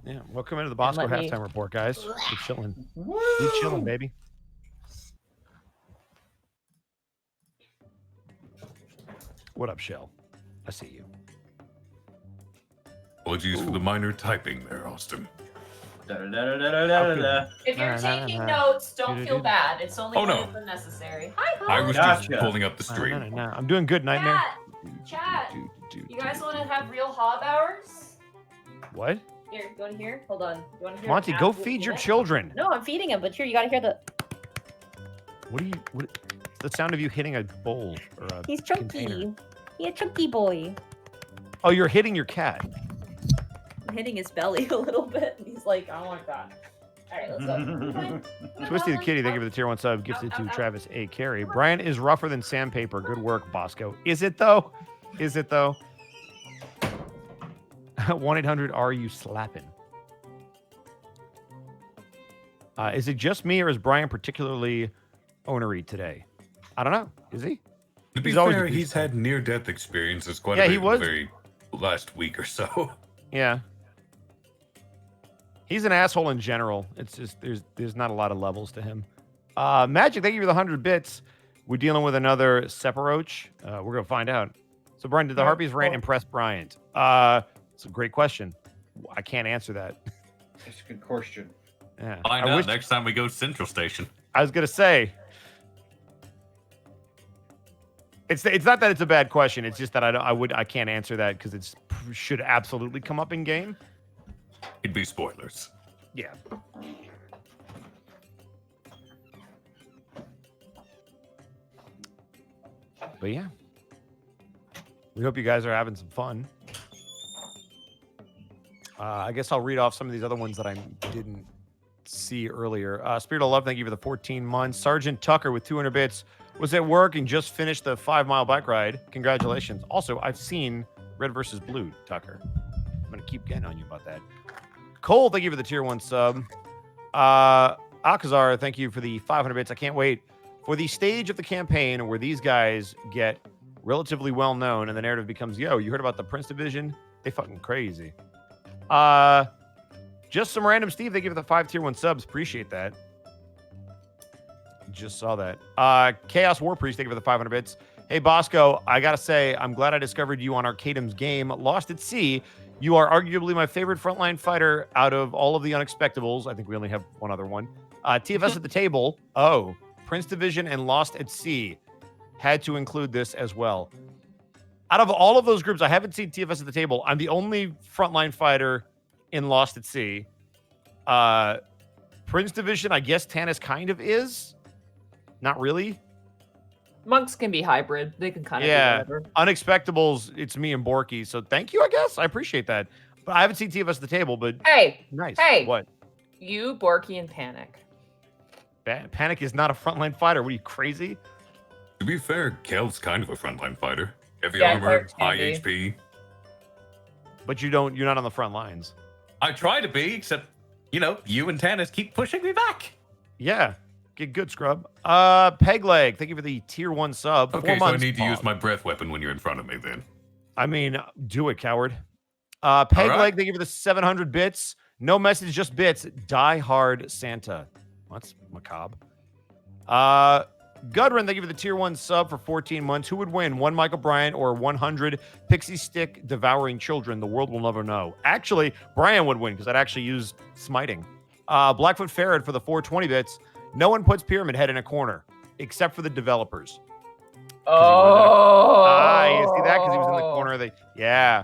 Yeah, welcome into the Bosco let me- halftime report, guys. Keep chilling. Keep chilling, baby. What up, Shell? I see you. Apologies for the minor typing there, Austin. Da-da-da-da-da-da-da. If you're Nah, nah, taking nah. notes, don't feel bad. It's only Oh, when no. it's unnecessary. Hi, I Paul. was Gotcha. just pulling up the No, stream. no, no, no. I'm doing good, Nightmare. Chat. You guys want to have real hob hours? What? Here, you want to hear? Hold on. You want to hear? Monty, an go absolute feed your minute? children. No, I'm feeding them, but here, you got to hear the... What are you? What? The sound of you hitting a bowl or a He's container. chunky. He's a chunky boy. Oh, you're hitting your cat. I'm hitting his belly a little bit, and he's like, I don't like that. All right, let's go. Twisty the Kitty, thank you for the tier 1 sub. Gifted to Ow. Travis A. Carey. Brian is rougher than sandpaper. Good work, Bosco. Is it though? Is it though? 1-800 are you slapping? Is it just me or is Brian particularly onery today? I don't know. Is he? To be He's always fair, a he's douchebag. had near-death experiences quite Yeah, a bit he in was- the very last week or so. Yeah. He's an asshole in general. It's just there's not a lot of levels to him. Magic, thank you for the 100 bits. We're dealing with another Sephiroth. We're gonna find out. So, Brian, did the Harpies rant impress Bryant? It's a great question. I can't answer that. It's a good question. Yeah. Find I out wish next time we go to Central Station. I was gonna say. It's not that it's a bad question. It's just that I can't answer that because it should absolutely come up in game. It'd be spoilers. Yeah. But yeah, we hope you guys are having some fun. I guess I'll read off some of these other ones that I didn't see earlier. Spirit of Love, thank you for the 14 months. Sergeant Tucker with 200 bits was at work and just finished the 5-mile bike ride. Congratulations. Also, I've seen Red versus Blue, Tucker. I'm going to keep getting on you about that. Cole, thank you for the tier 1 sub. Akazar, thank you for the 500 bits. I can't wait for the stage of the campaign where these guys get relatively well known and the narrative becomes, yo, you heard about the Prince Division? They fucking crazy. Just some random Steve, thank you for the 5 tier 1 subs. Appreciate that. Just saw that. Chaos War Priest, thank you for the 500 bits. Hey, Bosco, I gotta say, I'm glad I discovered you on Arcadum's game, Lost at Sea. You are arguably my favorite frontline fighter out of all of the Unexpectables. I think we only have one other one. TFS at the table. Oh, Prince Division and Lost at Sea. Had to include this as well. Out of all of those groups, I haven't seen TFS at the table. I'm the only frontline fighter in Lost at Sea. Prince Division, I guess Tannis kind of is. Not really. Monks can be hybrid. They can kind of do whatever. Unexpectables, it's me and Borky. So thank you, I guess. I appreciate that. But I haven't seen TFS at the table, but hey. Nice. Hey. What? You, Borky, and Panic. Panic is not a frontline fighter. What are you, crazy? To be fair, Kel's kind of a frontline fighter. Heavy Yeah, armor, Cleric's high can HP. But you're not on the front lines. I try to be, except, you and Tannis keep pushing me back. Yeah. Get good, scrub. Pegleg, thank you for the tier 1 sub. Okay, so I need to use my breath weapon when you're in front of me then. I mean, do it, coward. Pegleg, right. thank you for the 700 bits. No message, just bits. Die Hard Santa. That's macabre. Gudrun, thank you for the tier 1 sub for 14 months. Who would win, 1 Michael Bryant or 100 pixie stick devouring children? The world will never know. Actually, Brian would win because I'd actually use smiting. Blackfoot Farad for the 420 bits. No one puts Pyramid Head in a corner except for the developers. Oh. You see that? Because he was in the corner of the... Yeah.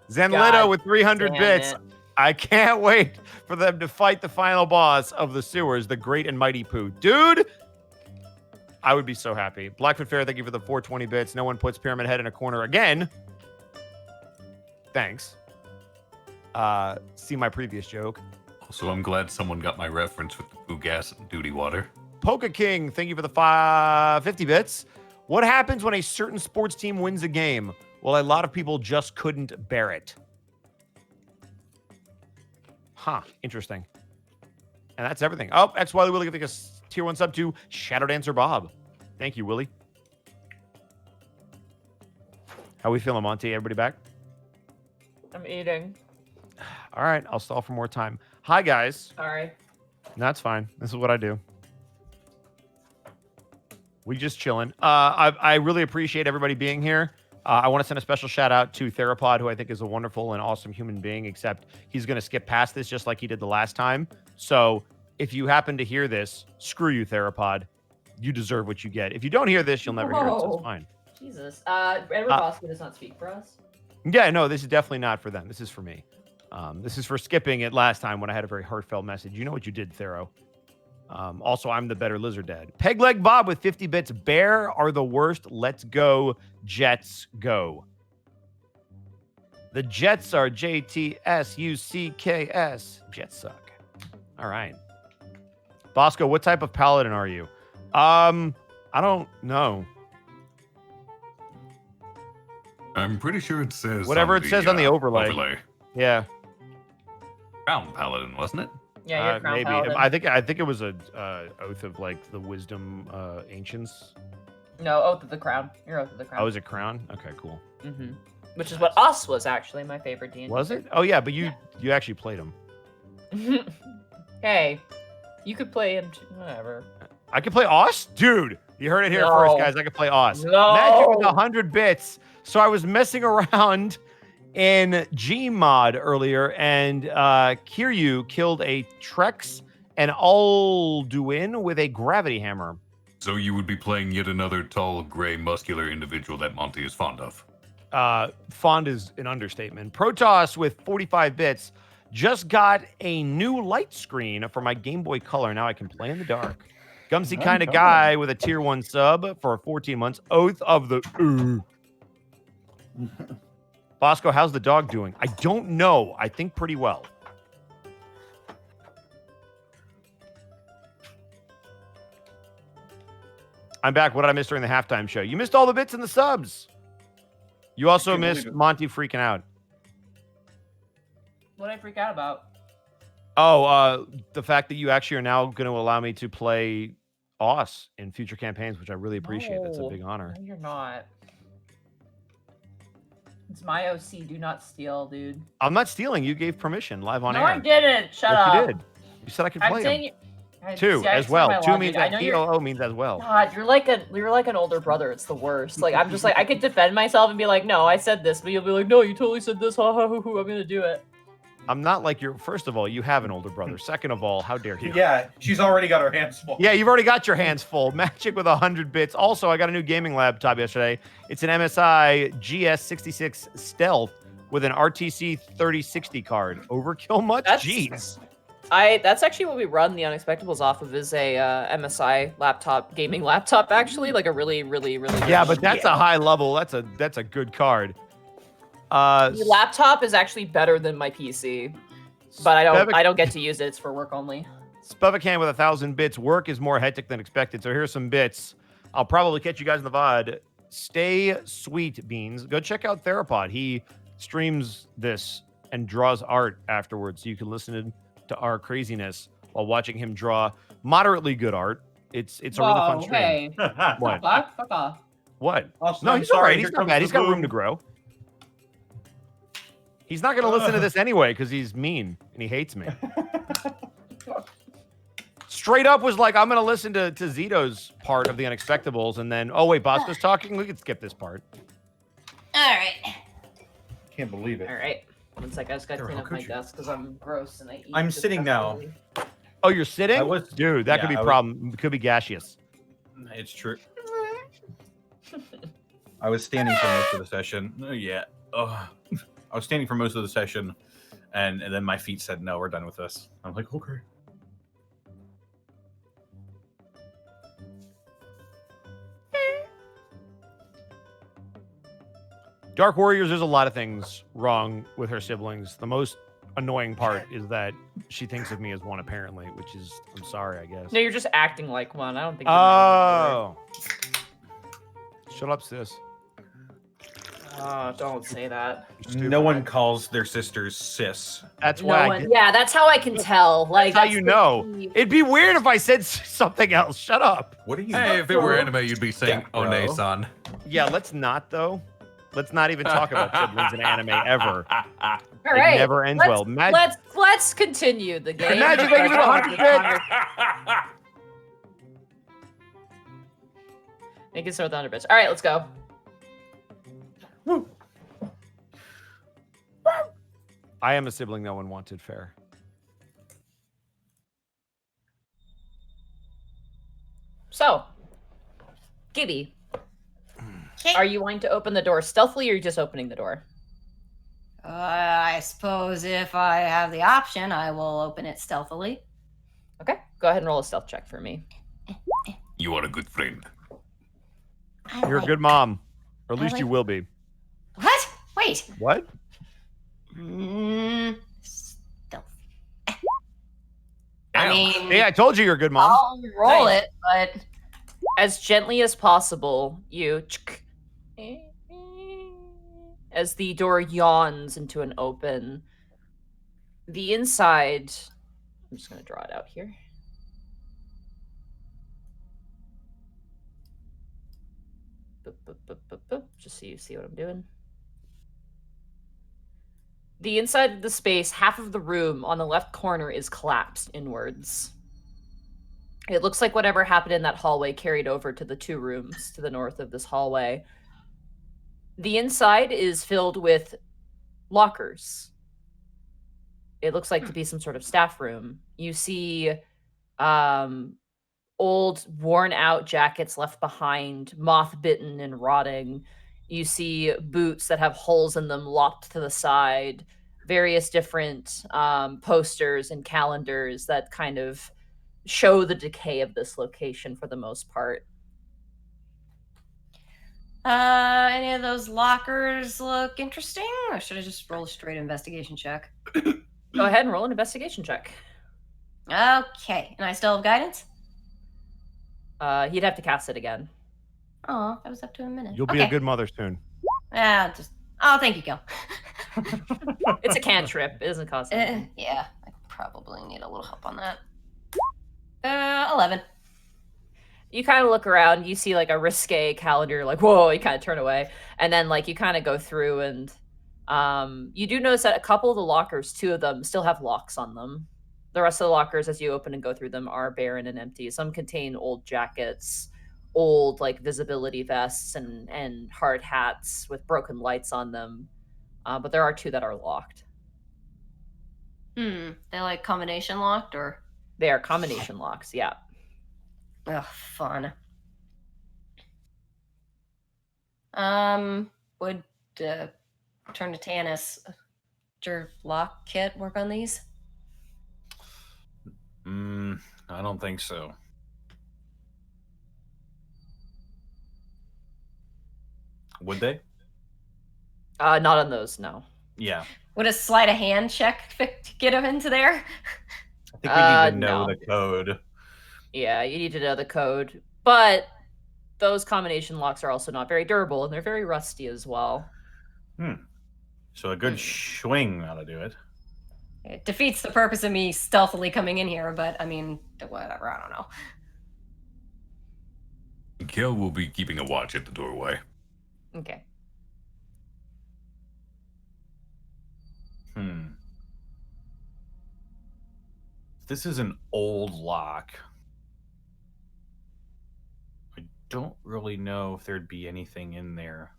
Zenlito with 300 bits. I can't wait for them to fight the final boss of the sewers, the Great and Mighty Pooh. Dude, I would be so happy. Blackfoot Fair, thank you for the 420 bits. No one puts Pyramid Head in a corner again. Thanks. See my previous joke. Also, I'm glad someone got my reference with the Pooh gas and duty water. Polka King, thank you for the 550 bits. What happens when a certain sports team wins a game? Well, a lot of people just couldn't bear it. Huh, interesting. And that's everything. Oh, X Wiley Willie, give us tier 1 sub to Shadow Dancer Bob. Thank you, Willie. How we feeling, Monty? Everybody back? I'm eating. All right, I'll stall for more time. Hi, guys. Sorry. No, that's fine. This is what I do. We just chilling. I really appreciate everybody being here. I want to send a special shout out to Therapod, who I think is a wonderful and awesome human being, except he's going to skip past this just like he did the last time. So if you happen to hear this, screw you, Therapod. You deserve what you get. If you don't hear this, you'll never hear it, so it's fine. Jesus. Edward Bosco does not speak for us. Yeah, no, this is definitely not for them. This is for me. This is for skipping it last time when I had a very heartfelt message. You know what you did, Thero. Also, I'm the better lizard dad. Pegleg Bob with 50 bits. Bear are the worst. Let's go. Jets go. The Jets are JTSUCKS. Jets suck. All right. Bosco, what type of paladin are you? I don't know. I'm pretty sure it says whatever it says on the overlay. Yeah. Crown Paladin, wasn't it? Yeah, you're Crown maybe. Paladin. I think it was a oath of like the wisdom ancients. No, Oath of the Crown. You're Oath of the Crown. Oh, is it crown? Okay, cool. Mm-hmm. Which is what us was actually my favorite D&D. Was it? Oh yeah, but you actually played them. Hey, you could play him. Whatever. I could play Oss? Dude, you heard it here first, guys. I could play Oss. No. Magic with 100 bits. So I was messing around in Gmod earlier, and Kiryu killed a Trex and Alduin with a gravity hammer. So you would be playing yet another tall, gray, muscular individual that Monty is fond of. Fond is an understatement. Protoss with 45 bits just got a new light screen for my Game Boy Color. Now I can play in the dark. Gumsy kind of guy with a tier 1 sub for 14 months. Oath of the... Bosco, how's the dog doing? I don't know. I think pretty well. I'm back. What did I miss during the halftime show? You missed all the bits and the subs. You also missed Monty freaking out. What did I freak out about? Oh, the fact that you actually are now going to allow me to play OS in future campaigns, which I really appreciate. That's a big honor. No, you're not. It's my OC. Do not steal, dude. I'm not stealing. You gave permission live on air. No, I didn't. Shut yes, up. You did. You said I could play him. Two see, as well. Two means that TOO means as well. God, you're like an older brother. It's the worst. Like I'm just like I could defend myself and be like, no, I said this, but you'll be like, no, you totally said this. Ha ha ha. I'm gonna do it. I'm not like your. First of all, you have an older brother. Second of all, how dare you? Yeah, she's already got her hands full. Yeah, you've already got your hands full. Magic with 100 bits. Also, I got a new gaming laptop yesterday. It's an MSI GS66 Stealth with an RTC 3060 card. Overkill much? Jeez. That's actually what we run the Unexpectables off of is a MSI laptop, gaming laptop actually, like a really, really, really good Yeah, but that's a high level. That's a good card. The laptop is actually better than my PC, but I don't get to use it. It's for work only. Spuvacam with 1,000 bits. Work is more hectic than expected. So here's some bits. I'll probably catch you guys in the VOD. Stay sweet, Beans. Go check out Therapod. He streams this and draws art afterwards, so you can listen to our craziness while watching him draw moderately good art. It's a really fun stream. Hey. What? Fuck off. What? Also, No, I'm he's all sorry, right. here He's not comes bad. the He's got room boom. to grow. He's not going to listen to this anyway because he's mean and he hates me. Straight up was like, I'm going to listen to Zito's part of the Unexpectables, and then, oh, wait, Bosco's talking? We could skip this part. All right. Can't believe it. All right. One sec, I just got to clean How up my could you? desk because I'm gross and I eat. I'm sitting now. disgustingly. Oh, you're sitting? I was- Dude, that yeah, could be I a was- problem. It could be gaseous. It's true. I was standing for most of the session. Yeah. Oh. I was standing for most of the session, and then my feet said, no, we're done with this. I'm like, okay. Dark Warriors, there's a lot of things wrong with her siblings. The most annoying part is that she thinks of me as one, apparently, which is, I'm sorry, I guess. No, you're just acting like one. I don't think. you're not. Oh. Shut up, sis. Oh, don't say that. No one calls their sisters sis. That's No why. one, yeah, that's how I can tell. Like That's how you the know. key. It'd be weird if I said something else. Shut up. What are you? Hey, if it were anime, you'd be saying, Yeah, "Oh, bro. nay-san." Yeah, let's not, though. Let's not even talk about siblings in anime ever. All It right. never ends let's, well. let's continue the game. Imagine they give it 100 bits. Make it so with 100 bits. All right, let's go. I am a sibling no one wanted. Fair. So, Gibby, are you wanting to open the door stealthily, or are you just opening the door? I suppose if I have the option, I will open it stealthily. Okay, go ahead and roll a stealth check for me. You are a good friend. You're a good mom. Or at least like- you will be. What? Wait. What? Stealth. I Damn. mean, Hey, I told you you're a good mom. I'll roll Nice. it, but As gently as possible, you as the door yawns into an open. The inside, I'm just going to draw it out here. Boop, boop, boop, boop, boop, just so you see what I'm doing. The inside of the space, half of the room on the left corner is collapsed inwards. It looks like whatever happened in that hallway carried over to the two rooms to the north of this hallway. The inside is filled with lockers. It looks like to be some sort of staff room. You see old, worn-out jackets left behind, moth-bitten and rotting. You see boots that have holes in them lopped to the side, various different posters and calendars that kind of show the decay of this location for the most part. Any of those lockers look interesting? Or should I just roll a straight investigation check? Go ahead and roll an investigation check. Okay. And I still have guidance? He'd have to cast it again. Oh, that was up to a minute. You'll be a good mother soon. Oh, thank you, Gil. It's a cantrip. It doesn't cost anything. Yeah, I probably need a little help on that. 11. You kind of look around, you see like a risque calendar, like, whoa, you kind of turn away. And then like you kind of go through and you do notice that a couple of the lockers, 2 of them, still have locks on them. The rest of the lockers, as you open and go through them, are barren and empty. Some contain old jackets, old like visibility vests and hard hats with broken lights on them. But there are 2 that are locked. They like combination locked or? They are combination locks, yeah. Ugh, fun. Would turn to Tanis. Did your lock kit work on these? I don't think so. Would they? Not on those, no. Yeah. Would a sleight of hand check get them into there? I think we need to know No. the code. Yeah, you need to know the code. But those combination locks are also not very durable, and they're very rusty as well. So a good swing ought to do it. It defeats the purpose of me stealthily coming in here, but I mean, whatever, I don't know. Gil will be keeping a watch at the doorway. Okay. This is an old lock. I don't really know if there'd be anything in there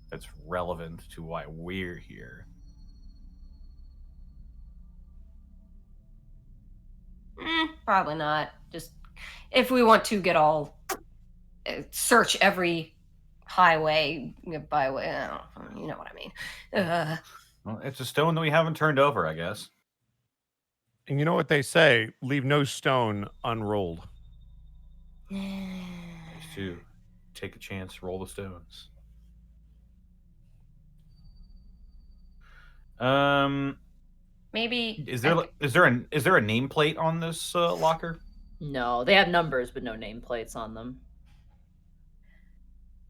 that's relevant to why we're here. Probably not. Just if we want to get all search every highway, byway, you know what I mean. Well, it's a stone that we haven't turned over, I guess. And you know what they say? Leave no stone unrolled. Just to take a chance, roll the stones. Maybe Is there a nameplate on this locker? No, they have numbers but no nameplates on them.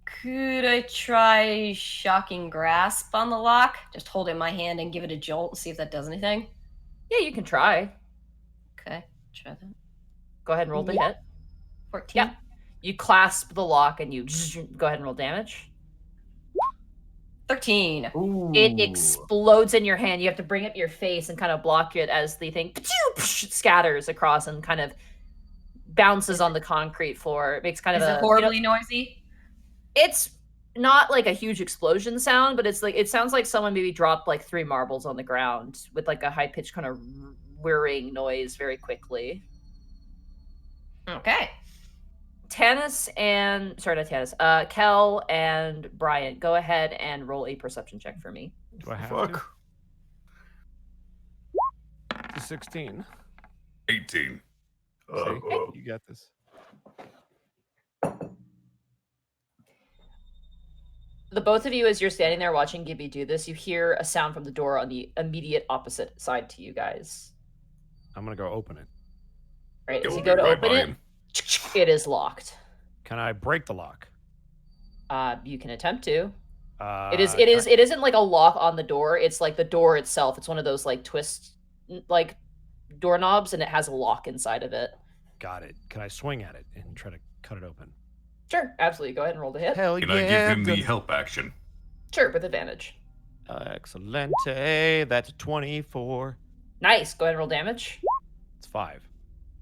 Could I try shocking grasp on the lock? Just hold it in my hand and give it a jolt and see if that does anything. Yeah, you can try. Okay, try that. Go ahead and roll the hit. 14. Yeah. You clasp the lock and you go ahead and roll damage. 13. Ooh. It explodes in your hand. You have to bring up your face and kind of block it as the thing scatters across and kind of bounces on the concrete floor. It makes kind of Is it horribly noisy? It's not like a huge explosion sound, but it's like it sounds like someone maybe dropped like 3 marbles on the ground with like a high-pitched kind of whirring noise very quickly. Okay. Tanis and Kel and Brian, go ahead and roll a perception check for me. Do I have Fuck. to? 16. 18. See, you got this. The both of you, as you're standing there watching Gibby do this, you hear a sound from the door on the immediate opposite side to you guys. I'm going to go open it. Right, as You'll you go be to right open by it, him. it is locked. Can I break the lock? You can attempt to. It It isn't like a lock on the door. It's like the door itself. It's one of those like twist, like doorknobs, and it has a lock inside of it. Got it. Can I swing at it and try to cut it open? Sure, absolutely. Go ahead and roll the hit. Hell Can I give him the help action? Sure, with advantage. Excelente. That's 24. Nice. Go ahead and roll damage. It's 5.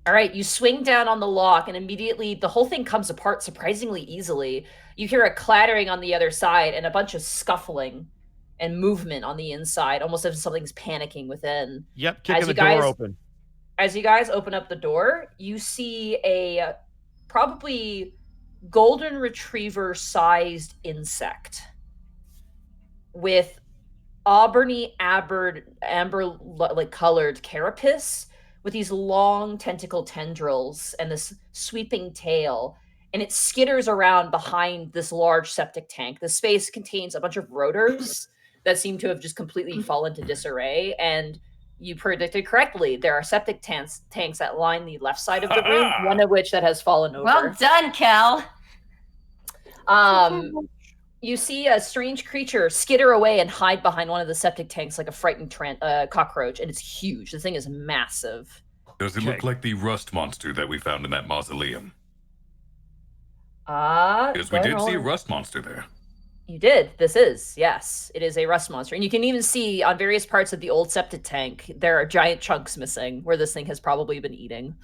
All right, you swing down on the lock, and immediately the whole thing comes apart surprisingly easily. You hear a clattering on the other side and a bunch of scuffling and movement on the inside, almost as if something's panicking within. Yep, kicking As the you guys- door open. As you guys open up the door, you see a probably golden retriever sized insect with auburny amber like colored carapace with these long tentacle tendrils and this sweeping tail, and it skitters around behind this large septic tank. The space contains a bunch of rotors that seem to have just completely fallen to disarray, and you predicted correctly. There are septic tanks that line the left side of the room, one of which that has fallen over. Well done, Cal. You see a strange creature skitter away and hide behind one of the septic tanks like a frightened cockroach, and it's huge. The thing is massive. Does it look like the rust monster that we found in that mausoleum? Because we did see a rust monster there. You did. This is, yes. It is a rust monster. And you can even see on various parts of the old septic tank, there are giant chunks missing where this thing has probably been eating.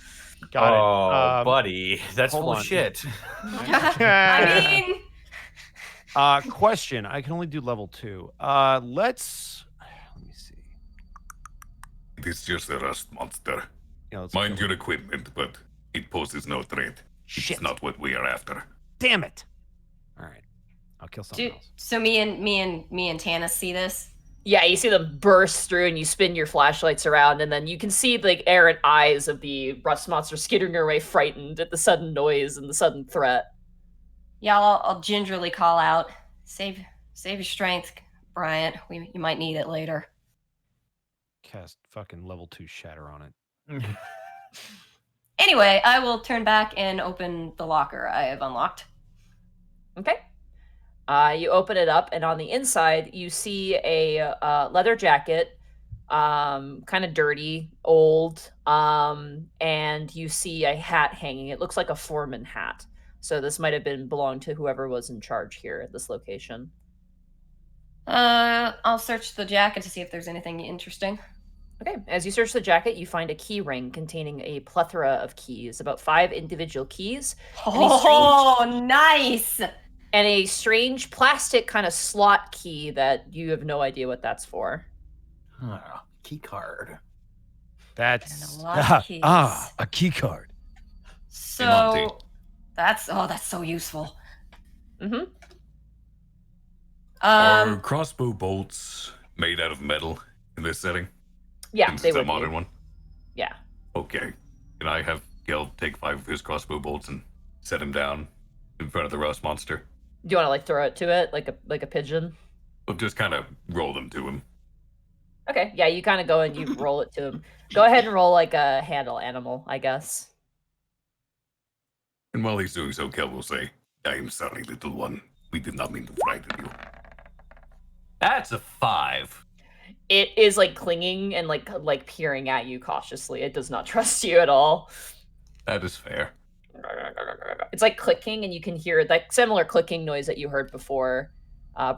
Got it. Oh, buddy. That's full of shit. I mean... Question. I can only do level 2. Let me see. It is just a rust monster. Yeah, let's Mind your equipment, but it poses no threat. Shit. It's not what we are after. Damn it. All right. I'll kill something else. So me and Tana see this? Yeah, you see them burst through and you spin your flashlights around, and then you can see the errant eyes of the rust monster skittering away, frightened at the sudden noise and the sudden threat. Yeah, I'll gingerly call out, save your strength, Bryant. You might need it later. Cast fucking level 2 shatter on it. Anyway, I will turn back and open the locker I have unlocked. Okay. You open it up, and on the inside, you see a leather jacket, kind of dirty, old, and you see a hat hanging. It looks like a foreman hat. So this might have belonged to whoever was in charge here at this location. I'll search the jacket to see if there's anything interesting. Okay, as you search the jacket, you find a key ring containing a plethora of keys, about 5 individual keys. Oh, nice! And a strange plastic kind of slot key that you have no idea what that's for. Key card. That's And a lot of keys. A key card. So that's so useful. Mm-hmm. Are crossbow bolts made out of metal in this setting? Yeah, Since they it's would a modern be. one. Yeah. Okay. Can I have Gil take 5 of his crossbow bolts and set him down in front of the rust monster? Do you want to like throw it to it like a pigeon? Or just kind of roll them to him? Okay, yeah, you kind of go and you roll it to him. Go ahead and roll like a handle animal, I guess. And while he's doing so, Kel will say, I am sorry, little one. We did not mean to frighten you. That's a 5. It is like clinging and like peering at you cautiously. It does not trust you at all. That is fair. It's like clicking, and you can hear that similar clicking noise that you heard before.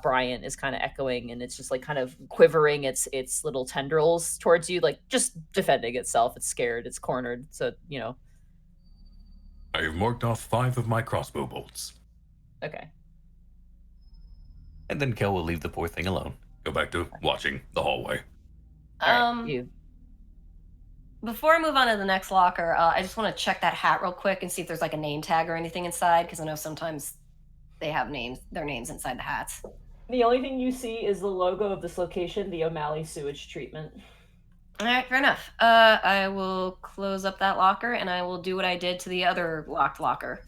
Bryant is kind of echoing, and it's just like kind of quivering its little tendrils towards you, like just defending itself. It's scared. It's cornered. So I have marked off 5 of my crossbow bolts. Okay. And then Kel will leave the poor thing alone. Go back to watching the hallway. All right, you. Before I move on to the next locker, I just want to check that hat real quick and see if there's like a name tag or anything inside, because I know sometimes they have their names inside the hats. The only thing you see is the logo of this location, the O'Malley Sewage Treatment. All right, fair enough. I will close up that locker, and I will do what I did to the other locked locker.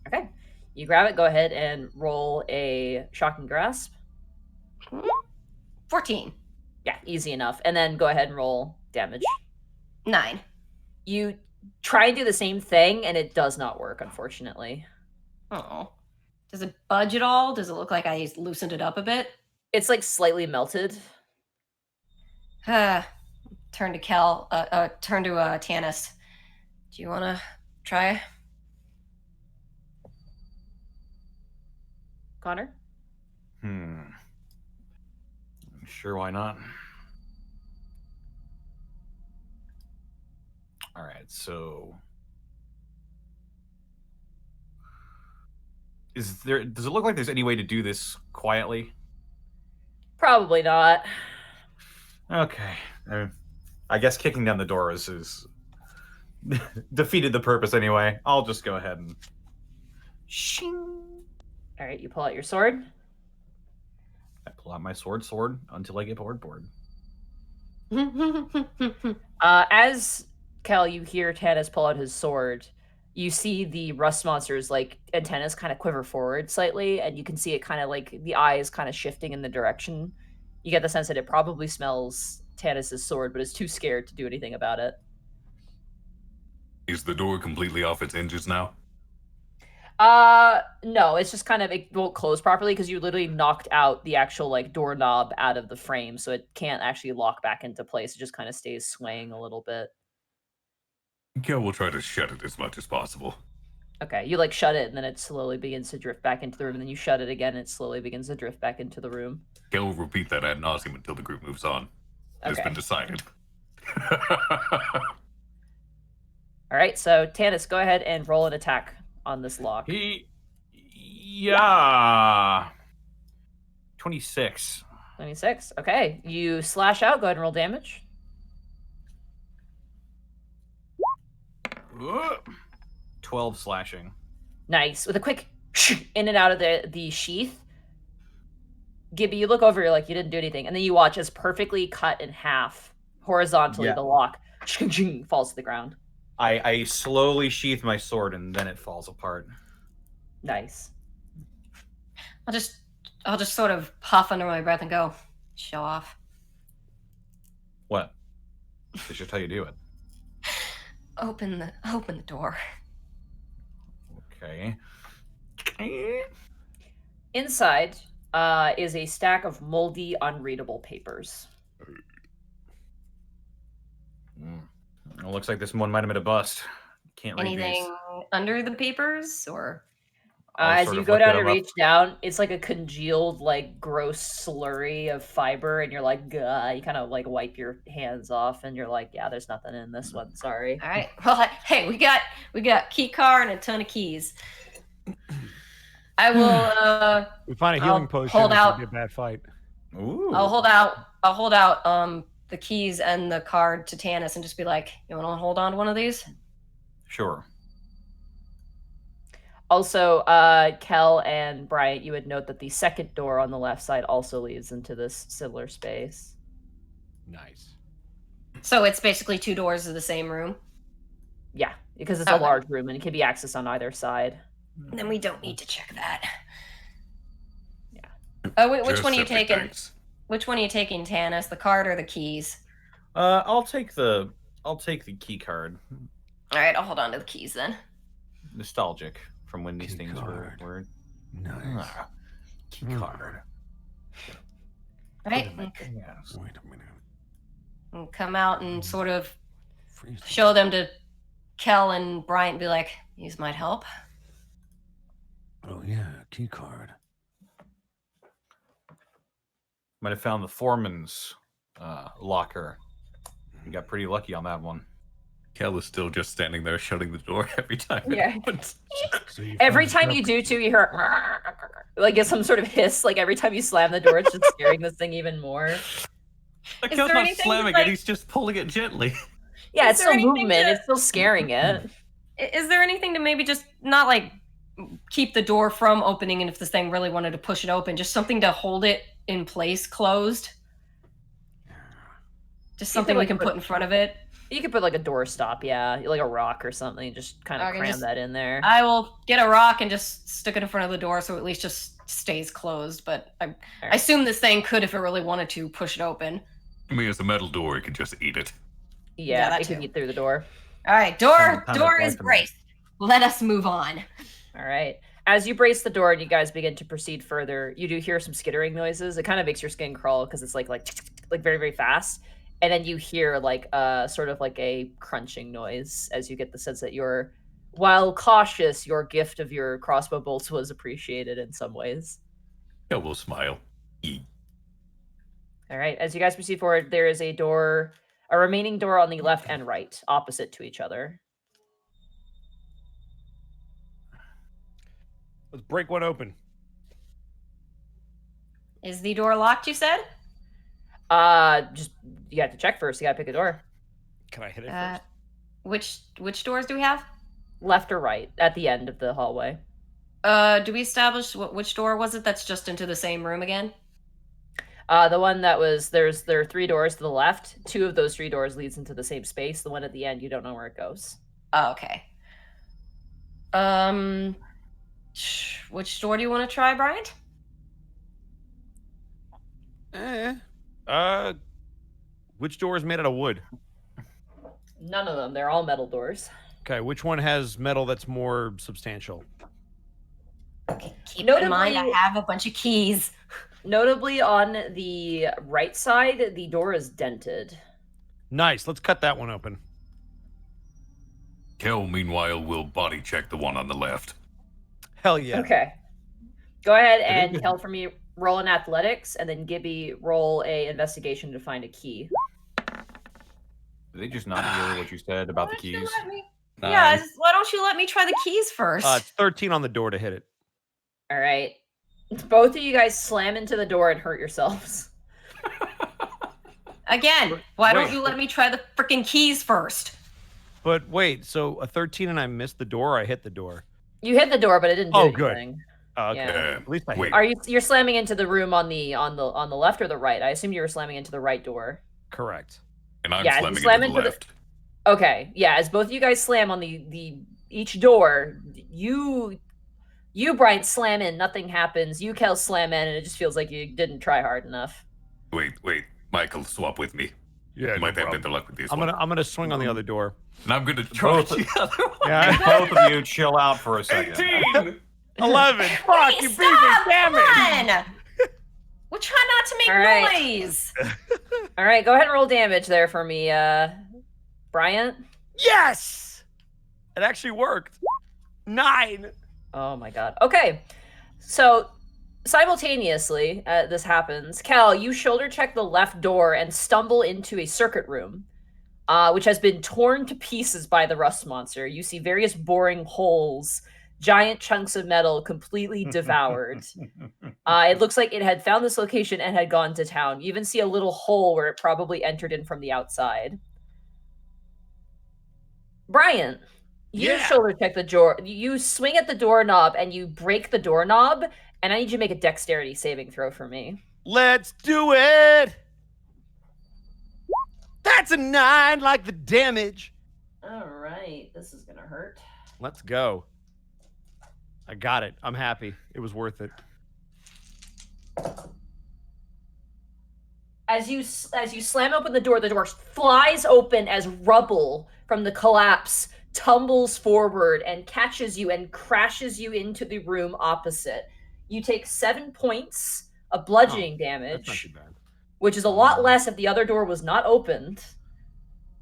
Okay. You grab it, go ahead and roll a Shocking Grasp. 14. Yeah, easy enough. And then go ahead and roll damage. 9. You try and do the same thing, and it does not work, unfortunately. Oh. Does it budge at all? Does it look like I loosened it up a bit? It's like slightly melted. Turn to Tanis. Do you want to try? Connor? Sure, why not? All right, so does it look like there's any way to do this quietly? Probably not. Okay. I guess kicking down the door is defeated the purpose anyway. I'll just go ahead and. Shing. All right, you pull out your sword. I pull out my sword until I get bored. As Kel, you hear Tannis pull out his sword. You see the rust monster's like antennas kind of quiver forward slightly, and you can see it kind of like the eyes kind of shifting in the direction. You get the sense that it probably smells Tannis's sword, but is too scared to do anything about it. Is the door completely off its hinges now? No, it's just kind of, it won't close properly because you literally knocked out the actual like doorknob out of the frame, so it can't actually lock back into place. It just kind of stays swaying a little bit. Kel will try to shut it as much as possible. Okay, you like shut it and then it slowly begins to drift back into the room, and then you shut it again and it slowly begins to drift back into the room. Kel will repeat that ad nauseum until the group moves on. It's been decided. All right, so Tannis, go ahead and roll an attack on this lock. Yeah. 26. 26. Okay, you slash out. Go ahead and roll damage. 12 slashing. Nice. With a quick in and out of the sheath. Gibby, you look over, you're like, you didn't do anything. And then you watch as perfectly cut in half, horizontally, the lock falls to the ground. I slowly sheath my sword and then it falls apart. Nice. I'll just sort of huff under my breath and go, show off. What? That's just how you do it. Open the door. Okay. Inside is a stack of moldy, unreadable papers. It looks like this one might have been a bust. Can't read Anything these. under the papers, or? As you go down to reach down, it's like a congealed, like, gross slurry of fiber, and you're like, gah. You kind of, like, wipe your hands off, and you're like, yeah, there's nothing in this one, sorry. All right. Well, hey, we got key card and a ton of keys. I will, We find a healing potion hold if out. we get a bad fight. Ooh. I'll hold out the keys and the card to Tannis and just be like, you want to hold on to one of these? Sure. Also, Kel and Bryant, you would note that the second door on the left side also leads into this similar space. Nice. So it's basically two doors of the same room? Yeah, because it's a large room and it can be accessed on either side. Then we don't need to check that. Yeah. Which one are you taking? Which one are you taking, Tannis? The card or the keys? I'll take the key card. All right, I'll hold on to the keys then. Nostalgic from when these things were nice. Key card. All right. Wait a minute. And come out and sort of show them to Kel and Bryant and be like, these might help. Oh yeah, key card. Might have found the foreman's locker. You got pretty lucky on that one. Kel is still just standing there shutting the door every time. Yeah. So Every time you do too, you hear like get some sort of hiss. Like every time you slam the door, it's just scaring this thing even more. Kel's not slamming it; he's just pulling it gently. Yeah, it's there still anything movement. to- It's still scaring it. Is there anything to maybe just not like keep the door from opening, and if this thing really wanted to push it open, just something to hold it in place closed? Just something we can put in front of it. You could put like a doorstop, yeah, like a rock or something. Just kind of cram that in there. I will get a rock and just stick it in front of the door so at least just stays closed. But I assume this thing could, if it really wanted to, push it open. I mean, it's a metal door; it can just eat it. Yeah, that it can too. get through the door. All right, door is like them. braced. Let us move on. All right. As you brace the door and you guys begin to proceed further, you do hear some skittering noises. It kind of makes your skin crawl because it's like very, very fast. And then you hear like sort of like a crunching noise as you get the sense that while cautious, your gift of your crossbow bolts was appreciated in some ways. Kel will smile. All right. As you guys proceed forward, there is a remaining door on the left and right, opposite to each other. Let's break one open. Is the door locked, you said? Just you have to check first. You gotta pick a door. Can I hit it first? Which doors do we have? Left or right at the end of the hallway. Do we establish which door was it that's just into the same room again? The one that was there are 3 doors to the left. 2 of those 3 doors leads into the same space. The one at the end, you don't know where it goes. Oh, okay. Which door do you want to try, Bryant? Which door is made out of wood? None of them. They're all metal doors. Okay, which one has metal that's more substantial? Keep in mind, I have a bunch of keys. Notably, on the right side, the door is dented. Nice. Let's cut that one open. Kel, meanwhile, will body check the one on the left. Hell yeah. Okay. Go ahead and Kel for me roll an athletics, and then Gibby roll a investigation to find a key. Did they just not hear what you said about the keys? Yeah, why don't you let me try the keys first? It's 13 on the door to hit it. All right. Both of you guys slam into the door and hurt yourselves. Again, why don't you let me try the freaking keys first? But wait, so a 13 and I missed the door, or I hit the door? You hit the door, but it didn't do anything. Good. Okay. Yeah. At least I hit. Are you're slamming into the room on the left or the right? I assume you were slamming into the right door. Correct. And I'm Yeah, slamming slam into the left. Okay, yeah. As both of you guys slam on the each door, you Bryant slam in, nothing happens. You Kel slam in, and it just feels like you didn't try hard enough. Wait, Michael, swap with me. Yeah, You might have better luck with this I'm one. gonna swing on the other door. And I'm gonna try Both- the other one. Yeah. Both of you chill out for a second. 18! 11. Fuck, you beat me. Damn it. Come on! We'll try not to make All right. noise. All right, go ahead and roll damage there for me, Bryant. Yes! It actually worked. 9. Oh my god. Okay, so simultaneously, this happens. Cal, you shoulder check the left door and stumble into a circuit room, which has been torn to pieces by the rust monster. You see various boring holes, giant chunks of metal completely devoured. It looks like it had found this location and had gone to town. You even see a little hole where it probably entered in from the outside. Bryant, you shoulder check the door. You swing at the doorknob and you break the doorknob, and I need you to make a dexterity saving throw for me. Let's do it. That's a 9, like the damage. All right, this is gonna hurt. Let's go. I got it. I'm happy. It was worth it. As you slam open the door flies open as rubble from the collapse tumbles forward and catches you and crashes you into the room opposite. You take 7 points of bludgeoning damage, That's not too bad. which is a lot less if the other door was not opened.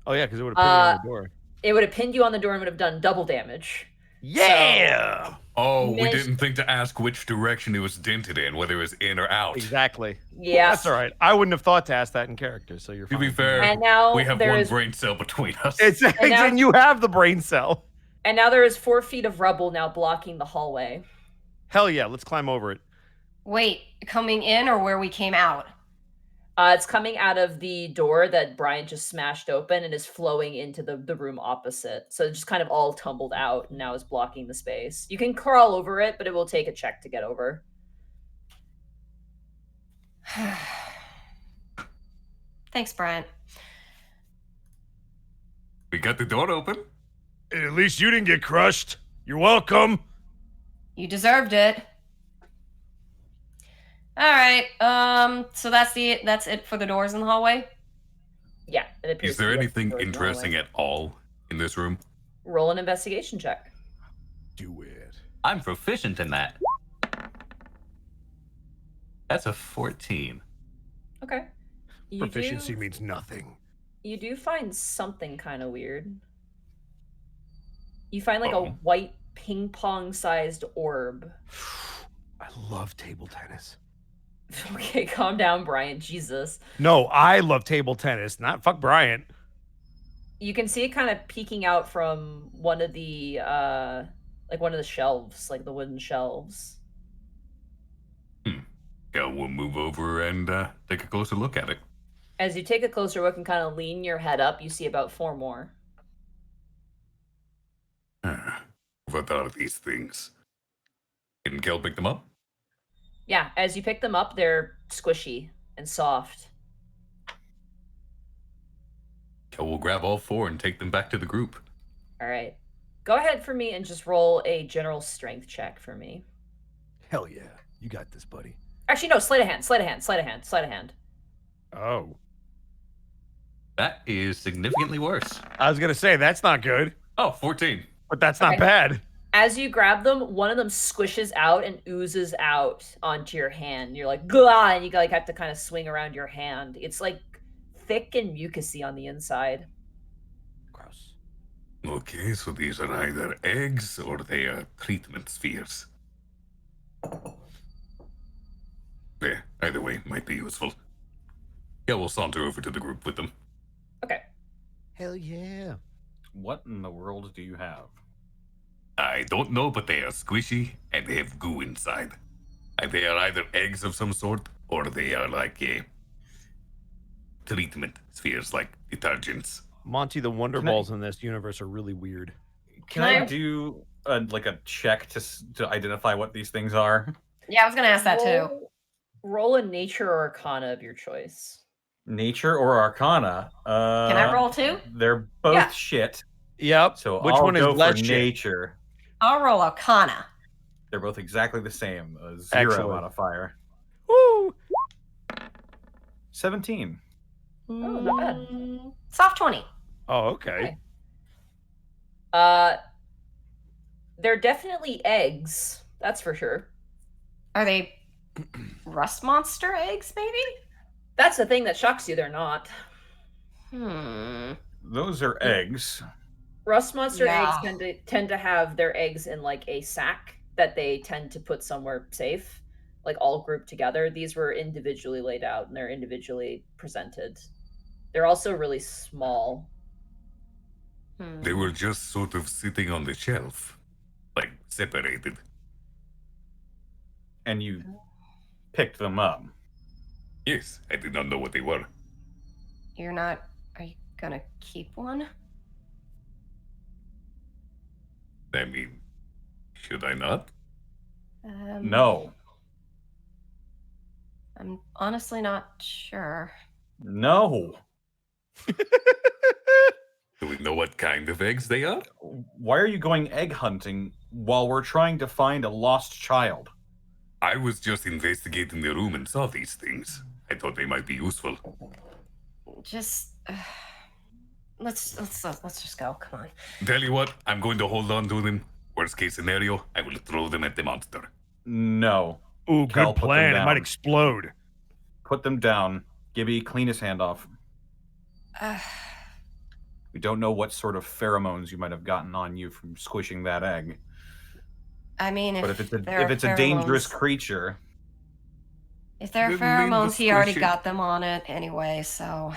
Oh yeah, because it would have put it on the door. It would have pinned you on the door and would have done double damage. Yeah. Oh, we Miss- didn't think to ask which direction it was dented in, whether it was in or out. Exactly. Yeah. That's all right. I wouldn't have thought to ask that in character, so you're To fine. be fair, And now we have there one is- brain cell between us. now- and you have the brain cell. And now there is 4 feet of rubble now blocking the hallway. Hell yeah, let's climb over it. Wait, coming in or where we came out? It's coming out of the door that Brian just smashed open and is flowing into the room opposite. So it just kind of all tumbled out and now is blocking the space. You can crawl over it, but it will take a check to get over. Thanks, Bryant. We got the door open. At least you didn't get crushed. You're welcome. You deserved it. All right. So that's it for the doors in the hallway. Yeah. It appears Is there to be anything doors in the hallway. interesting at all in this room? Roll an investigation check. Do it. I'm proficient in that. That's a 14. Okay. Proficiency means nothing. You do find something kind of weird. You find like a Uh-oh. white ping pong sized orb. I love table tennis. Okay, calm down, Brian. Jesus. No, I love table tennis, not fuck Bryant. You can see it kind of peeking out from one of the shelves, like the wooden shelves. Yeah, we'll move over and take a closer look at it. As you take a closer look and kind of lean your head up, you see about 4 more. What are these things? Can Kel pick them up? Yeah, as you pick them up, they're squishy and soft. Kel will grab all 4 and take them back to the group. All right. Go ahead for me and just roll a general strength check for me. Hell yeah. You got this, buddy. Actually, no, sleight of hand. Oh. That is significantly worse. I was going to say, that's not good. Oh, 14. But that's not bad. As you grab them, one of them squishes out and oozes out onto your hand. You're like, "Gah!" And you like have to kind of swing around your hand. It's like thick and mucousy on the inside. Gross. Okay, so these are either eggs or they are treatment spheres. Yeah, either way might be useful. Yeah, we'll saunter over to the group with them. Okay. Hell yeah. What in the world do you have? I don't know, but they are squishy and they have goo inside. And they are either eggs of some sort or they are like a treatment spheres, like detergents. Monty, the Wonder Balls in this universe are really weird. Can I do a check to identify what these things are? Yeah, I was gonna ask that too. Roll a nature or arcana of your choice. Nature or Arcana? Can I roll too? They're both Yeah. shit. Yep. So Which I'll one is go less for shit? nature. I'll roll Arcana. They're both exactly the same. A 0 Excellent. modifier. Woo! 17. Oh, not bad. Soft 20. Oh, okay. They're definitely eggs. That's for sure. Are they rust monster eggs, maybe? That's the thing that shocks you. They're not. Those are eggs. Rust monster Yeah. eggs tend to have their eggs in like a sack that they tend to put somewhere safe, like all grouped together. These were individually laid out and they're individually presented. They're also really small. They were just sort of sitting on the shelf, like separated. And you picked them up. Yes, I did not know what they were. Are you gonna keep one? I mean, should I not? No. I'm honestly not sure. No. Do we know what kind of eggs they are? Why are you going egg hunting while we're trying to find a lost child? I was just investigating the room and saw these things. I thought they might be useful. Just let's just go. Come on. Tell you what, I'm going to hold on to them. Worst case scenario, I will throw them at the monster. No. Ooh, Cal, good put them plan. It down. might explode. Put them down. Gibby, clean his hand off. We don't know what sort of pheromones you might have gotten on you from squishing that egg. I mean, But if it's there are a dangerous pheromones- creature, if there are Then leave the pheromones, he already squishy. got them on it anyway. So,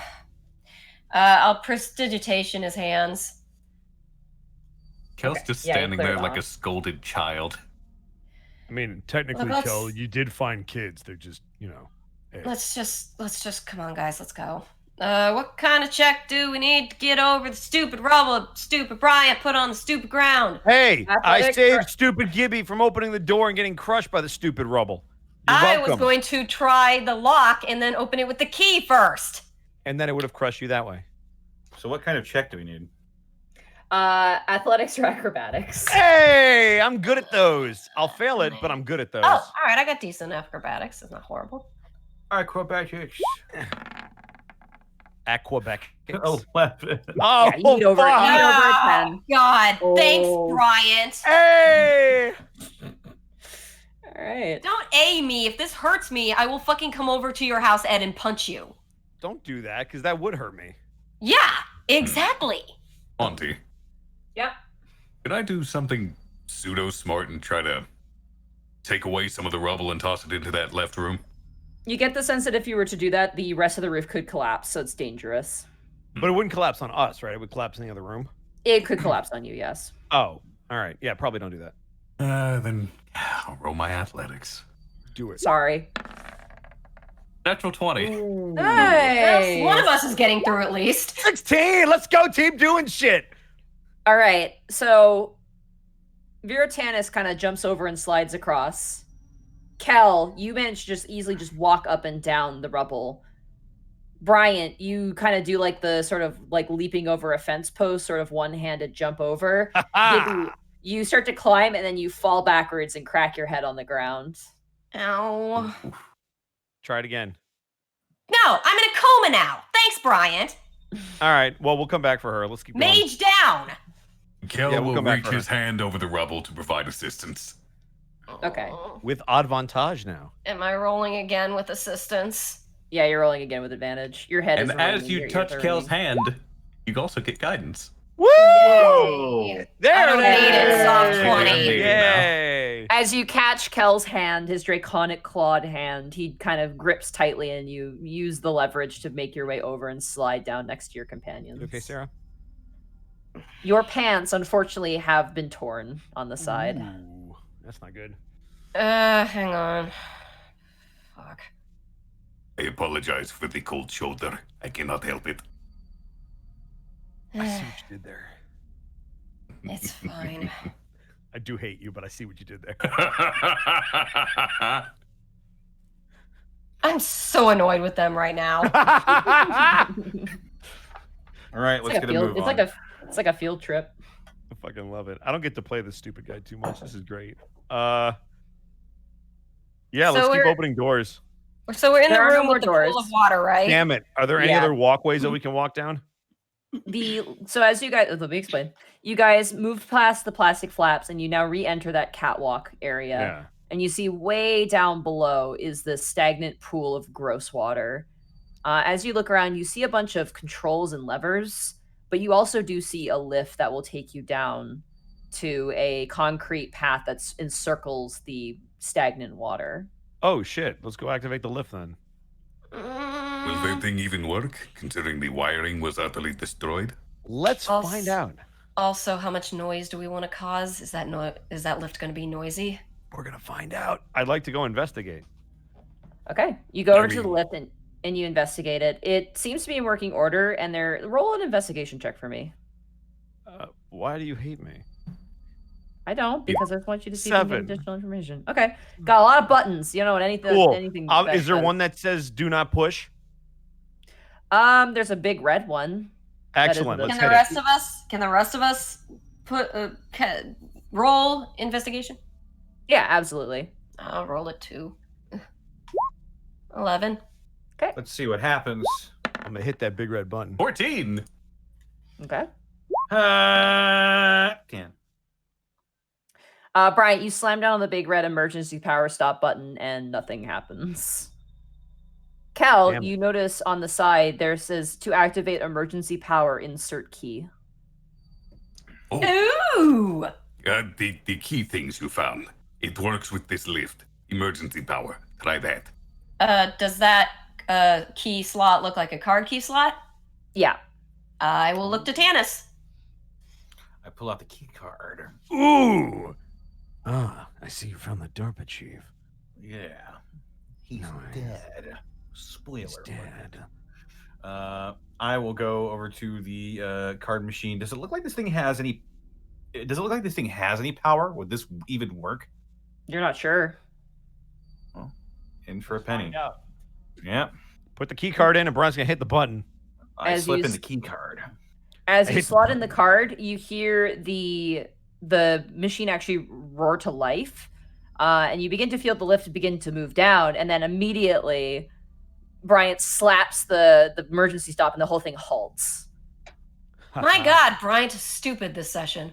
I'll prestidigitation his hands. Kel's Okay, just yeah, standing clear there it like a off. scolded child. I mean, technically, Look, Kel, let's- you did find kids. They're just, eggs. Let's just come on, guys. Let's go. What kind of check do we need to get over the stupid rubble? Stupid Bryant put on the stupid ground. Hey, I Athletic saved stupid Gibby from opening the door and getting crushed by the stupid rubble. You're I welcome. was going to try the lock and then open it with the key first. And then it would have crushed you that way. so what kind of check do we need? Athletics or acrobatics. Hey, I'm good at those. I'll fail it, but I'm good at those. Oh, all right. I got decent acrobatics. It's not horrible. Acrobatics. Aquabec. 11. Oh, Yeah, you need over- fuck. you need over a Ah, 10. God, thanks, Oh. Bryant. Hey! All right. Don't A me. If this hurts me, I will fucking come over to your house, Ed, and punch you. Don't do that, because that would hurt me. Yeah, exactly. Auntie, Yep. could I do something pseudo-smart and try to take away some of the rubble and toss it into that left room? You get the sense that if you were to do that, the rest of the roof could collapse, so it's dangerous. But it wouldn't collapse on us, right? It would collapse in the other room. It could collapse on you, yes. Oh, all right. Yeah, probably don't do that. Then I'll roll my athletics. Do it. Sorry. Natural 20. Yes, one of us is getting through at least. 16! Let's go, team doing shit! All right. So Viratanus kind of jumps over and slides across. Kel, you manage to just easily just walk up and down the rubble. Bryant, you kind of do like the sort of like leaping over a fence post, sort of one-handed jump over. Gibby, you start to climb and then you fall backwards and crack your head on the ground. Ow. Try it again. No, I'm in a coma now. Thanks, Bryant. All right. Well, we'll come back for her. Let's keep going. Mage down. Kel Yeah, we'll will come back reach for her. his hand over the rubble to provide assistance. Okay. With advantage now. Am I rolling again with assistance? Yeah, you're rolling again with advantage. Your head is And ringing, as you your touch ears are Kel's ringing. hand, you also get guidance. Woo! Yay. There I don't it need it, is. soft 20. Yay! As you catch Kel's hand, his draconic clawed hand, he kind of grips tightly and you use the leverage to make your way over and slide down next to your companions. Okay, Sarah. Your pants, unfortunately, have been torn on the side. Ooh, that's not good. Hang on. Fuck. I apologize for the cold shoulder. I cannot help it. I see what you did there. It's fine. I do hate you, but I see what you did there. I'm so annoyed with them right now. All right, let's get a move on. It's like a field trip. I fucking love it. I don't get to play this stupid guy too much. This is great. Yeah, So let's keep we're- opening doors. So we're in There the are no room more with the doors. pool of water, right? Damn it. Are there any Yeah. other walkways that we can walk down? So as you guys, let me explain. You guys moved past the plastic flaps and you now re-enter that catwalk area. Yeah. And you see way down below is this stagnant pool of gross water. As you look around, you see a bunch of controls and levers, but you also do see a lift that will take you down to a concrete path that encircles the stagnant water. Oh, shit. Let's go activate the lift then. Will that thing even work, considering the wiring was utterly destroyed? Let's I'll find s- out. Also, how much noise do we want to cause? Is that lift going to be noisy? We're going to find out. I'd like to go investigate. Okay, you go I over to the mean- lift and you investigate it. It seems to be in working order, and roll an investigation check for me. Why do you hate me? I don't, because I just want you to see if you can get 7. additional information. Okay, got a lot of buttons. You know, and anything. Cool. Anything. Is there one that says do not push? There's a big red one. That is Excellent. the- Let's Can hit the it. rest of us? Can the rest of us put roll investigation? Yeah, absolutely. I'll roll it too. 11. Let's see what happens. I'm going to hit that big red button. 14. Okay. 10. Brian, you slam down on the big red emergency power stop button, and nothing happens. Cal, Damn it. you notice on the side there says to activate emergency power, insert key. Ooh! The key things you found. It works with this lift. Emergency power. Try that. Does that key slot look like a card key slot? Yeah. I will look to Tanis. I pull out the key card. Ooh! Ah, I see you found the DARPA chief. Yeah. He's Nice. dead. Spoiler. He's dead. I will go over to the card machine. Does it look like this thing has any? Does it look like this thing has any power? Would this even work? You're not sure. In for a penny. Yeah. Put the key card in, and Brian's going to hit the button. I As slip you in s- the key card. As I you hate the slot in button. the card, you hear the machine actually roar to life, and you begin to feel the lift begin to move down, and then immediately Bryant slaps the emergency stop, and the whole thing halts. My God, Bryant is stupid this session.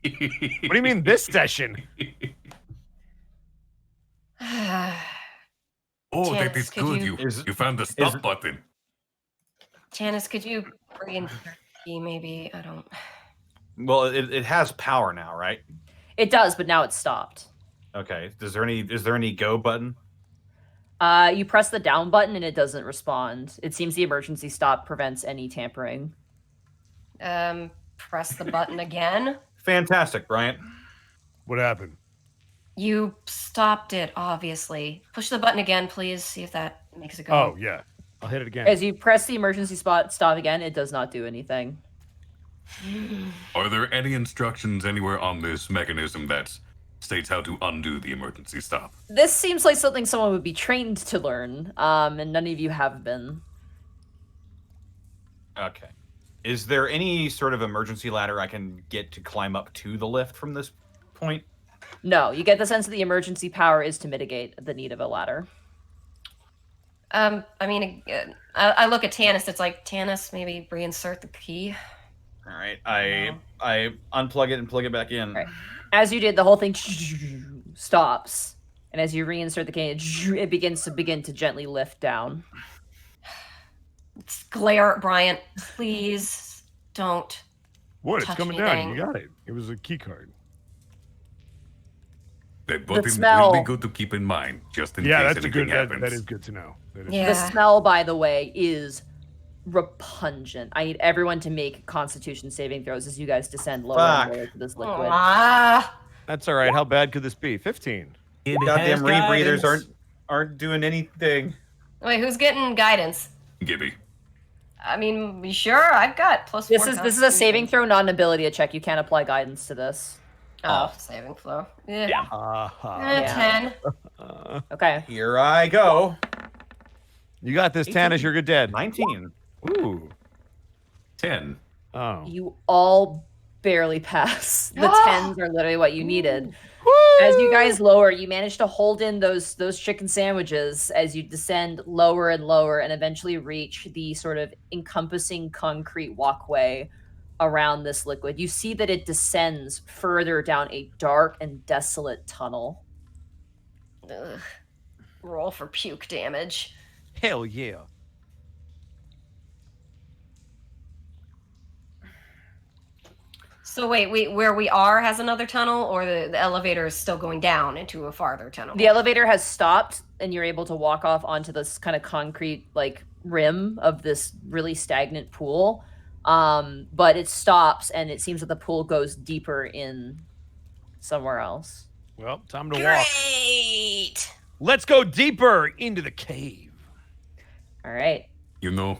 What do you mean this session? Oh, that Chance, is could good. you- You found the stop button. Tanis, could you bring in your key, maybe? I don't... Well, it has power now, right? It does, but now it's stopped. Okay. Is there any go button? You press the down button, and it doesn't respond. It seems the emergency stop prevents any tampering. Press the button again. Fantastic, Bryant. What happened? You stopped it, obviously. Push the button again, please. See if that makes it go. Oh, yeah. I'll hit it again. As you press the emergency stop again, it does not do anything. Are there any instructions anywhere on this mechanism that states how to undo the emergency stop? This seems like something someone would be trained to learn, and none of you have been. Okay. Is there any sort of emergency ladder I can get to climb up to the lift from this point? No, you get the sense that the emergency power is to mitigate the need of a ladder. I mean, I look at Tanis. It's like, Tanis, maybe reinsert the key. All right. I unplug it and plug it back in. Right. As you did, the whole thing stops, and as you reinsert the key, it begins to gently lift down. Glare, Bryant. Please don't. What? It's touch coming anything. down. You got it. It was a key card. That button smell. will be good to keep in mind, just in Yeah, case that's a anything good. happens. That is good to know. That is Yeah. The smell, by the way, is repugnant. I need everyone to make Constitution saving throws as you guys descend lower and lower to this liquid. That's all right. How bad could this be? 15. Goddamn rebreathers aren't doing anything. Wait, who's getting guidance? Gibby. I mean, you sure? I've got plus 4. This is a saving throw, not an ability check. You can't apply guidance to this. Oh, saving throw. Yeah. Yeah. 10. Okay. Here I go. You got this, Tanis. You're good dead. 19. Ooh. 10. Oh. You all barely pass. The 10s are literally what you needed. As you guys lower, you manage to hold in those chicken sandwiches as you descend lower and lower and eventually reach the sort of encompassing concrete walkway around this liquid. You see that it descends further down a dark and desolate tunnel. Ugh. Roll for puke damage. Hell yeah. So wait, where we are has another tunnel, or the elevator is still going down into a farther tunnel? The elevator has stopped, and you're able to walk off onto this kind of concrete like rim of this really stagnant pool. But it stops, and it seems that the pool goes deeper in somewhere else. Well, time to walk. Great! Let's go deeper into the cave. All right. You know,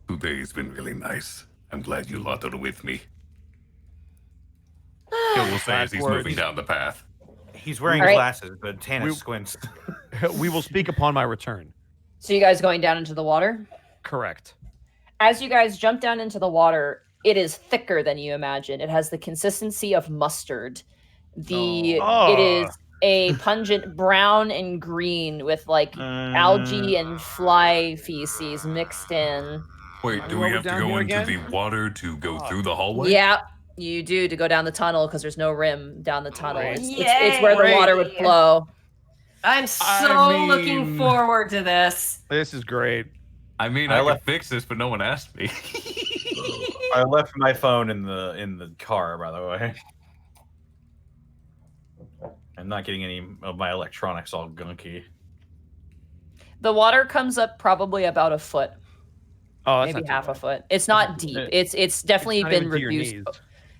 today's been really nice. I'm glad you lot are with me. He will say as he's moving down the path. He's wearing All right. glasses, but Tanis squints. We will speak upon my return. So you guys going down into the water? Correct. As you guys jump down into the water, it is thicker than you imagine. It has the consistency of mustard. It is a pungent brown and green with like algae and fly feces mixed in. Wait, do we have to go into the water to go through the hallway? Yeah, you do, to go down the tunnel because there's no rim down the tunnel. Great. It's where the water would flow. I'm so looking forward to this. This is great. I mean, I could fix this, but no one asked me. I left my phone in the car, by the way. I'm not getting any of my electronics all gunky. The water comes up probably about a foot. Oh, that's maybe not half a foot. It's not deep. It's definitely not been even to your reduced. knees.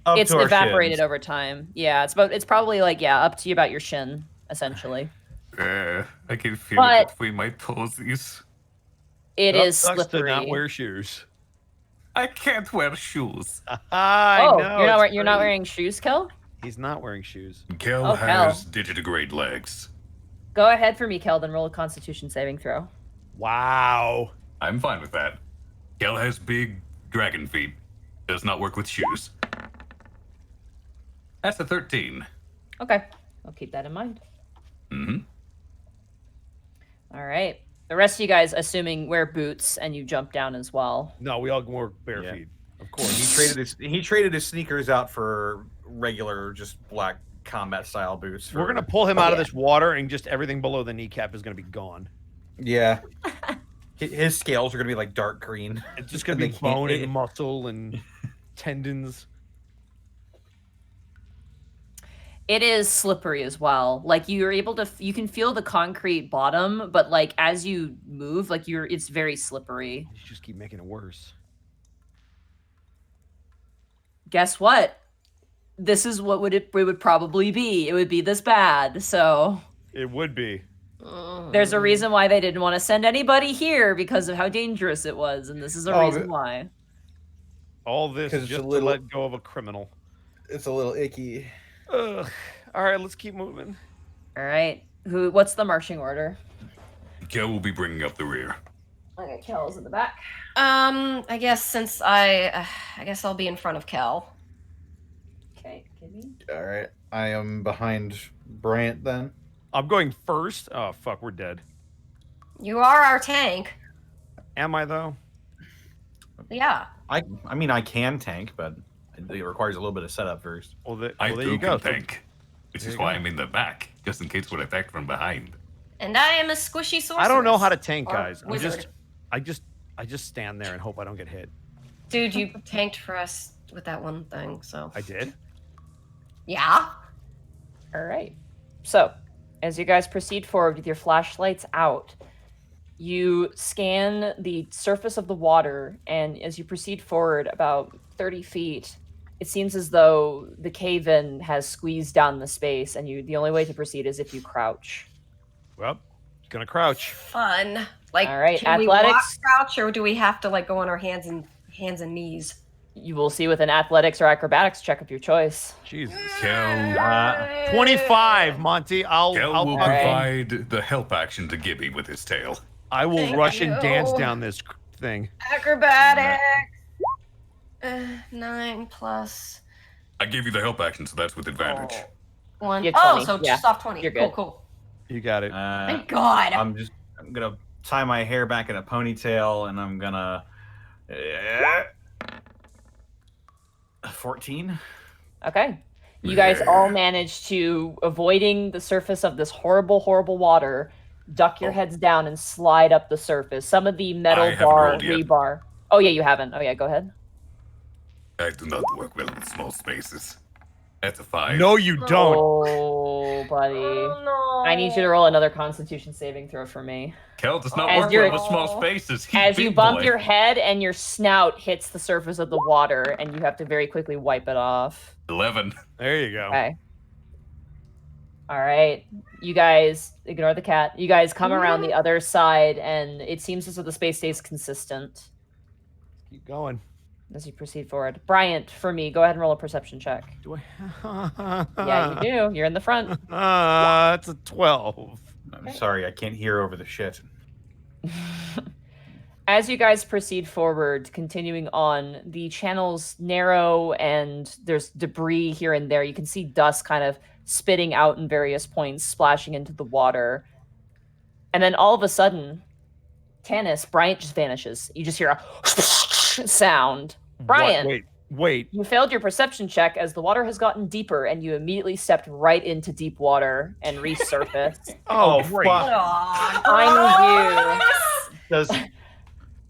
It's evaporated over time. Yeah, it's probably like up to about your shin, essentially. I can feel But- it between my toesies. It is Sucks to slippery. not wear shoes. I can't wear shoes. I know. You're not wearing shoes, Kel? He's not wearing shoes. Kel Oh, has digitigrade legs. Go ahead for me, Kel, then roll a Constitution saving throw. Wow. I'm fine with that. Kel has big dragon feet. Does not work with shoes. That's a 13. Okay, I'll keep that in mind. Mm-hmm. All right. The rest of you guys, assuming, wear boots and you jump down as well. No, we all wore bare feet. Of course. He traded his sneakers out for regular, just black combat style boots. We're gonna pull him out of this water, and just everything below the kneecap is gonna be gone. Yeah. His scales are gonna be like dark green. It's just gonna be bone and muscle and tendons. It is slippery as well. Like you're able to, you can feel the concrete bottom, but like as you move, like it's very slippery. You just keep making it worse. Guess what? This is what it would probably be. It would be this bad. So It would be. there's a reason why they didn't want to send anybody here because of how dangerous it was, and this is a reason why. All this 'Cause it's just a little- to let go of a criminal. It's a little icky. Ugh. All right, let's keep moving. All right. What's the marching order? Kel will be bringing up the rear. Okay, Kel's in the back. I guess since I guess I'll be in front of Kel. Okay, give me. All right. I am behind Bryant then. I'm going first. Oh, fuck, we're dead. You are our tank. Am I, though? Yeah. I mean, I can tank, but it requires a little bit of setup first. Well, there I you too go. can tank, which There is you why go. I'm in the back, just in case we're attacked from behind. And I am a squishy sorceress. I don't know how to tank, Or guys. wizard. I just stand there and hope I don't get hit. Dude, you tanked for us with that one thing, so. I did. Yeah. All right. So, as you guys proceed forward with your flashlights out, you scan the surface of the water, and as you proceed forward about 30 feet, it seems as though the cave-in has squeezed down the space, and the only way to proceed is if you crouch. Well, gonna crouch. Fun. Like, All right, can we walk athletics. crouch, or do we have to like go on our hands and knees? You will see with an athletics or acrobatics check of your choice. Jesus. Kel, 25, Monty. I'll Kel will All right. provide the help action to Gibby with his tail. I will Thank rush and dance you. down this thing. Acrobatics. 9 plus I gave you the help action, so that's with advantage. 1. You're Oh, 20, so yeah. just off 20. You're Cool, good. cool. You got it. Thank God. I'm gonna tie my hair back in a ponytail, and I'm gonna 14. Okay. You guys all manage to, avoiding the surface of this horrible, horrible water, duck your heads down and slide up the surface. Some of the metal I haven't bar, rolled yet. rebar. Oh, yeah, you haven't. Oh, yeah, go ahead. I do not work well in small spaces. That's a 5. No, you don't. Oh, buddy. no. I need you to roll another constitution saving throw for me. Kel does not As work you're- well with small spaces. He's As you big bump boy. your head and your snout hits the surface of the water, and you have to very quickly wipe it off. 11. There you go. Okay. All right. You guys, ignore the cat. You guys come around the other side, and it seems as though the space stays consistent Keep going. as you proceed forward. Bryant, for me, go ahead and roll a perception check. Do I? Yeah, you do. You're in the front. It's a 12. I'm sorry, I can't hear over the shit. As you guys proceed forward, continuing on, the channels narrow and there's debris here and there. You can see dust kind of spitting out in various points, splashing into the water. And then all of a sudden, Tanis, Bryant just vanishes. You just hear a sound. Bryant, Wait. you failed your perception check as the water has gotten deeper and you immediately stepped right into deep water and resurfaced. Oh, great. fuck. Does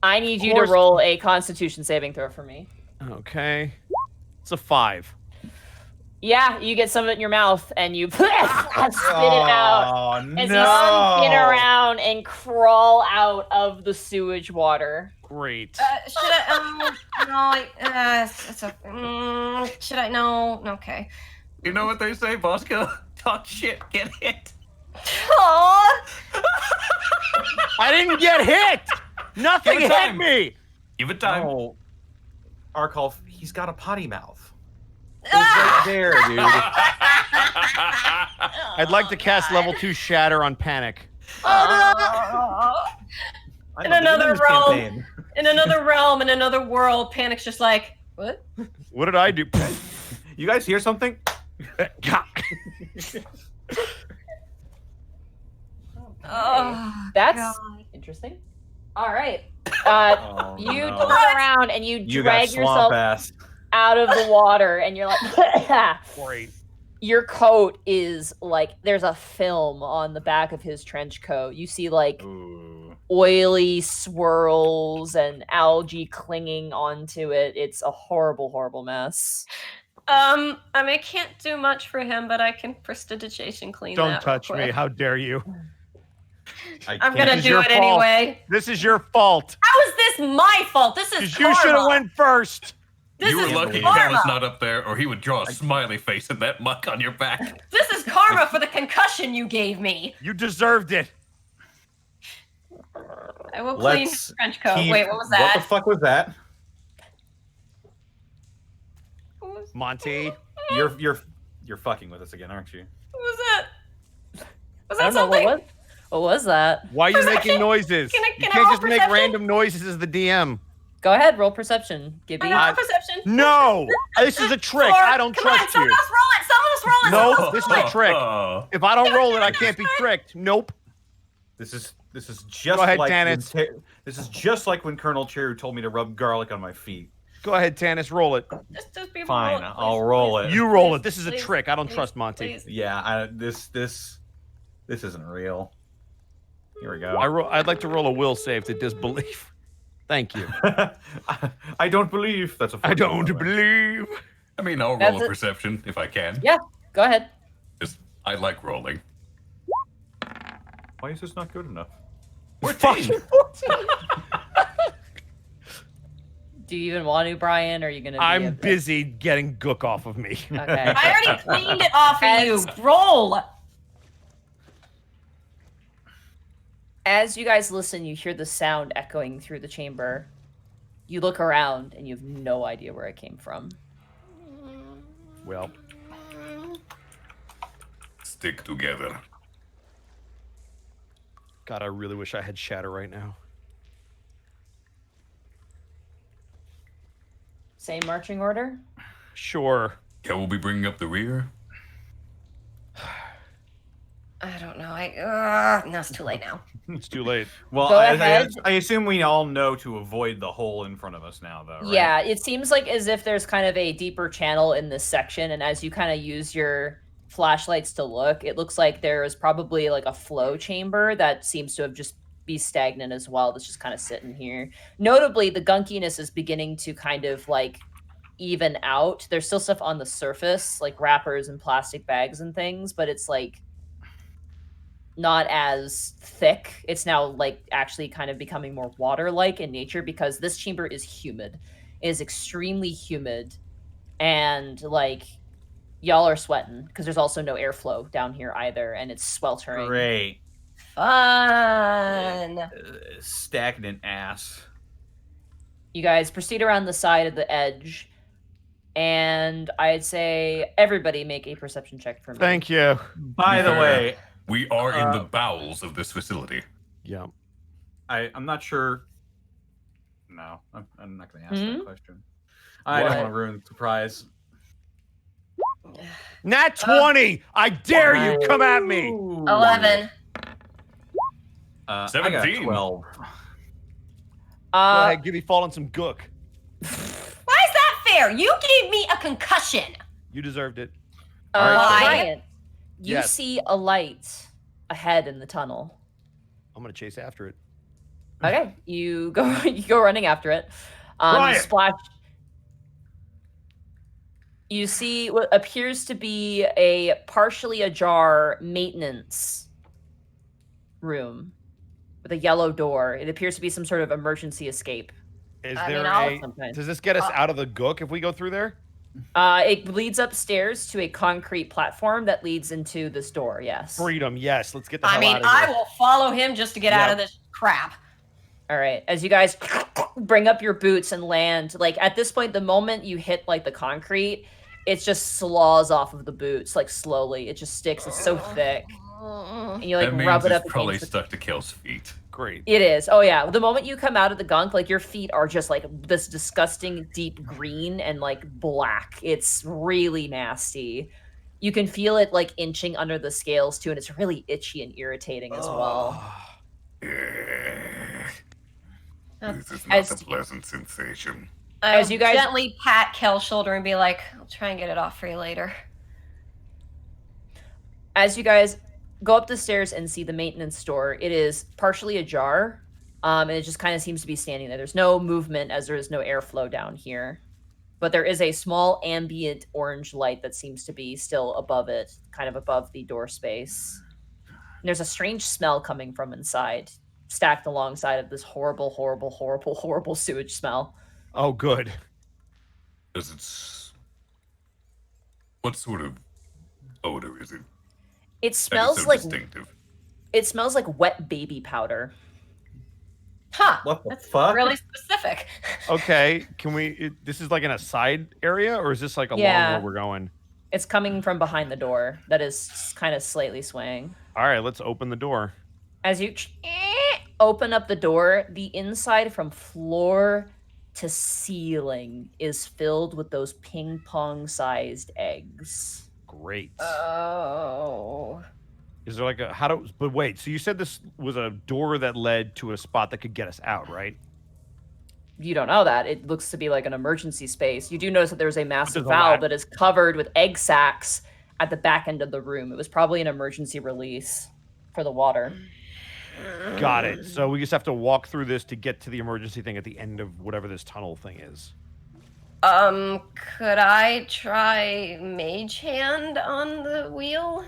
I need you to course. roll a Constitution saving throw for me. Okay. It's a 5. Yeah, you get some of it in your mouth and you spit it out Oh, as you no. spin around and crawl out of the sewage water. Great. Should I? No. Should I? No. Okay. You know what they say, Bosco? Talk shit, get hit. Aw. I didn't get hit. Nothing Give it hit time. me. Give it time. Oh, Arkolf, he's got a potty mouth. It's right there, dude. I'd like to cast level 2 Shatter on Panic. I In don't another think this realm. campaign. In another realm, in another world, Panic's just like, what? What did I do? You guys hear something? Oh, That's God. interesting. All right. Oh, You no. turn around and you You drag got yourself swamp ass. out of the water and you're like, Great. your coat is like, there's a film on the back of his trench coat. You see like Ooh. oily swirls and algae clinging onto it. It's a horrible, horrible mess. I mean, I can't do much for him, but I can prestidigitation clean Don't that touch real me. quick. How dare you? I'm can't- gonna This is do your it fault. anyway. This is your fault. How is this my fault? This is Because you should have karma. went first. This You were is lucky karma. Kel was not up there, or he would draw a smiley face in that muck on your back. This is karma for the concussion you gave me. You deserved it. I will clean his Let's trench coat. keep- Wait, what was What that? the fuck was that? Monty. You're fucking with us again, aren't you? What was that? Was I that don't know something? what was that. Why are you Perception? making noises? Can I You can't roll just make perception? random noises as the DM. Go ahead, roll perception, Gibby. I got perception. No, this is a trick. Four. I don't Come on, trust someone you. else roll it. Someone else roll it. No, Someone else this is roll a it. trick. If I don't roll it, I can't be tricked. Nope. This is just Go ahead, like Tannis. this is just like when Colonel Cheru told me to rub garlic on my feet. Go ahead, Tannis. Roll it. Just be able to Fine, roll it, I'll please, roll please. it. You roll it. Please, This is a please, trick. I don't please, trust Monty. please. Yeah, this isn't real. Here we go. I'd like to roll a will save to disbelief. Thank you. I don't believe that's a. I 14, don't by the way. believe. I mean, I'll That's roll a it. perception if I can. Yeah, go ahead. Just, I like rolling. Why is this not good enough? We're fucking. Do you even want to, Brian? Or are you gonna? Be I'm busy getting gook off of me. Okay. I already cleaned it off of you. Roll. As you guys listen, you hear the sound echoing through the chamber. You look around and you have no idea where it came from. Well, Stick together. God, I really wish I had Shatter right now. Same marching order? Sure. Yeah, we'll be bringing up the rear. I don't know. No, it's too late now. It's too late. Well, Go ahead. I assume we all know to avoid the hole in front of us now, though. Right? Yeah, it seems like as if there's kind of a deeper channel in this section, and as you kind of use your flashlights to look, it looks like there is probably like a flow chamber that seems to have just be stagnant as well. That's just kind of sitting here. Notably, the gunkiness is beginning to kind of like even out. There's still stuff on the surface, like wrappers and plastic bags and things, but it's like not as thick. It's now like actually kind of becoming more water-like in nature because this chamber is humid. It is extremely humid, and like y'all are sweating because there's also no airflow down here either, and it's sweltering. Great. Fun. Stagnant ass. You guys proceed around the side of the edge, and I'd say everybody make a perception check for me. Thank you. By the way, We are in the bowels of this facility. Yeah. I'm not sure. No, I'm not going to ask Hmm? that question. I don't What? want to ruin the surprise. Nat 20! I dare you! Come at me! 11. I got 17. 12. Go ahead, give me falling some gook. Why is that fair? You gave me a concussion. You deserved it. Why? Brian, you Yes. see a light ahead in the tunnel. I'm gonna chase after it. Okay, you go running after it. You Brian! splash. You see what appears to be a partially ajar maintenance room with a yellow door. It appears to be some sort of emergency escape. Is I there mean, I'll- a? Sometimes. Does this get us out of the gook if we go through there? It leads upstairs to a concrete platform that leads into this door. Yes. Freedom, yes. Let's get the I hell mean, out of here. I will follow him just to get out Yeah. of this crap. All right. As you guys bring up your boots and land, like at this point, the moment you hit like the concrete, it just slaws off of the boots like slowly. It just sticks. It's so thick, and you like That means rub it it's up probably against. stuck to Kel's feet. Great. It is. Oh yeah. The moment you come out of the gunk, like your feet are just like this disgusting deep green and like black. It's really nasty. You can feel it like inching under the scales too, and it's really itchy and irritating as well. This is As- not a pleasant sensation. I'll As you guys- gently pat Kel's shoulder and be like, I'll try and get it off for you later. As you guys go up the stairs and see the maintenance door, it is partially ajar, and it just kind of seems to be standing there. There's no movement as there is no airflow down here, but there is a small ambient orange light that seems to be still above it, kind of above the door space. And there's a strange smell coming from inside, stacked alongside of this horrible, horrible, horrible, horrible sewage smell. Oh, good. Does it? What sort of odor is it? It That is smells so like distinctive. it smells like wet baby powder. Huh. What the That's fuck? really specific. Okay, can we? This is like in a side area, or is this like along Yeah. where we're going? It's coming from behind the door that is kind of slightly swaying. All right, let's open the door. As you open up the door, the inside from floor to ceiling is filled with those ping pong sized eggs. Great. Oh. Is there like a how do? But wait, so you said this was a door that led to a spot that could get us out, right? You don't know that. It looks to be like an emergency space. You do notice that there's a massive There's a valve lat- that is covered with egg sacs at the back end of the room. It was probably an emergency release for the water. Got it. So we just have to walk through this to get to the emergency thing at the end of whatever this tunnel thing is. Could I try Mage Hand on the wheel?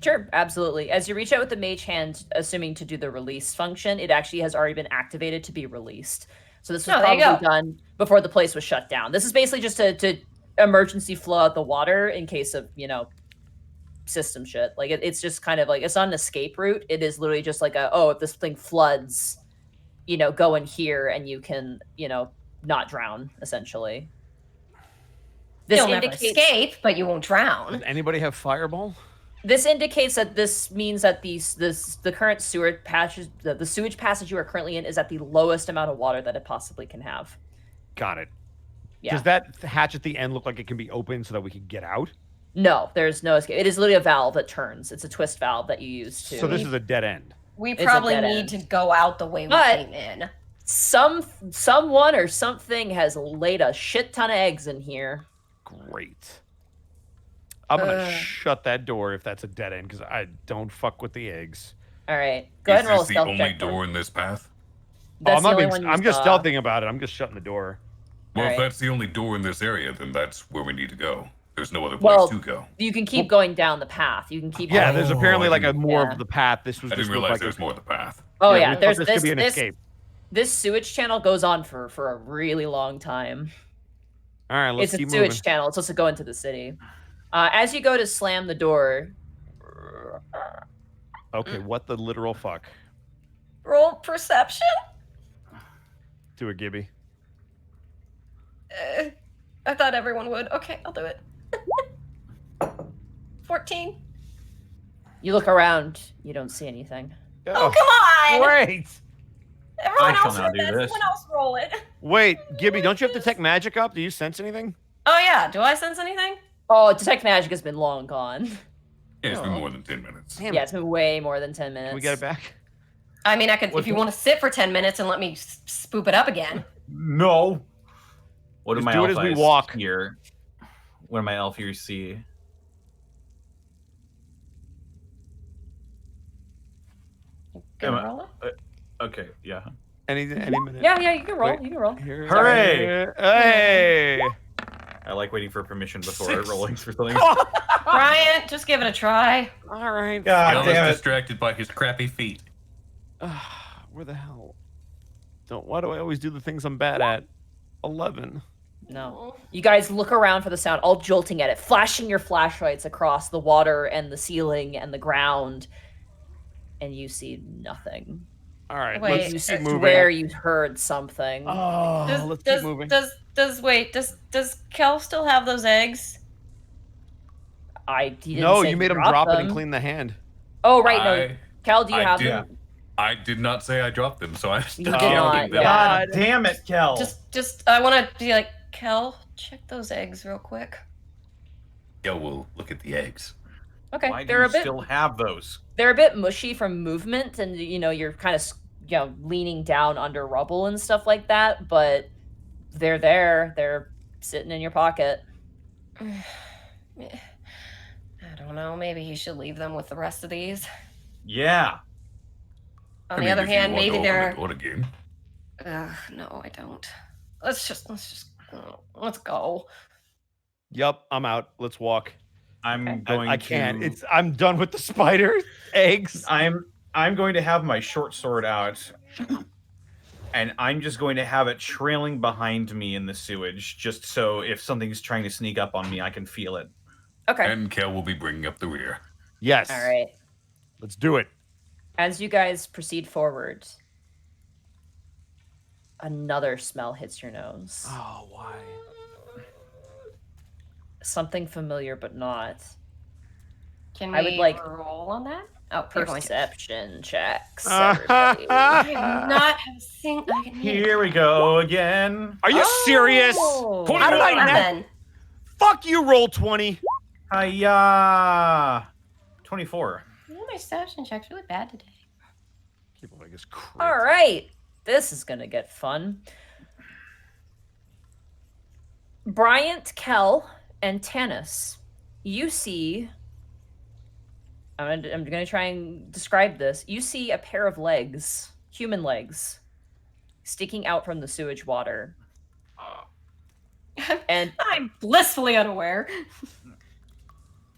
Sure, absolutely. As you reach out with the mage hand, assuming to do the release function, it actually has already been activated to be released. So this was Oh, there you probably go. done before the place was shut down. This is basically just to emergency flow out the water in case of, system shit. Like it's just kind of like, it's not an escape route. It is literally just like if this thing floods, go in here and you can, not drown, essentially. This You'll never indicates escape, but you won't drown. Does anybody have fireball? This indicates that this means that the current sewer passage, the sewage passage you are currently in, is at the lowest amount of water that it possibly can have. Got it. Yeah. Does that hatch at the end look like it can be open so that we can get out? No, there's no escape. It is literally a valve that turns. It's a twist valve that you use to. So this is a dead end. We It's a probably dead need end. to go out the way we But- came in. Someone or something has laid a shit ton of eggs in here. Great. I'm gonna Uh. shut that door if that's a dead end because I don't fuck with the eggs. All right, go ahead Is and roll a this the stealth only check. then. door in this path? That's I'm the not only being, one you I'm just saw. stealthing about it. I'm just shutting the door. Well, if Alright. that's the only door in this area, then that's where we need to go. There's no other place Well, to go. You can keep going down the path. You can keep. Yeah, going. there's apparently I like a didn't- more Yeah. of the path. This was I just didn't looked realize like there's more of the path. Oh we yeah, thought there's this this. could be an This, escape. this sewage channel goes on for a really long time. All right, let's It's a keep sewage moving. channel. It's supposed to go into the city. As you go to slam the door, Okay, what the literal fuck? Roll perception? Do it, Gibby. I thought everyone would. Okay, I'll do it. 14. you look around. You don't see anything. Oh, come on! Great. Everyone I shall else now did do this. this. Someone else roll it. Wait, Gibby, don't you have detect magic up? Do you sense anything? Oh yeah, do I sense anything? Oh, detect magic has been long gone. Yeah, it's been Oh. more than 10 minutes. Damn Yeah, it. it's been way more than 10 minutes. Can we get it back? I mean, I could if you want to sit for 10 minutes and let me spoop it up again. No. What do Just my do it elf as we eyes walk. here? What do my elf ears see? Gonna Am I- roll it? Okay, yeah. Any minute. Yeah, you can roll. Wait. You can roll. Here- Hooray! Hey! I like waiting for permission before rolling for something. Brian, just give it a try. All right. God Cal damn is it. distracted by his crappy feet. Where the hell? Why do I always do the things I'm bad at? 11. No. You guys look around for the sound, all jolting at it, flashing your flashlights across the water and the ceiling and the ground, and you see nothing. All right, Wait, let's You keep see moving. where you heard something. Oh, let's keep moving. Does Kel still have those eggs? He didn't No, say you to made him drop it and clean the hand. Oh, right, no. Cal, do you I have did- them? I did not say I dropped them, so I did stopped not, counting them. yeah. God damn it, Kel. Just I want to be like, Kel, check those eggs real quick. Yeah, we'll look at the eggs. Okay, Why do they're you a bit still have those? they're a bit mushy from movement, and you're kind of leaning down under rubble and stuff like that. But they're there. They're sitting in your pocket. I don't know. Maybe he should leave them with the rest of these. Yeah. On the other hand, maybe they're. What again? No, I don't. Let's just let's go. Yup, I'm out. Let's walk. I'm going I can't. I'm done with the spider eggs. I'm going to have my short sword out, and I'm just going to have it trailing behind me in the sewage, just so if something's trying to sneak up on me, I can feel it. Okay. And Kel will be bringing up the rear. Yes. All right. Let's do it. As you guys proceed forward, Another smell hits your nose. Oh, why? Something familiar, but not. Can I we would like roll on that? Oh, you're going to. perception checks. Everybody. I do not have a thing I can hear. Here we go again. Are you serious? Oh. How did I not? 11. Fuck you, roll 20. Hiya. 24. You know, my perception check's really bad today. People like it's All right, this is gonna get fun. Bryant, Kel, and Tanis, you see. I'm gonna try and describe this. You see a pair of legs, human legs, sticking out from the sewage water. And I'm blissfully unaware.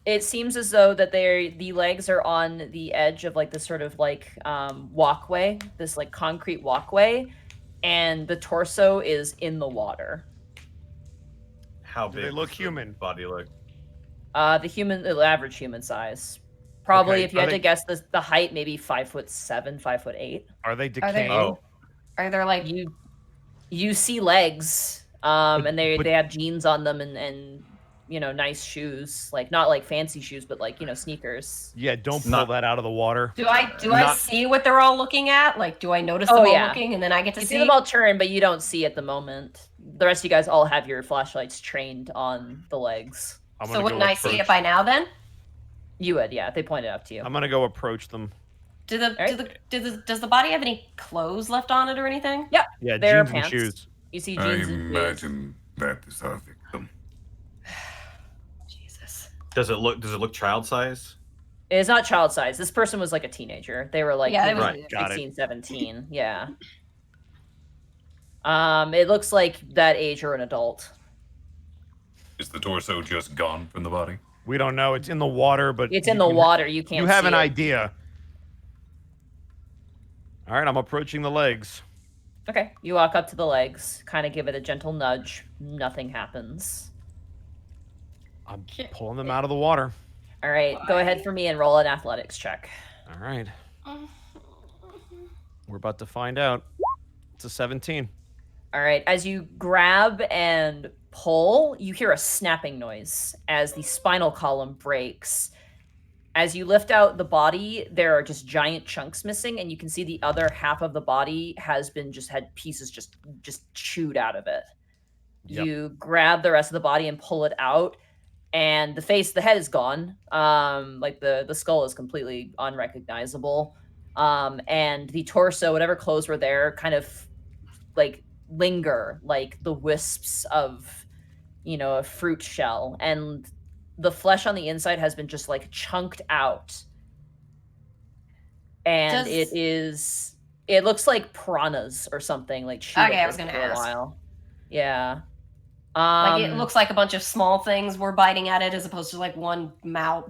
it seems as though that the legs are on the edge of like this sort of like walkway, this like concrete walkway, and the torso is in the water. How Do big? they look does the human? Body look. The average human size. Probably, Okay, if you are had they- to guess, the height maybe 5'7", 5'8". Are they Are they- decaying? Oh, Are there like You see legs, and but- they have jeans on them and nice shoes, like not like fancy shoes, but like sneakers. Yeah, don't pull Not- that out of the water. do I Not- see what they're all looking at? Like, do I notice Oh, them all yeah. looking and then I get to You see? see them all turn, but you don't see at the moment. The rest of you guys all have your flashlights trained on the legs. I'm So gonna wouldn't go I see approach- it by now then? You would, yeah. They pointed out to you. I'm gonna go approach them. Does the body have any clothes left on it or anything? Yeah, Yeah, There are jeans and pants. shoes. You see I jeans and shoes. imagine that is our victim. Jesus. does it look child size? It's not child size. This person was like a teenager. They were like Yeah, maybe it was- Right, got it. 16, 17. Yeah. It looks like that age or an adult. Is the torso just gone from the body? We don't know. It's in the water, but It's in the water. You can't You have see an it. idea. All right, I'm approaching the legs. Okay. You walk up to the legs, kind of give it a gentle nudge. Nothing happens. I'm pulling them out of the water. All right. Go ahead for me and roll an athletics check. All right. We're about to find out. It's a 17. All right. As you grab and pull, you hear a snapping noise as the spinal column breaks. As you lift out the body, there are just giant chunks missing, and you can see the other half of the body has been had pieces just chewed out of it. Yep. You grab the rest of the body and pull it out, and the head is gone. Like the skull is completely unrecognizable. And the torso, whatever clothes were there, kind of like linger like the wisps of a fruit shell, and the flesh on the inside has been just like chunked out, and it looks like piranhas or something, like chewed Okay, I up was gonna for a ask. while. Yeah. Like it looks like a bunch of small things were biting at it as opposed to like one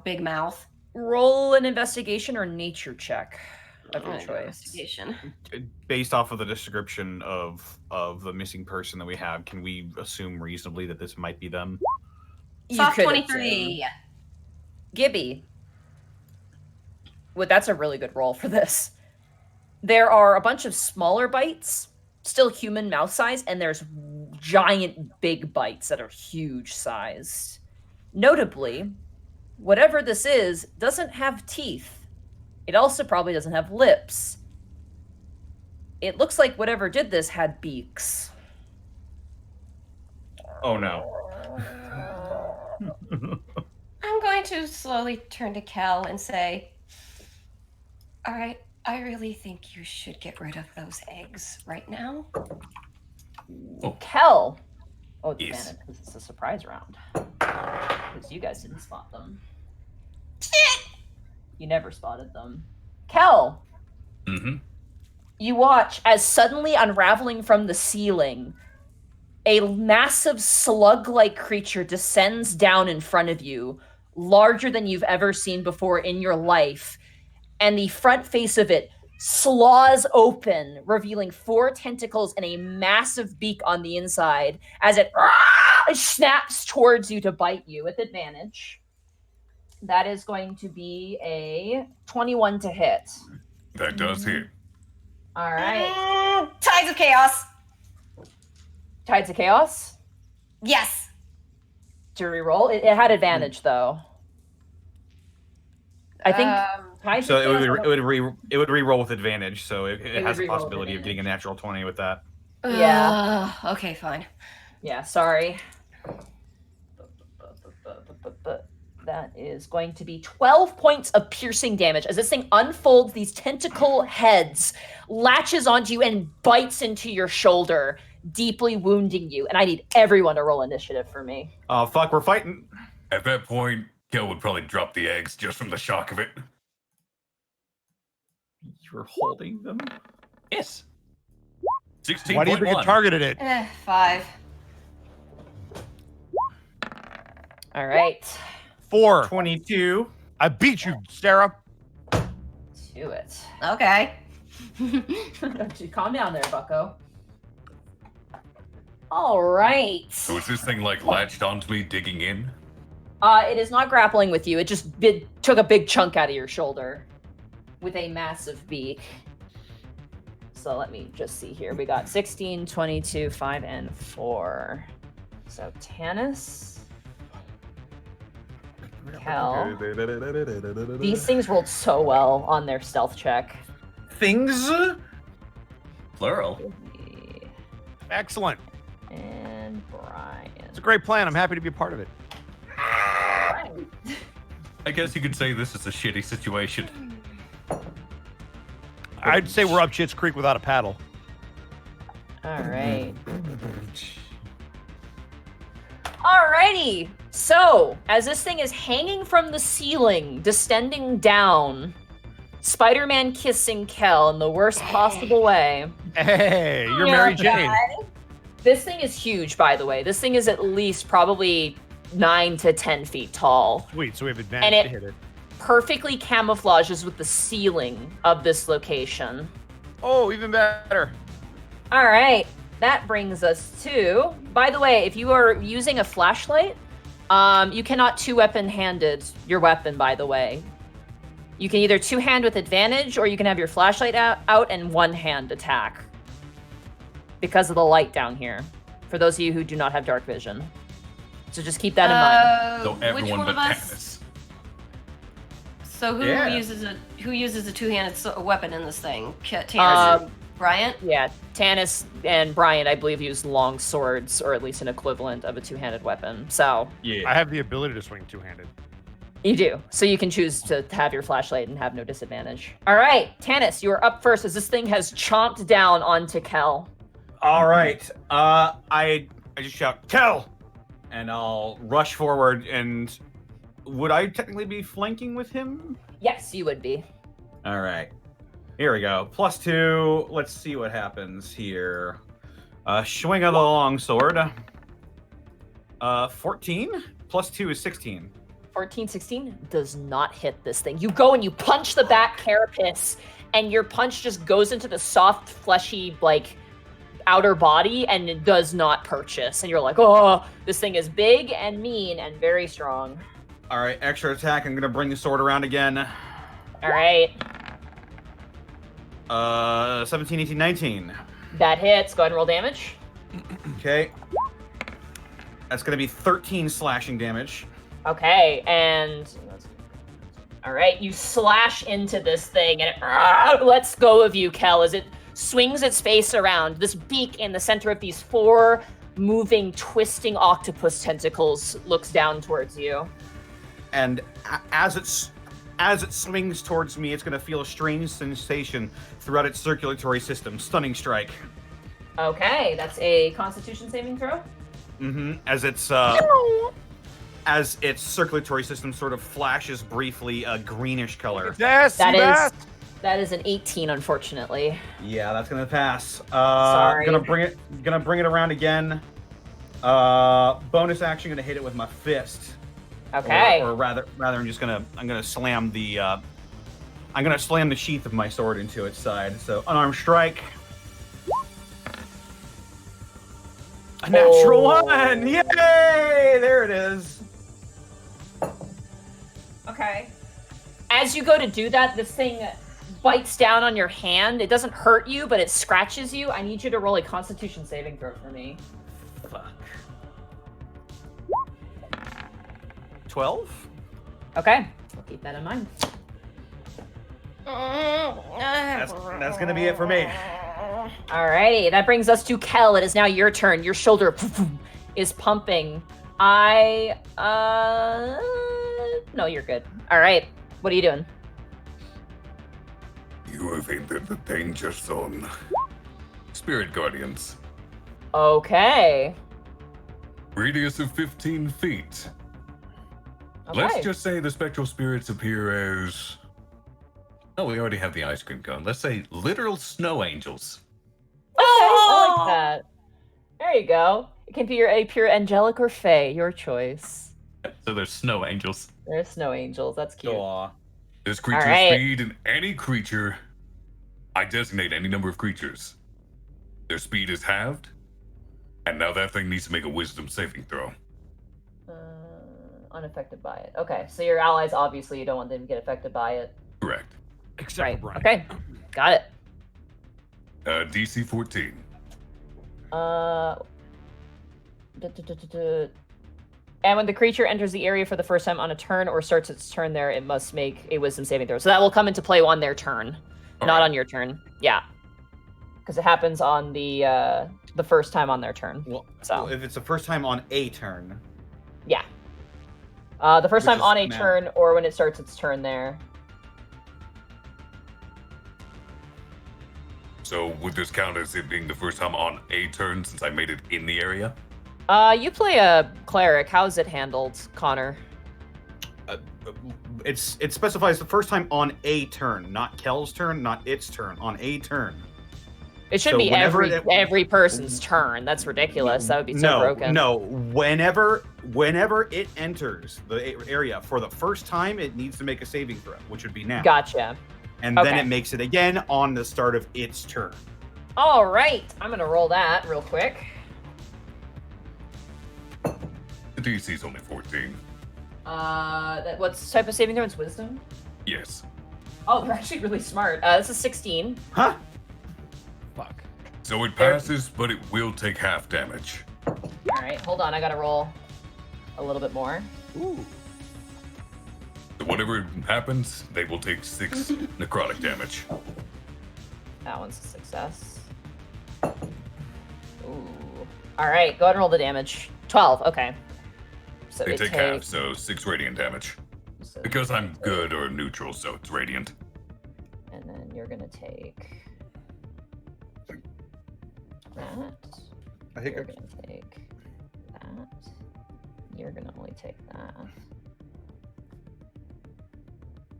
big mouth. Roll an investigation or nature check of your Oh, choice. Investigation. Based off of the description of the missing person that we have, can we assume reasonably that this might be them? You Soft could 23. assume. Gibby. Well, that's a really good roll for this. There are a bunch of smaller bites, still human mouth size, and there's giant big bites that are huge sized. Notably, whatever this is doesn't have teeth. It also probably doesn't have lips. It looks like whatever did this had beaks. Oh no. I'm going to slowly turn to Kel and say, all right, I really think you should get rid of those eggs right now. Kel. Oh, Yes. damn it, because it's a surprise round. Because you guys didn't spot them. You never spotted them. Kel, Mm-hmm. you watch as suddenly unraveling from the ceiling, a massive slug-like creature descends down in front of you, larger than you've ever seen before in your life, and the front face of it slaws open, revealing 4 tentacles and a massive beak on the inside as it snaps towards you to bite you with advantage. That is going to be a 21 to hit. That does hit. All right. Tides of chaos. Tides of Chaos. Yes. To reroll. It had advantage though. I think. Tides So of Chaos, it would re-roll with advantage, so it It has would a re-roll with possibility of getting a natural 20 with that. Yeah. Okay, fine. Yeah. Sorry. That is going to be 12 points of piercing damage as this thing unfolds these tentacle heads, latches onto you, and bites into your shoulder, deeply wounding you. And I need everyone to roll initiative for me. Oh, fuck, we're fighting. At that point, Kel would probably drop the eggs just from the shock of it. You're holding them? Yes. 16.1. Why do you think it targeted it? 5. All right. 4. 22. I beat you, Sarah. Do it. Okay. Calm down there, bucko. All right. So is this thing like latched onto me, digging in? It is not grappling with you. It just took a big chunk out of your shoulder with a massive beak. So let me just see here. We got 16, 22, 5, and 4. So Tanis. Kel. These things rolled so well on their stealth check. Things? Plural. Excellent. And Brian. It's a great plan. I'm happy to be a part of it. I guess you could say this is a shitty situation. I'd say we're up Schitt's Creek without a paddle. All right. Alrighty. So, as this thing is hanging from the ceiling, descending down, Spider-Man kissing Kel in the worst possible way. Hey, you're Mary Jane. This thing is huge, by the way. This thing is at least probably 9 to 10 feet tall. Sweet, so we have advantage to hit it. Perfectly camouflages with the ceiling of this location. Oh, even better. All right, that brings us to, by the way, if you are using a flashlight, you cannot two-weapon-handed your weapon, by the way. You can either two-hand with advantage, or you can have your flashlight out and one-hand attack. Because of the light down here, for those of you who do not have dark vision. So just keep that in mind. So Which everyone one but of us? Tanis. So who Yeah. uses a two-handed weapon in this thing? Tanis, Bryant? Yeah, Tanis and Brian, I believe, use long swords, or at least an equivalent of a two-handed weapon. So Yeah. I have the ability to swing two-handed. you do. So you can choose to have your flashlight and have no disadvantage. All right, Tanis, you are up first as this thing has chomped down onto Kel. All right. I just shout, Kel! And I'll rush forward, and would I technically be flanking with him? Yes, you would be. All right. Here we go. +2. Let's see what happens here. Swing of the longsword. 14. +2 is 16. 14, 16 does not hit this thing. You go and you punch the back carapace, and your punch just goes into the soft, fleshy, like, outer body, and it does not purchase. And you're like, oh, this thing is big and mean and very strong. All right, extra attack. I'm going to bring the sword around again. All right. 17, 18, 19. That hits. Go ahead and roll damage. Okay. That's going to be 13 slashing damage. Okay, and all right, you slash into this thing, and it lets go of you, Kel, as it swings its face around. This beak in the center of these 4 moving, twisting octopus tentacles looks down towards you. And as it swings towards me, it's going to feel a strange sensation throughout its circulatory system. Stunning strike. Okay, that's a Constitution saving throw. Mm-hmm. As its circulatory system sort of flashes briefly a greenish color. Yes, That is an 18, unfortunately. Yeah, that's gonna pass. Sorry. Gonna bring it around again. Bonus action, gonna hit it with my fist. Okay. Or rather, I'm gonna slam the sheath of my sword into its side. So unarmed strike. A natural 1! Yay! There it is. Okay. As you go to do that, this thing bites down on your hand. It doesn't hurt you, but it scratches you. I need you to roll a Constitution saving throw for me. Fuck. 12? Okay, we'll keep that in mind. That's gonna be it for me. Alrighty, that brings us to Kel. It is now your turn. Your shoulder is pumping. No, you're good. All right, what are you doing? You have entered the danger zone. Spirit Guardians. Okay. Radius of 15 feet. Okay. Let's just say the spectral spirits appear as... Oh, we already have the ice cream cone. Let's say literal snow angels. Okay, I like that. There you go. It can be a pure angelic or fae, your choice. So there's snow angels. There's snow angels. That's cute. Aw. This creature's right. speed and any creature. I designate any number of creatures. Their speed is halved, and now that thing needs to make a wisdom saving throw. Unaffected by it. Okay, so your allies, obviously, you don't want them to get affected by it. Correct. Except for Brian. Okay, got it. DC 14. And when the creature enters the area for the first time on a turn or starts its turn there, it must make a wisdom saving throw. So that will come into play on their turn, not on your turn. Yeah, because it happens on the first time on their turn. Well, So if it's the first time on a turn. yeah, the first Which time is on a now. turn or when it starts its turn there. So would this count as it being the first time on a turn since I made it in the area? You play a cleric. How's it handled, Connor? It specifies the first time on a turn, not Kel's turn, not its turn, on a turn. It should So be whenever every person's turn. That's ridiculous. That would be so broken. No, whenever it enters the area for the first time, it needs to make a saving throw, which would be now. Gotcha. And then Okay. it makes it again on the start of its turn. All right, I'm gonna roll that real quick. The DC's only 14. What's type of saving throw? It's wisdom. Yes. Oh, they're actually really smart. This is 16. Huh? Fuck. So it passes, but it will take half damage. All right, hold on. I gotta roll a little bit more. Ooh. So whatever happens, they will take 6 necrotic damage. That one's a success. Ooh. All right, go ahead and roll the damage. 12. Okay. So They it take half, takes. so 6 radiant damage. So Because I'm good or neutral, so it's radiant. And then you're gonna take that. I You're hiccup. gonna take that. You're gonna only take that.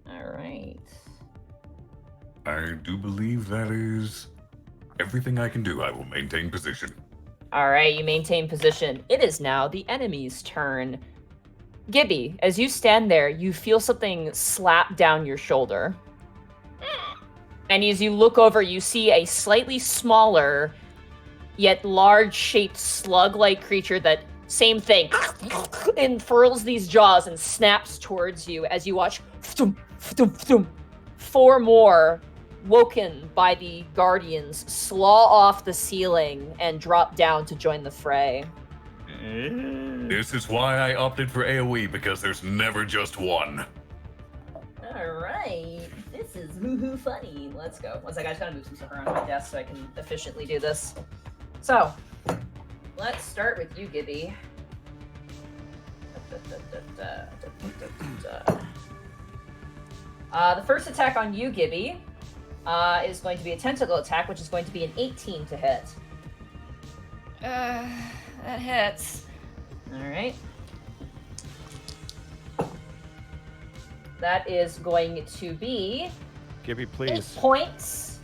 All right. I do believe that is everything I can do. I will maintain position. All right, you maintain position. It is now the enemy's turn. Gibby, as you stand there, you feel something slap down your shoulder. And as you look over, you see a slightly smaller, yet large-shaped slug-like creature that, same thing, unfurls these jaws and snaps towards you as you watch 4 more, woken by the guardians, slaw off the ceiling and drop down to join the fray. This is why I opted for AoE, because there's never just one. All right, this is woohoo funny. Let's go. One second, I just gotta move some stuff around my desk so I can efficiently do this. So, let's start with you, Gibby. The first attack on you, Gibby, is going to be a tentacle attack, which is going to be an 18 to hit. That hits. All right. That is going to be Gibby, 8 please. points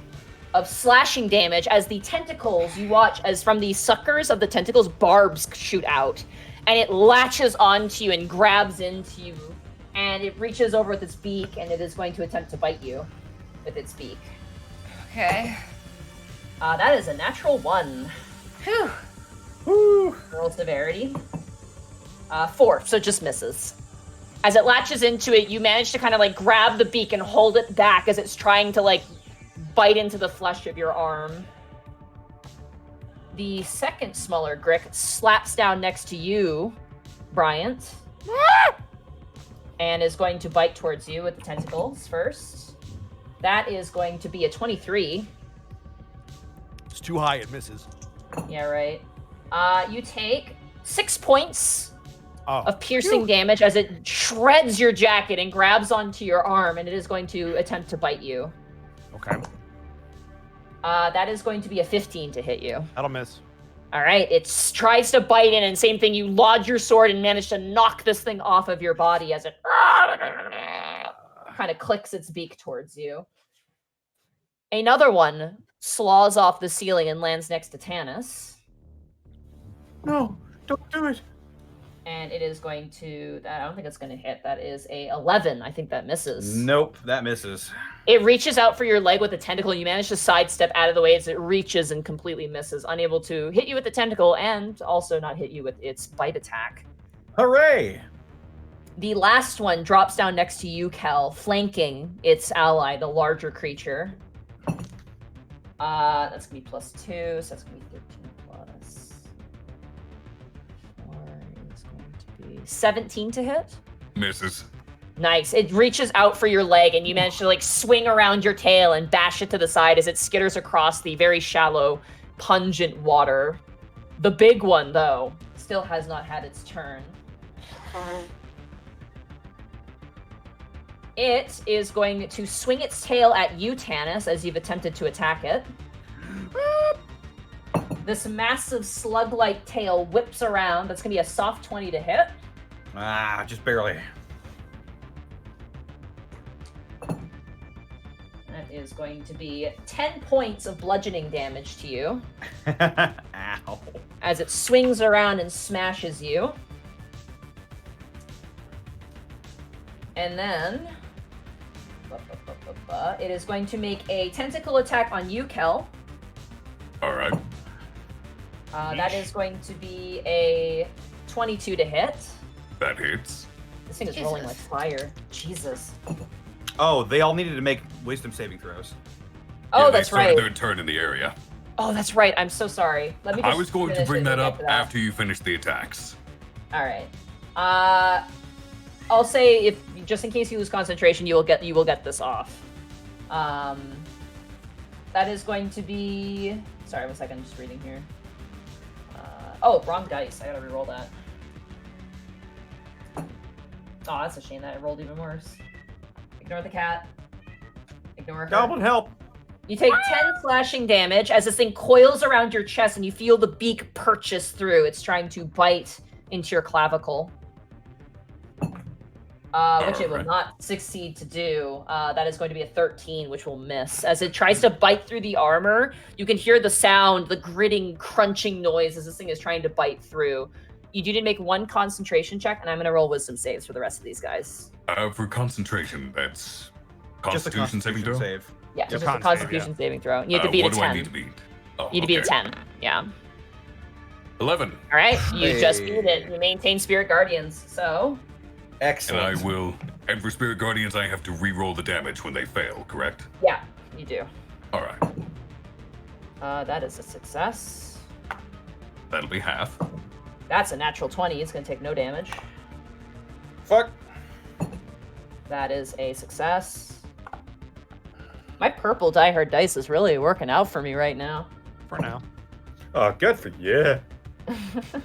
of slashing damage as the tentacles, you watch as from the suckers of the tentacles, barbs shoot out. And it latches onto you and grabs into you. And it reaches over with its beak, and it is going to attempt to bite you with its beak. Okay. That is a natural 1. Whew. Woo! Roll severity. 4, so it just misses. As it latches into it, you manage to kind of like grab the beak and hold it back as it's trying to like bite into the flesh of your arm. The second smaller Grick slaps down next to you, Bryant, and is going to bite towards you with the tentacles first. That is going to be a 23. It's too high, it misses. Yeah, right. You take 6 points Oh. of piercing damage as it shreds your jacket and grabs onto your arm, and it is going to attempt to bite you. Okay. That is going to be a 15 to hit you. That'll miss. All right, it tries to bite in, and same thing, you lodge your sword and manage to knock this thing off of your body as it kind of clicks its beak towards you. Another one slaws off the ceiling and lands next to Tanis. No, don't do it. And it is going to, I don't think it's going to hit. That is a 11. I think that misses. Nope, that misses. It reaches out for your leg with the tentacle. You manage to sidestep out of the way as it reaches and completely misses, unable to hit you with the tentacle and also not hit you with its bite attack. Hooray! The last one drops down next to you, Kel, flanking its ally, the larger creature. That's going to be +2, so that's going to be 13 plus 4 is going to be 17 to hit. Misses. Nice. It reaches out for your leg, and you manage to swing around your tail and bash it to the side as it skitters across the very shallow, pungent water. The big one, though, still has not had its turn. It is going to swing its tail at you, Tanis, as you've attempted to attack it. This massive slug-like tail whips around. That's going to be a soft 20 to hit. Ah, just barely. That is going to be 10 points of bludgeoning damage to you. Ow. As it swings around and smashes you. And then it is going to make a tentacle attack on you, Kel. All right. That is going to be a 22 to hit. That hits. This thing is rolling like fire. Jesus. Oh, they all needed to make wisdom saving throws. Oh, Yeah, that's they started right. their turn in the area. Oh, that's right. I'm so sorry. Let me just I was going to finish bring it that and up get to after you finish the attacks. All right. I'll say, if just in case you lose concentration, you will get this off. That is going to be. Sorry, 1 second. I'm just reading here. Oh, wrong dice. I gotta reroll that. Oh, that's a shame that I rolled even worse. Ignore the cat. Ignore her. Goblin, help! You take 10 slashing damage as this thing coils around your chest and you feel the beak purchase through. It's trying to bite into your clavicle. Which it will not succeed to do. That is going to be a 13, which will miss. As it tries to bite through the armor, you can hear the sound, the gritting, crunching noise as this thing is trying to bite through. You do need to make 1 concentration check, and I'm going to roll wisdom saves for the rest of these guys. For concentration, that's Just a Constitution saving throw? save. Yeah, Yeah, just a con save, constitution saving throw. You have to beat what a do 10. I need to beat? Oh, You need to beat a okay. 10. Yeah. 11. All right, you just Hey. beat it. You maintain Spirit Guardians, so... And Excellent. I will. And for Spirit Guardians, I have to re-roll the damage when they fail, correct? Yeah, you do. All right. That is a success. That'll be half. That's a natural 20. It's going to take no damage. Fuck. That is a success. My purple diehard dice is really working out for me right now. For now. Oh, good for you. The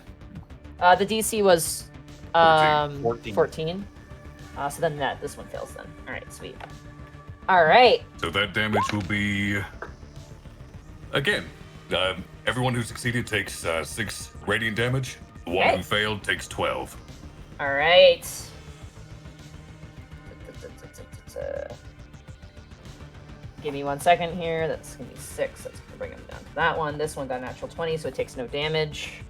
DC was 14. 14. So then this one fails then. All right, sweet. All right. So that damage will be. Again, everyone who succeeded takes 6 radiant damage. The one Okay. who failed takes 12. All right. Give me 1 second here. That's going to be 6. That's going to bring him down to that one. This one got a natural 20, so it takes no damage.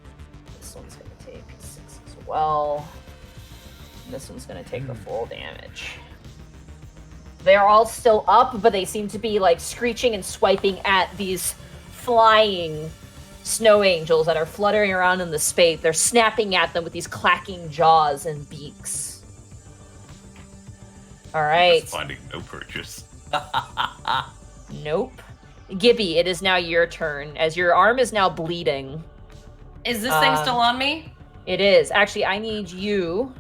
This one's going to take 6 as well. And this one's going to take the full damage. They are all still up, but they seem to be screeching and swiping at these flying snow angels that are fluttering around in the space. They're snapping at them with these clacking jaws and beaks. All right. Just finding no purchase. Nope. Gibby, it is now your turn, as your arm is now bleeding. Is this thing still on me? It is. Actually, I need you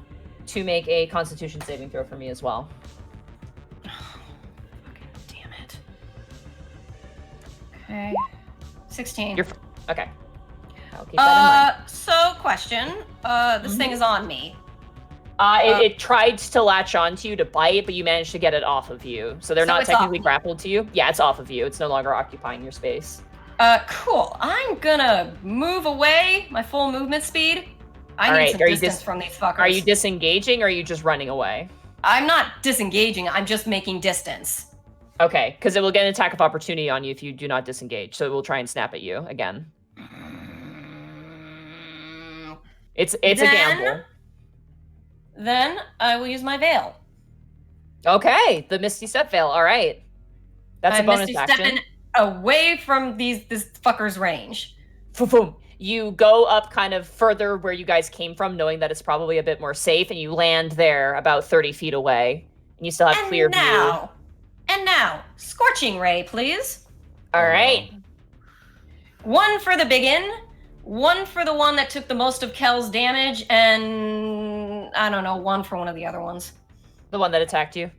to make a Constitution saving throw for me as well. Damn it. Okay. 16. Okay. I'll keep that in mind. So question. This thing is on me. It tried to latch onto you to bite, but you managed to get it off of you. So they're So not it's technically off me. grappled to you. Yeah, it's off of you. It's no longer occupying your space. Cool. I'm gonna move away my full movement speed. I All need right, some are you distance from these fuckers. Are you disengaging or are you just running away? I'm not disengaging. I'm just making distance. Okay, because it will get an attack of opportunity on you if you do not disengage. So it will try and snap at you again. It's a gamble. Then I will use my veil. Okay, the Misty Step Veil. All right. That's a bonus Misty action. stepping away from this fucker's range. Boom. You go up kind of further where you guys came from, knowing that it's probably a bit more safe, and you land there about 30 feet away. And you still have clear view. And now, Scorching Ray, please. All right. One for the biggin, one for the one that took the most of Kel's damage, and I don't know, one for one of the other ones. The one that attacked you?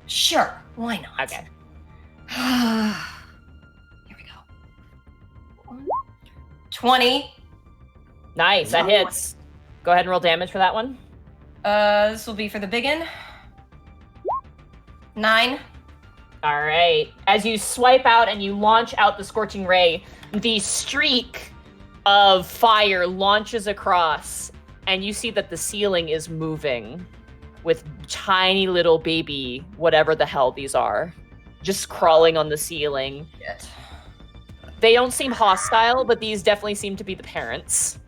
Sure, why not? Okay. Here we go. 20. Nice, that hits. Go ahead and roll damage for that one. This will be for the biggin. 9. All right. As you swipe out and you launch out the Scorching Ray, the streak of fire launches across, and you see that the ceiling is moving with tiny little baby, whatever the hell these are, just crawling on the ceiling. Shit. They don't seem hostile, but these definitely seem to be the parents.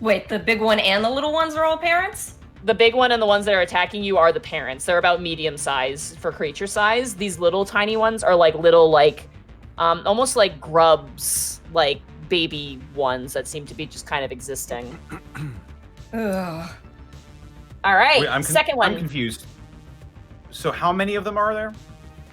Wait, the big one and the little ones are all parents? The big one and the ones that are attacking you are the parents. They're about medium size for creature size. These little tiny ones are like little, almost like grubs, like baby ones that seem to be just kind of existing. Ugh. All right, Wait, second one. I'm confused. So how many of them are there?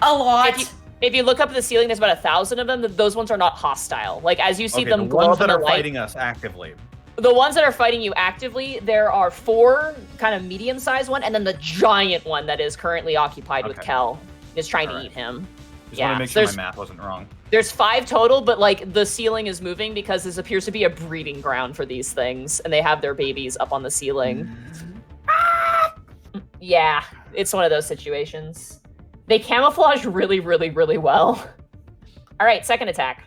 A lot. If you look up at the ceiling, there's about 1,000 of them. Those ones are not hostile. Like, as you see them the glowing ones from that the are light. fighting us actively. The ones that are fighting you actively, there are 4 kind of medium-sized one, and then the giant one that is currently occupied with Kel is trying to eat him. Just want to make sure my math wasn't wrong. There's 5 total, but like the ceiling is moving because this appears to be a breeding ground for these things, and they have their babies up on the ceiling. Yeah, it's one of those situations. They camouflage really, really, really well. All right, second attack.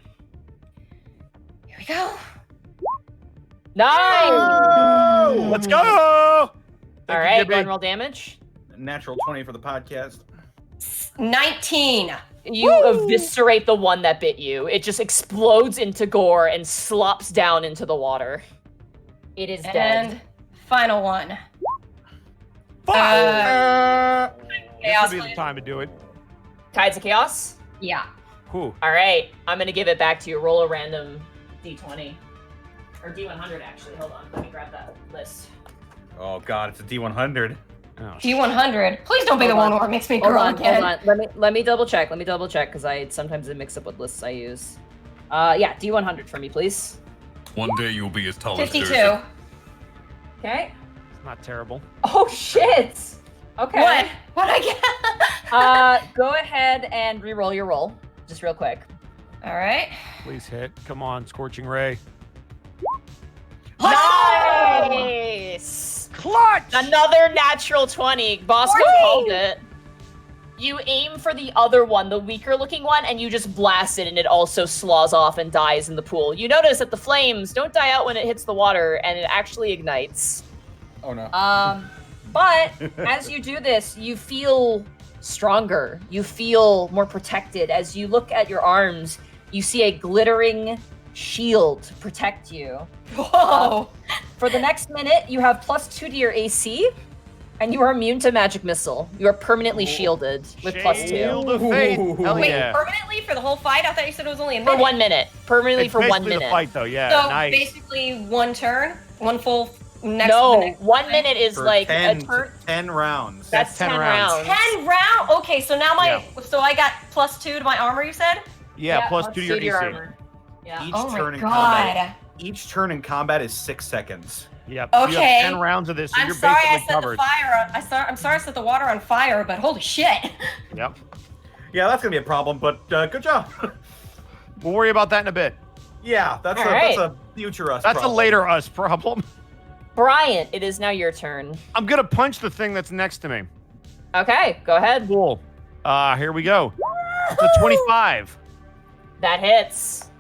Here we go. Nice! Let's go! All right, go and roll damage. Natural 20 for the podcast. 19. You eviscerate the one that bit you. It just explodes into gore and slops down into the water. It is dead. And final one. This Chaos, would be the time to do it. Tides of Chaos? Yeah. Whew. All right, I'm going to give it back to you. Roll a random D20. Or D100, actually. Hold on. Let me grab that list. Oh god, it's a D100. Oh, D100. Please don't be the one where it makes me grow again. Hold on. Let me double check. Because I sometimes mix up what lists I use. Yeah, D100 for me, please. One day you'll be as tall as 52. Joseph. Okay. It's not terrible. Oh, shit! Okay. What? What'd I get? Go ahead and re-roll your roll. Just real quick. All right. Please hit. Come on, Scorching Ray. Nice! Clutch! Another natural 20. Bosco 40! called it. You aim for the other one, the weaker looking one, and you just blast it, and it also slaws off and dies in the pool. You notice that the flames don't die out when it hits the water, and it actually ignites. Oh no. But as you do this, you feel stronger. You feel more protected. As you look at your arms, you see a glittering shield to protect you. Whoa. For the next minute, you have +2 to your AC, and you are immune to magic missile. You are permanently shielded with +2. Shield of Faith. Hell Wait, yeah. permanently for the whole fight? I thought you said it was only a For minute. 1 minute. Permanently It's for 1 basically minute. the fight, though. Yeah, So nice. basically one turn, one full next. 1 minute is For like 10, a turn. 10 rounds. That's 10 rounds. 10 round. Okay, so now so I got +2 to my armor. You said? Yeah, plus 2 to your AC. armor. Yeah. Each Oh turn my in god. combat. Each turn in combat is 6 seconds. Yep. You Okay. have 10 rounds of this, so I'm you're sorry I basically set covered. the fire. I'm sorry I set the water on fire, but holy shit. Yep. Yeah, that's gonna be a problem, but good job. We'll worry about that in a bit. Yeah, that's All that's right. a future us. That's problem. a later us problem. Bryant, it is now your turn. I'm gonna punch the thing that's next to me. Okay, go ahead. Cool. Here we go. It's a 25 That hits.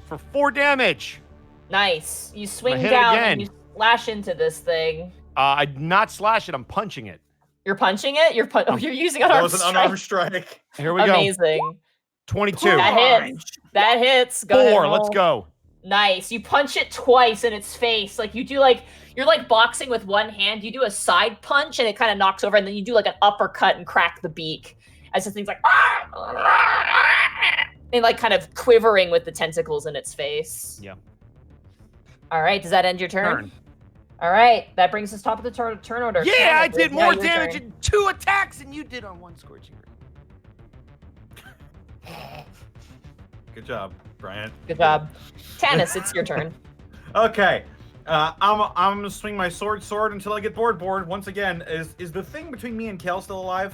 for 4 damage. Nice. You swing hit it down again. and you slash into this thing. I'm not slash it. I'm punching it. You're punching it? You're you're using That unarmed was an strike. unarmed strike. Here we go. Amazing. 22. That hits. That hits. Go 4. ahead and Let's roll. go. Nice. You punch it twice in its face. Like you do you're like boxing with one hand. You do a side punch and it kind of knocks over, and then you do like an uppercut and crack the beak. As the thing's like and like kind of quivering with the tentacles in its face. Yeah. All right. Does that end your turn? Turn. All right. That brings us top of the turn order. Yeah, I Kenneth, did it's now more your damage turn. in 2 attacks than you did on 1 scorching ray. Good job, Bryant. Good job. Tannis, it's your turn. Okay. I'm gonna swing my sword until I get bored. Once again, is the thing between me and Kel still alive?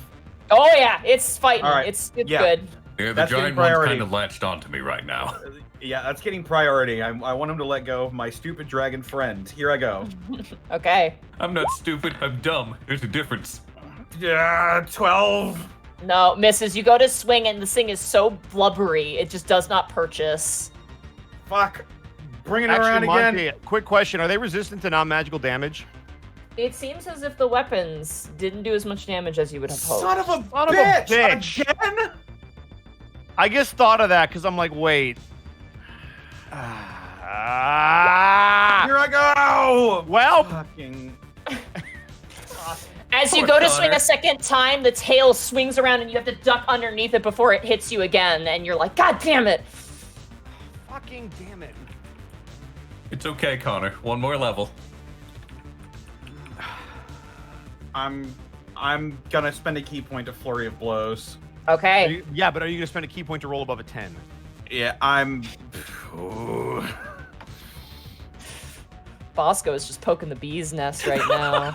Oh yeah, it's fighting. All right. It's Yeah. good. Yeah, the That's getting giant one's priority. kind of latched onto me right now. Yeah, that's getting priority. I want him to let go of my stupid dragon friend. Here I go. Okay. I'm not stupid, I'm dumb. There's a difference. Yeah, 12. No, misses. You go to swing and this thing is so blubbery, it just does not purchase. Fuck. Bring it around Actually, again. Monty, quick question. Are they resistant to non-magical damage? It seems as if the weapons didn't do as much damage as you would have hoped. Son of a Son of a bitch! bitch. Again? I just thought of that because I'm like, wait. Here I go! Well, Fucking. As you Poor go to Connor. swing a second time, the tail swings around and you have to duck underneath it before it hits you again, and you're like, God damn it! fucking damn it. It's okay, Connor. One more level. I'm gonna spend a key point to flurry of blows. Okay. Yeah, but are you going to spend a key point to roll above a 10? Yeah, I'm. Ooh. Bosco is just poking the bee's nest right now.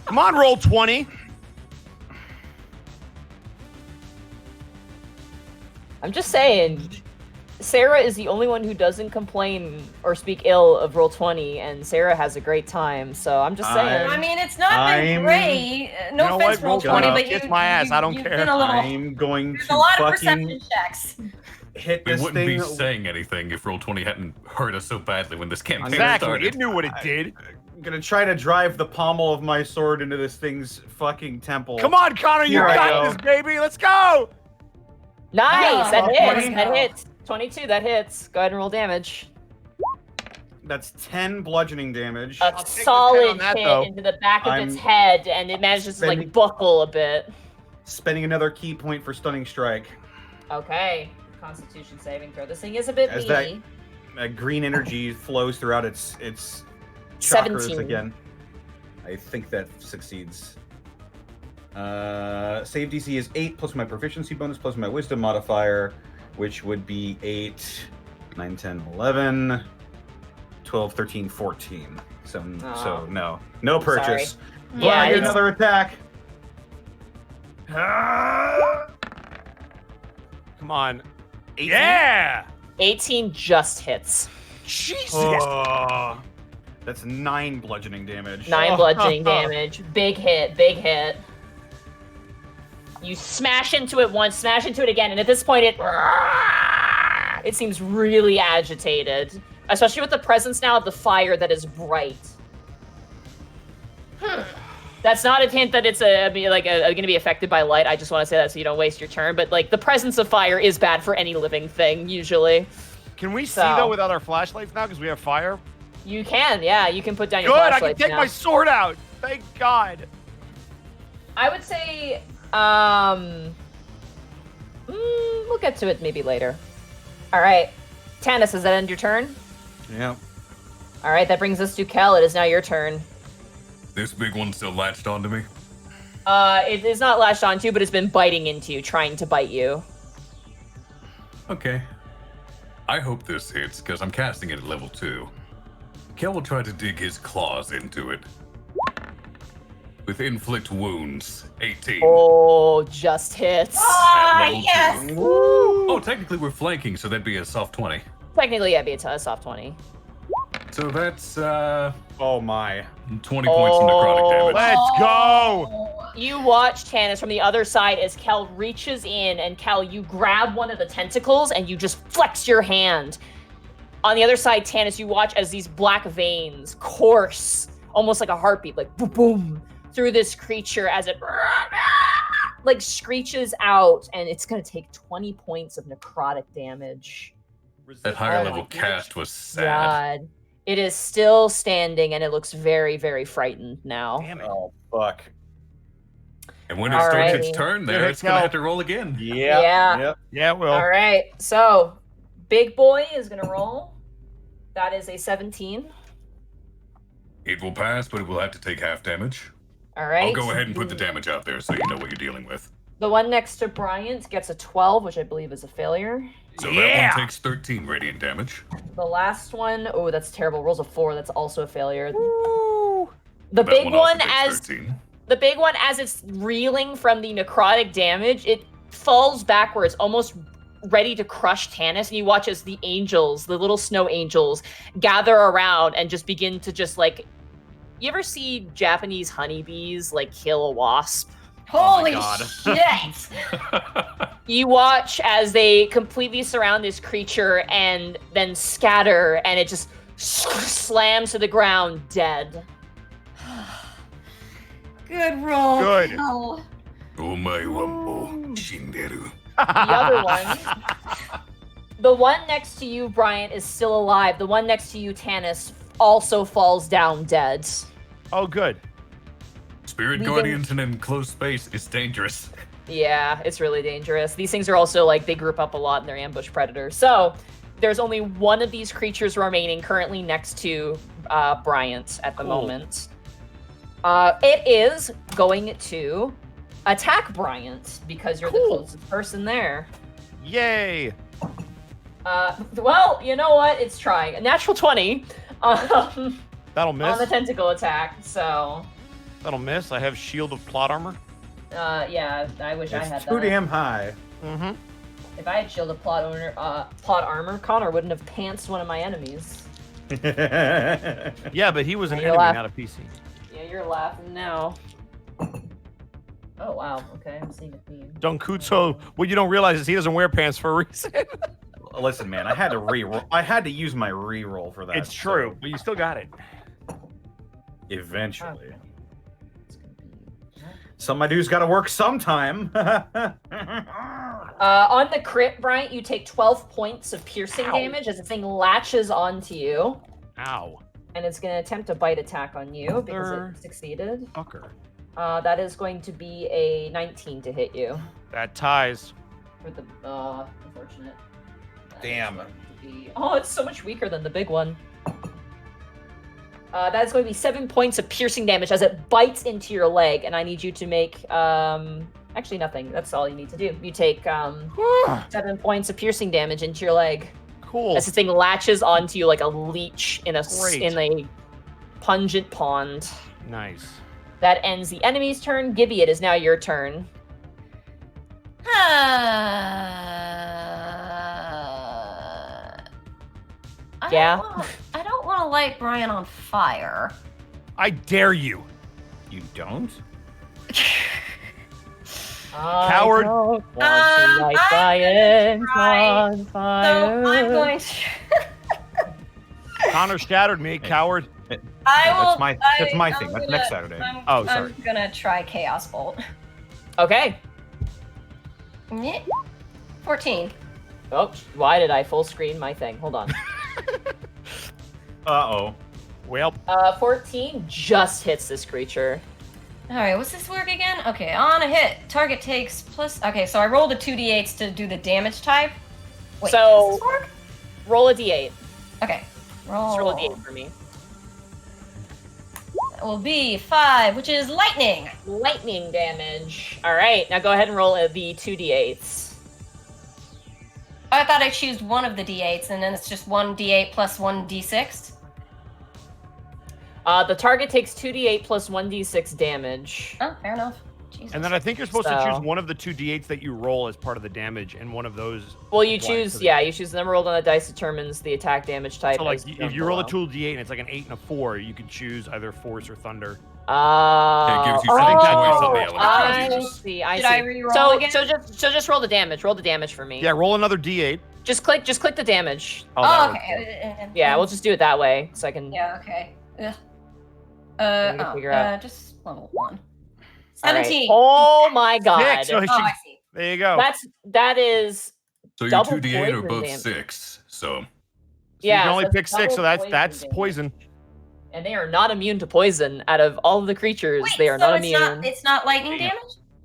Come on, roll 20. I'm just saying, Sarah is the only one who doesn't complain or speak ill of Roll20, and Sarah has a great time, so I'm just saying. I mean, it's not been I'm- great. No You know offense, what? Roll 20, Gonna but kiss my ass. I don't you've care. been a little. I'm going There's to a lot of fucking perception checks. hit We this wouldn't thing. be saying anything if Roll20 hadn't hurt us so badly when this campaign Exactly. started. It knew what it did. I'm gonna try to drive the pommel of my sword into this thing's fucking temple. Come on, Connor. You Here I got go. this, baby. Let's go. Nice! Yeah, That hits! 20. That hits! 22, that hits. Go ahead and roll damage. That's 10 bludgeoning damage. A take the 10 solid on that, hit though. into the back of its I'm head, and it manages to like spending- buckle a bit. Spending another key point for stunning strike. Okay. Constitution saving throw. This thing is a bit As that- meaty. Green energy flows throughout its chakras 17. again. I think that succeeds. Save DC is 8 plus my proficiency bonus plus my wisdom modifier, which would be 8, 9, 10, 11, 12, 13, 14. So Aw. no purchase. But Yeah, I get it's- another attack. Come on. Yeah. 18 just hits. Jesus. Oh, that's 9 bludgeoning damage. 9 bludgeoning damage. Big hit, big hit. You smash into it once, smash into it again, and at this point it seems really agitated. Especially with the presence now of the fire that is bright. That's not a hint that it's going to be affected by light. I just want to say that so you don't waste your turn. But like the presence of fire is bad for any living thing usually. Can we see So- though without our flashlights now because we have fire? You can, yeah. You can put down your Good. I can flashlights take now. my sword out. Thank God. I would say, we'll get to it maybe later. All right, Tannis, does that end your turn? Yeah. All right, that brings us to Kel. It is now your turn. This big one's still latched onto me. It is not latched onto you, but it's been biting into you, trying to bite you. Okay. I hope this hits, because I'm casting it at level 2. Kel will try to dig his claws into it. With inflict wounds, 18. Oh, just hits. At level yes! 2. Oh, technically we're flanking, so that'd be a soft 20. Technically, yeah, be a soft 20. So that's Oh my. 20 points of necrotic damage. Let's go. You watch Tannis from the other side as Kel reaches in, and Kel, you grab one of the tentacles and you just flex your hand. On the other side, Tannis, you watch as these black veins course, almost like a heartbeat, like boom, boom, through this creature as it like screeches out, and it's gonna take 20 points of necrotic damage. That higher Oh level my cast was sad. God. It is still standing, and it looks very, very frightened now. Damn it. Oh fuck. And when it starts its Alrighty. turn there, Here it it's going to go. have to roll again. Yeah. Yep. Yeah, well. All right, so big boy is gonna roll. That is a 17. It will pass, but it will have to take half damage. All right. I'll go ahead and put the damage out there so you know what you're dealing with. The one next to Bryant gets a 12, which I believe is a failure. So Yeah. that one takes 13 radiant damage. The last one, oh, that's terrible. Rolls a 4. That's also a failure. Woo. The That big one also one, takes as 13. the big one, as it's reeling from the necrotic damage, it falls backwards, almost ready to crush Tannis. And you watch as the angels, the little snow angels, gather around and just begin to just like. You ever see Japanese honeybees like kill a wasp? Holy God. shit! You watch as they completely surround this creature and then scatter, and it just slams to the ground dead. Good roll. Good. Kel. Omae wambo shinderu. The other one, the one next to you, Bryant, is still alive. The one next to you, Tannis, also falls down dead. Oh, good. Spirit Leaving- Guardians in enclosed space is dangerous. Yeah, it's really dangerous. These things are also like they group up a lot and they're ambush predators. So there's only one of these creatures remaining currently next to Bryant at the moment. It is going to attack Bryant because you're the closest person there. Yay. Well, you know what? It's trying. A natural 20 That'll on miss. the tentacle attack. So, That'll miss. I have shield of plot armor. yeah, I wish I had It's too that. damn high. Mm-hmm. If I had shield of plot armor, Connor wouldn't have pantsed one of my enemies. Yeah, but he was an You're enemy, laughing. not a PC. Yeah, you're laughing now. Oh wow. Okay, I'm seeing a theme. Donkutsu, what you don't realize is he doesn't wear pants for a reason. Listen, man, I had to re-roll. I had to use my re-roll for that. It's true, but you still got it. Eventually. Okay. It's gonna be- Some dude's got to work sometime. On the crit, Bryant, you take 12 points of piercing damage as the thing latches onto you, Ow. and it's going to attempt a bite attack on you because Mother- it succeeded. Fucker. That is going to be a 19 to hit you. That ties. For the unfortunate. That is Damn. going to be- Oh, it's so much weaker than the big one. That is going to be 7 points of piercing damage as it bites into your leg, and I need you to make actually nothing. That's all you need to do. You take 7 points of piercing damage into your leg Cool. as this thing latches onto you like a leech in a Great. in a pungent pond. Nice. That ends the enemy's turn. Gibby, it is now your turn. Yeah? I don't want to light Brian on fire. I dare you. You don't? Coward. I don't want to Um, light I'm Brian try. on So fire. I'm going to. Connor shattered me, coward. I will. That's my I'm thing. That's gonna- next Saturday. Oh, sorry. I'm gonna try Chaos Bolt. Okay. 14. Oh, why did I full screen my thing? Hold on. Uh-oh. Well, 14 just hits this creature. All right, what's this work again? Okay, on a hit, target takes plus. Okay, so I rolled a 2d8s to do the damage type. Wait, So- does this work? Roll a d8. Okay, Just roll a d8 for me. will be 5, which is lightning. Lightning damage. All right, now go ahead and roll the 2d8s. I thought I choose one of the d8s, and then it's just 1d8 plus 1d6. The target takes 2d8 plus 1d6 damage. Oh, fair enough. Jesus. And then I think you're supposed to choose So- one of the 2d8s that you roll as part of the damage, and one of those. Well, you applies choose, to the- you choose the number rolled on the dice determines the attack damage type. So, like, as if shown you roll a below. 2d8 and it's like an 8 and a 4, you could choose either Force or Thunder. it gives you I think that's choice what of the it element. I you use. see. I Should see. I re-roll again? So just roll the damage. Roll the damage for me. Yeah, roll another d8. Just click the damage. Oh, Oh, that works. okay. Yeah, we'll just do it that way so I can. Yeah, okay. Ugh. We can figure out. Just level 1. All right. 17. Oh my god. So Oh, I see. there you go. That is So your double 2d8 are poison both damage. 6. So So yeah, you can only so pick 6, so double that's damage. poison. And they are not immune to poison. Out of all of the creatures, Wait, they are so not it's immune. It's not lightning damage?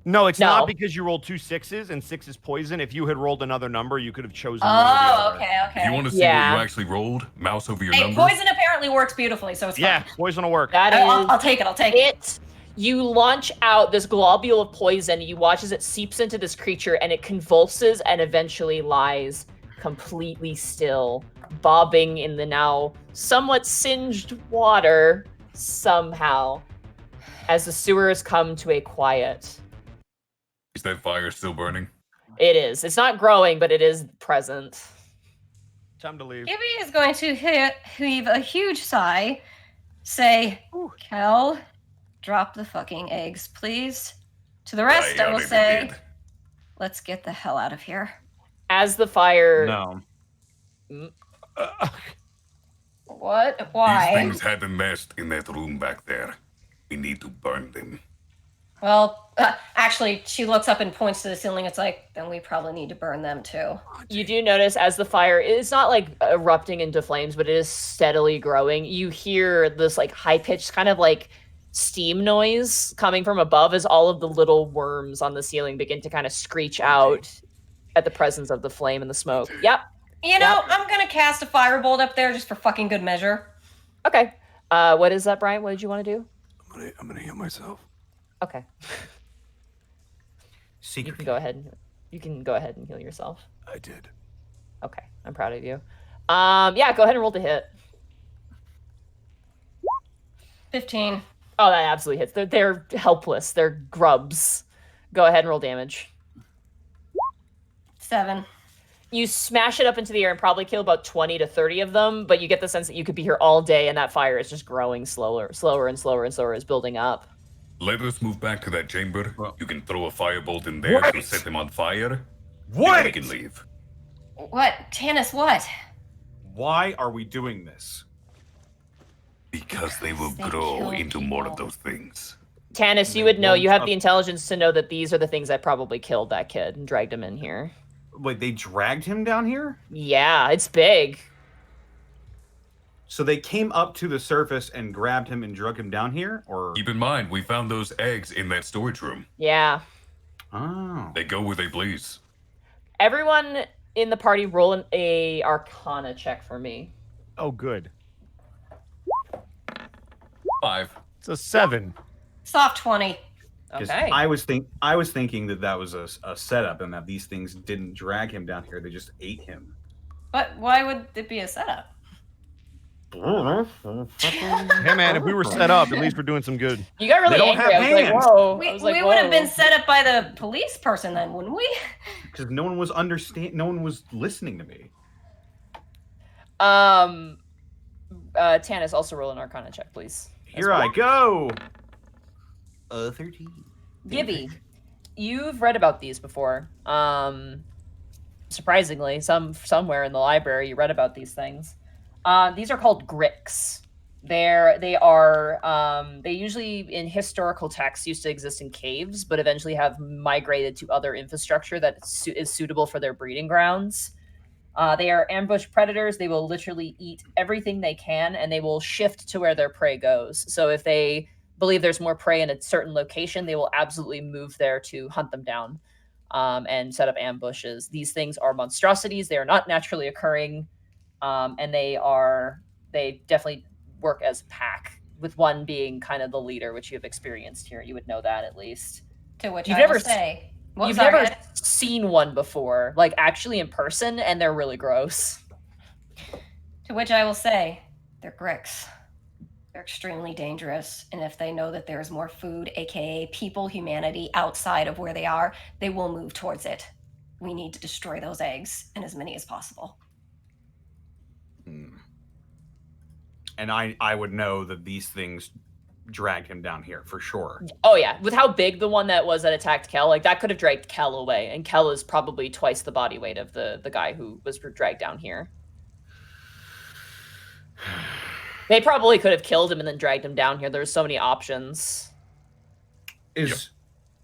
No, it's No. not because you rolled 2 6s, and 6 is poison. If you had rolled another number, you could have chosen one or the Oh, other. okay, okay. if you want to see Yeah. what you actually rolled, mouse over your Hey, number. poison apparently works beautifully, so it's Yeah, fine. poison will work. That is I'll take it. I'll take it. You launch out this globule of poison. You watch as it seeps into this creature, and it convulses and eventually lies completely still, bobbing in the now somewhat singed water somehow, as the sewers come to a quiet. Is that fire still burning? It is. It's not growing, but it is present. Time to leave. Gibby is going to heave a huge sigh, say, Kel, drop the fucking eggs, please. To the rest, I will never say, did. let's get the hell out of here. As the fire. No. What? These Why? things had a nest in that room back there. We need to burn them. Well, actually, she looks up and points to the ceiling. It's like, then we probably need to burn them too. You do notice as the fire is not like erupting into flames, but it is steadily growing. You hear this like high pitched kind of like steam noise coming from above as all of the little worms on the ceiling begin to kind of screech out at the presence of the flame and the smoke. Yep. You know, I'm gonna cast a firebolt up there just for fucking good measure. Okay. What is that, Brian? What did you want to do? I'm gonna heal myself. Okay. You can go ahead. You can go ahead and heal yourself. I did. Okay. I'm proud of you. Yeah, go ahead and roll to hit. 15. Oh, that absolutely hits. They're helpless. They're grubs. Go ahead and roll damage. 7. You smash it up into the air and probably kill about 20 to 30 of them, but you get the sense that you could be here all day and that fire is just growing slower and slower and slower as building up. Let us move back to that chamber. You can throw a firebolt in there to Wait. set them on fire. And What? we can leave. What? Tannis, what? Why are we doing this? Because they will They grow kill into more of people. those things. Tannis, you They would know. won't You have up- the intelligence to know that these are the things that probably killed that kid and dragged him in here. Wait, they dragged him down here? Yeah, it's big. So they came up to the surface and grabbed him and drug him down here? Or Keep in mind, we found those eggs in that storage room. Yeah. Oh. They go where they please. Everyone in the party roll a Arcana check for me. Oh, good. 5. It's a 7. Soft 20. 'Cause Okay. I was thinking that was a setup and that these things didn't drag him down here, they just ate him. But why would it be a setup? Hey, man, if we were set up, at least we're doing some good. You got really They don't angry. I have was like, hands. whoa. We, I was like, we would have been whoa. set up by the police person then, wouldn't we? Because no one was no one was listening to me. Tannis, also roll an Arcana check, please. Here I go. 13. Gibby, you've read about these before. Surprisingly, somewhere in the library you read about these things. These are called Gricks. They usually in historical texts used to exist in caves, but eventually have migrated to other infrastructure that is suitable for their breeding grounds. They are ambush predators. They will literally eat everything they can, and they will shift to where their prey goes. So if they believe there's more prey in a certain location, they will absolutely move there to hunt them down and set up ambushes. These things are monstrosities. They are not naturally occurring, and they definitely work as pack. with one being kind of the leader, which you have experienced here. You would know that at least. To which You've I never will say, You've never seen one before, like actually in person, and they're really gross. To which I will say, they're Gricks. They're extremely dangerous, and if they know that there's more food, aka people, humanity, outside of where they are, they will move towards it. We need to destroy those eggs, and as many as possible. And I would know that these things dragged him down here for sure. Oh yeah, with how big the one that was that attacked Kel, like that could have dragged Kel away, and Kel is probably twice the body weight of the guy who was dragged down here. They probably could have killed him and then dragged him down here. There's so many options.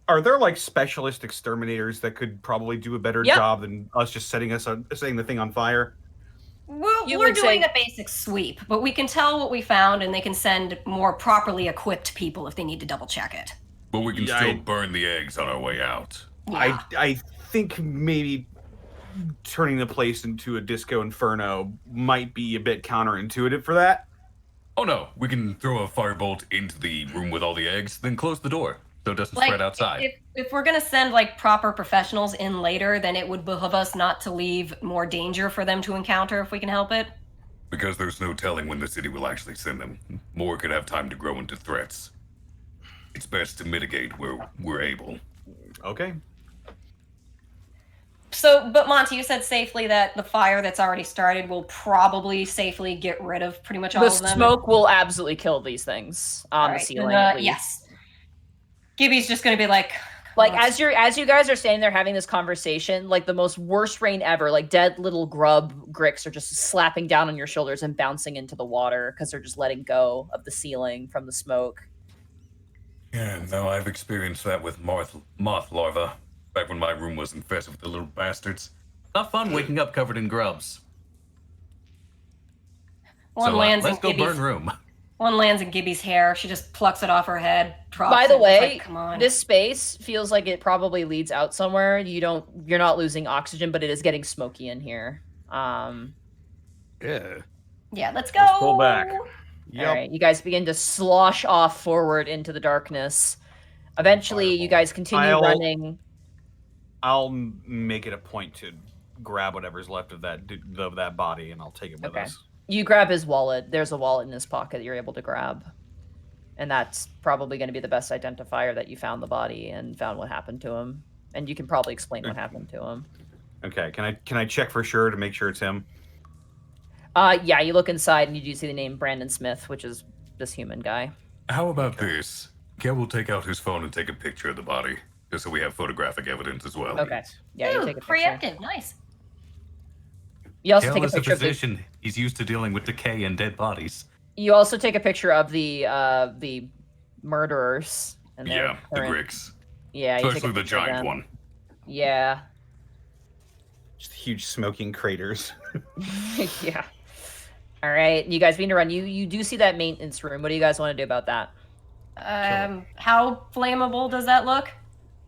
Are there like specialist exterminators that could probably do a better job than us just setting the thing on fire? We're doing a basic sweep, but we can tell what we found, and they can send more properly equipped people if they need to double check it. But we can still burn the eggs on our way out. Yeah. I think maybe turning the place into a disco inferno might be a bit counterintuitive for that. Oh no, we can throw a firebolt into the room with all the eggs, then close the door so it doesn't spread outside. If we're gonna send like proper professionals in later, then it would behoove us not to leave more danger for them to encounter if we can help it. Because there's no telling when the city will actually send them. More could have time to grow into threats. It's best to mitigate where we're able. Okay. So, but Monty, you said safely that the fire that's already started will probably safely get rid of pretty much all of them. The smoke will absolutely kill these things on the ceiling. At least. Yes. Gibby's just going to be like as you guys are standing there having this conversation, like the most worst rain ever, like dead little grub gricks are just slapping down on your shoulders and bouncing into the water because they're just letting go of the ceiling from the smoke. Yeah, no, I've experienced that with moth larvae. Back when my room was infested with the little bastards. Not fun waking up covered in grubs. Let's go burn room. One lands in Gibby's hair. She just plucks it off her head. Drops By the it. way, Like, come on. this space feels like it probably leads out somewhere. You're not losing oxygen, but it is getting smoky in here. Yeah, let's go. Let's pull back. All right, you guys begin to slosh off forward into the darkness. Eventually, you guys continue running. I'll make it a point to grab whatever's left of that body, and I'll take it with us. You grab his wallet. There's a wallet in his pocket that you're able to grab. And that's probably going to be the best identifier that you found the body and found what happened to him. And you can probably explain what happened to him. Okay, can I check for sure to make sure it's him? Yeah, you look inside and you do see the name Brandon Smith, which is this human guy. How about this? Ken will take out his phone and take a picture of the body, just so we have photographic evidence as well. Okay. Yeah, you take a picture. Preemptive, nice. You also Kel take a is picture a physician. He's used to dealing with decay and dead bodies. You also take a picture of the murderers. And the Gricks. Yeah, especially the giant one. Yeah. Just huge smoking craters. Yeah. All right, you guys begin to run. You do see that maintenance room. What do you guys want to do about that? How flammable does that look?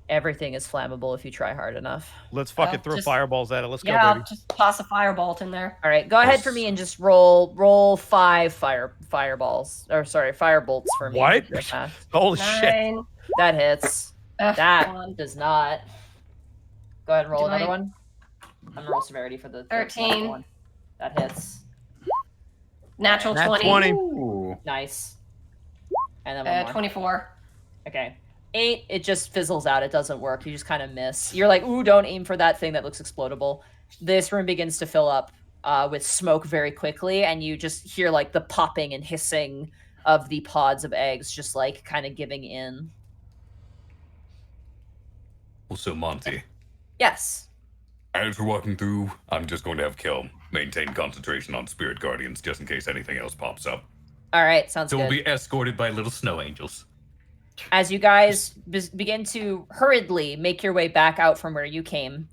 Everything is flammable if you try hard enough. Let's fucking throw fireballs at it. Let's go, baby. I'll just toss a firebolt in there. All right, go ahead for me and just roll 5 fireballs. Or sorry, firebolts for me. What? Holy 9. shit. That hits. That 1. does not. Go ahead and roll Do another I- one. I'm gonna roll severity for the 13. one. That hits. Natural Nat 20. 20. Ooh. Nice. And then one more. 24. Okay. 8, it just fizzles out. It doesn't work. You just kind of miss. You're like, ooh, don't aim for that thing that looks explodable. This room begins to fill up with smoke very quickly, and you just hear like the popping and hissing of the pods of eggs just like kind of giving in. Also, Monty, Yes. as we're walking through, I'm just going to have Kel maintain concentration on spirit guardians just in case anything else pops up. All right, sounds So good. we'll be escorted by little snow angels. As you guys begin to hurriedly make your way back out from where you came,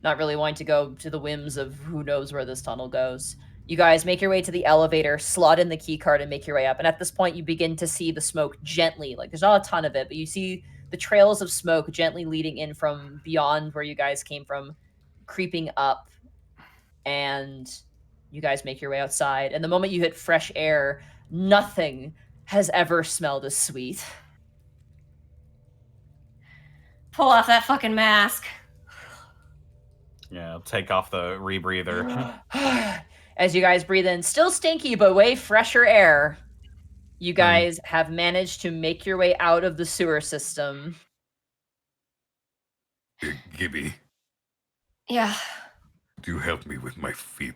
not really wanting to go to the whims of who knows where this tunnel goes, you guys make your way to the elevator, slot in the key card, and make your way up. And at this point, you begin to see the smoke gently, like there's not a ton of it, but you see the trails of smoke gently leading in from beyond where you guys came from, creeping up. And you guys make your way outside. And the moment you hit fresh air, nothing has ever smelled as sweet. Pull off that fucking mask. Yeah, I'll take off the rebreather. As you guys breathe in still stinky but way fresher air, you guys have managed to make your way out of the sewer system. Gibby, Yeah. do you help me with my feet?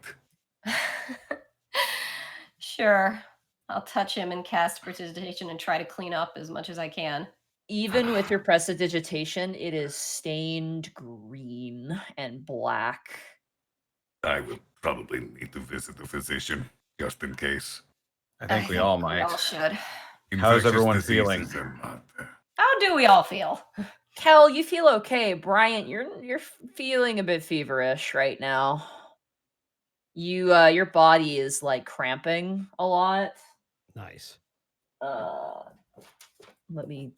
Sure. I'll touch him and cast prestidigitation and try to clean up as much as I can. Even with your prestidigitation, it is stained green and black. I will probably need to visit the physician, just in case. I think we all might. We all should. How's Infectious everyone feeling? diseases are not, How do we all feel? Kel, you feel okay. Bryant, you're feeling a bit feverish right now. Your body is like cramping a lot. Nice. Let me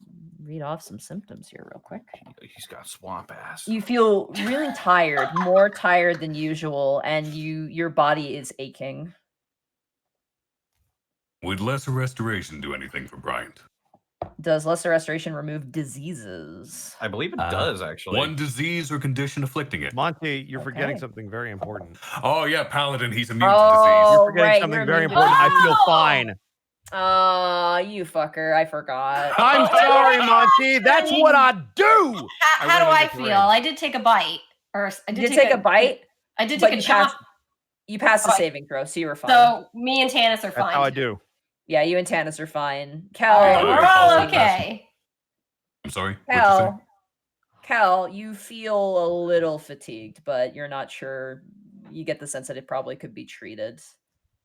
read off some symptoms here real quick. He's got swamp ass. You feel really tired, more tired than usual, and your body is aching. Would lesser restoration do anything for Bryant? Does lesser restoration remove diseases? I believe it does, actually. One disease or condition afflicting it. Monty, you're forgetting Okay. something very important. Oh yeah, Paladin, he's immune Oh, You're forgetting right, something you're very immune to important. I feel Oh! fine. You fucker, I forgot. I'm sorry, Monty. That's what I do. How do went I into feel? rage. I did take a bite. Or I You did take a bite, I did but take a you chomp. passed, you passed the Bite. saving throw, so you were fine. So me and Tannis are That's fine. how I do. Yeah, you and Tannis are fine. Kel, All right, Oh, we're yeah. all Oh, okay. I'm sorry. What'd you say? Kel, you feel a little fatigued, but you're not sure. You get the sense that it probably could be treated.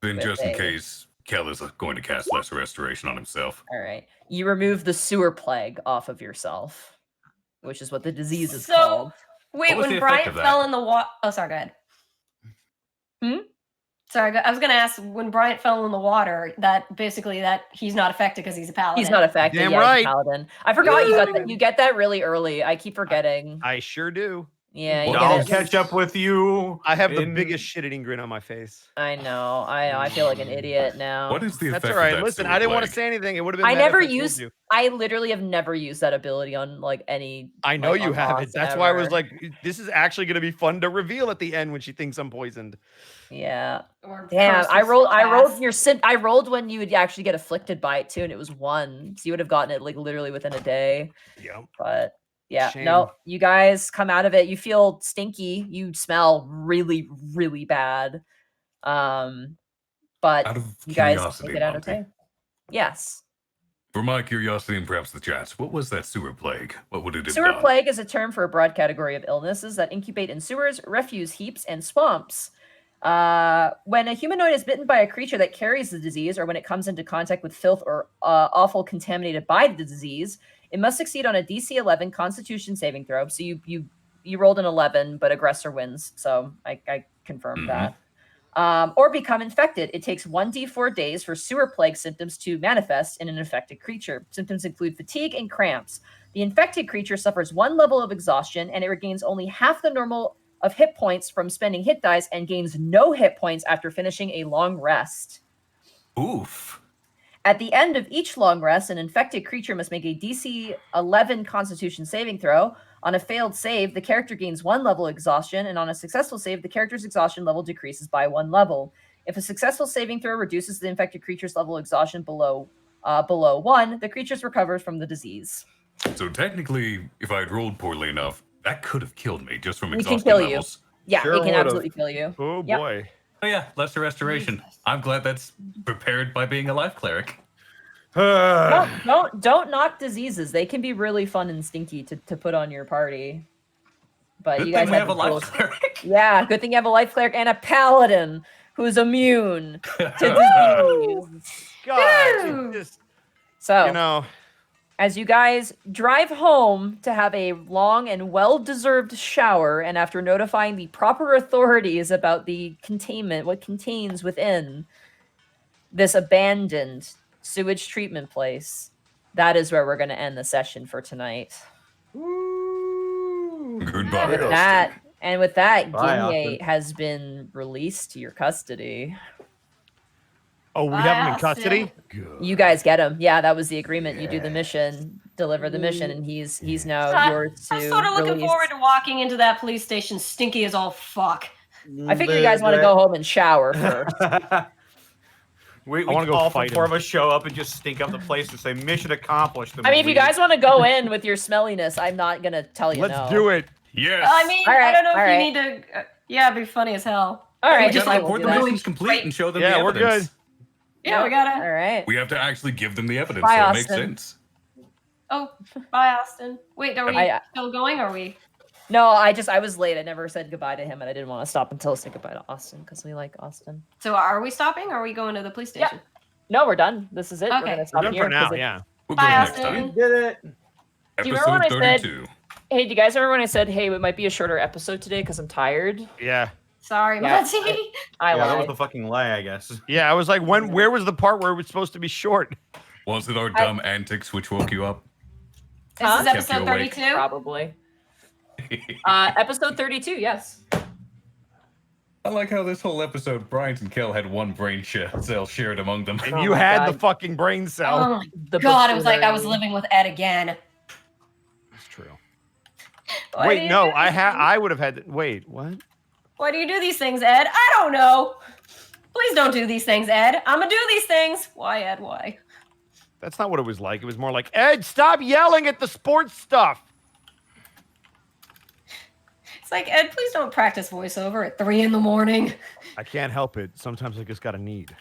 Then with just in a- case Kel is going to cast lesser restoration on himself. All right. You remove the sewer plague off of yourself, which is what the disease is So- called. Wait, What was when the effect Bryant of that? fell in the water. Oh, sorry, go ahead. Sorry, I was going to ask when Bryant fell in the water, that basically that he's not affected because he's a paladin. He's not affected. Damn Yeah, he's a right. paladin. I forgot you got that. You get that really early. I keep forgetting. I sure do. Yeah, you Well, get I'll it. catch up with you. I have the in- biggest shit-eating grin on my face. I know. I feel like an idiot now. What is the effect That's all of right. that Listen, sewer I didn't want to plague? say anything. It would have been. I bad never if I told used. you. I literally have never used that ability on like any. I know like, you on haven't. boss That's why I was ever. like, this is actually going to be fun to reveal at the end when she thinks I'm poisoned. Yeah. Or Damn. cursed I with rolled. swamp I rolled ass. your sim. I rolled when you would actually get afflicted by it too, and it was 1. So you would have gotten it like literally within a day. Yep. But yeah, Shame. no. You guys come out of it. You feel stinky. You smell really, really bad. But Out of you guys curiosity, make it out Monty, okay. Yes. for my curiosity and perhaps the chat's, what was that sewer plague? What would it have Sewer done? plague is a term for a broad category of illnesses that incubate in sewers, refuse heaps, and swamps. When a humanoid is bitten by a creature that carries the disease, or when it comes into contact with filth or offal contaminated by the disease, it must succeed on a DC 11 Constitution saving throw. So you rolled an 11, but aggressor wins. So I confirmed that. Or become infected. It takes 1d4 days for sewer plague symptoms to manifest in an infected creature. Symptoms include fatigue and cramps. The infected creature suffers 1 level of exhaustion, and it regains only half the normal of hit points from spending hit dice and gains no hit points after finishing a long rest. Oof. At the end of each long rest, an infected creature must make a DC 11 Constitution saving throw. On a failed save, the character gains 1 level exhaustion, and on a successful save, the character's exhaustion level decreases by 1 level. If a successful saving throw reduces the infected creature's level of exhaustion below 1, the creature recovers from the disease. So technically, if I had rolled poorly enough, that could have killed me just from It can exhaustion kill you. levels. Yeah, Sure it can would've. absolutely kill you. Oh Yep. boy. Oh yeah, lesser restoration. Jesus. I'm glad that's prepared by being a life cleric. Don't knock diseases. They can be really fun and stinky to put on your party. But Good you guys thing we have a the life tools. cleric. Yeah, good thing you have a life cleric and a paladin who's immune to disease. God, Woo! it just, So, you know, as you guys drive home to have a long and well-deserved shower, and after notifying the proper authorities about the containment, what contains within this abandoned sewage treatment place, that is where we're going to end the session for tonight. Goodbye. With that, Bye, Ginye Austin. has been released to your custody. Oh, we Bye, have him in Austin. custody? Good. You guys get him. Yeah, that was the agreement. You do the mission, deliver the mission, and he's now yours to I'm sort of looking release. forward to walking into that police station stinky as all fuck. I figure you guys want to go home and shower first. We wanna go all fight four him. of us show up and just stink up the place and say mission accomplished. I mean, if you guys want to go in with your smelliness, I'm not gonna tell you no. Let's do it. Yes. I mean, All right, I don't know if all you right. need to. Yeah, it'd be funny as hell. All right, we just gotta like report we'll the do that. mission's complete and show them Yeah, the we're evidence. good. Yeah, we gotta. All right. We have to actually give them the evidence, Bye, so it makes Austin. sense. Oh, bye, Austin. Wait, are we I- still going? Or are we? No, I was late. I never said goodbye to him, and I didn't want to stop until I said goodbye to Austin because we like Austin. So are we stopping? Or are we going to the police Yeah. station? No, we're done. This is it. Okay. We're gonna We're stop done here for now, 'cause it- yeah. We'll Bye, go next Austin. time. did it. Do you remember when Episode I said- 32. Hey, do you guys remember when I said, "Hey, it might be a shorter episode today because I'm tired"? Yeah. Sorry, Yeah. Monty. I Yeah, that was lied. the fucking lie, I guess. Yeah, I was like, where was the part where it was supposed to be short? Was it our dumb antics which woke you up? This Huh? is Kept episode you awake. 32. Probably. Episode 32. Yes. I like how this whole episode, Bryant and Kel had one brain cell shared among them. And Oh you my had the God. fucking brain cell. Oh my The god, it was like I was buffoonery. living with Ed again. That's true. Why do Wait, you no, do these things? I would have had. Wait, what? Why do you do these things, Ed? I don't know. Please don't do these things, Ed. I'm gonna do these things. Why, Ed? Why? That's not what it was like. It was more like, Ed, stop yelling at the sports stuff. It's like, Ed, please don't practice voiceover at 3 a.m. I can't help it. Sometimes I just got a need.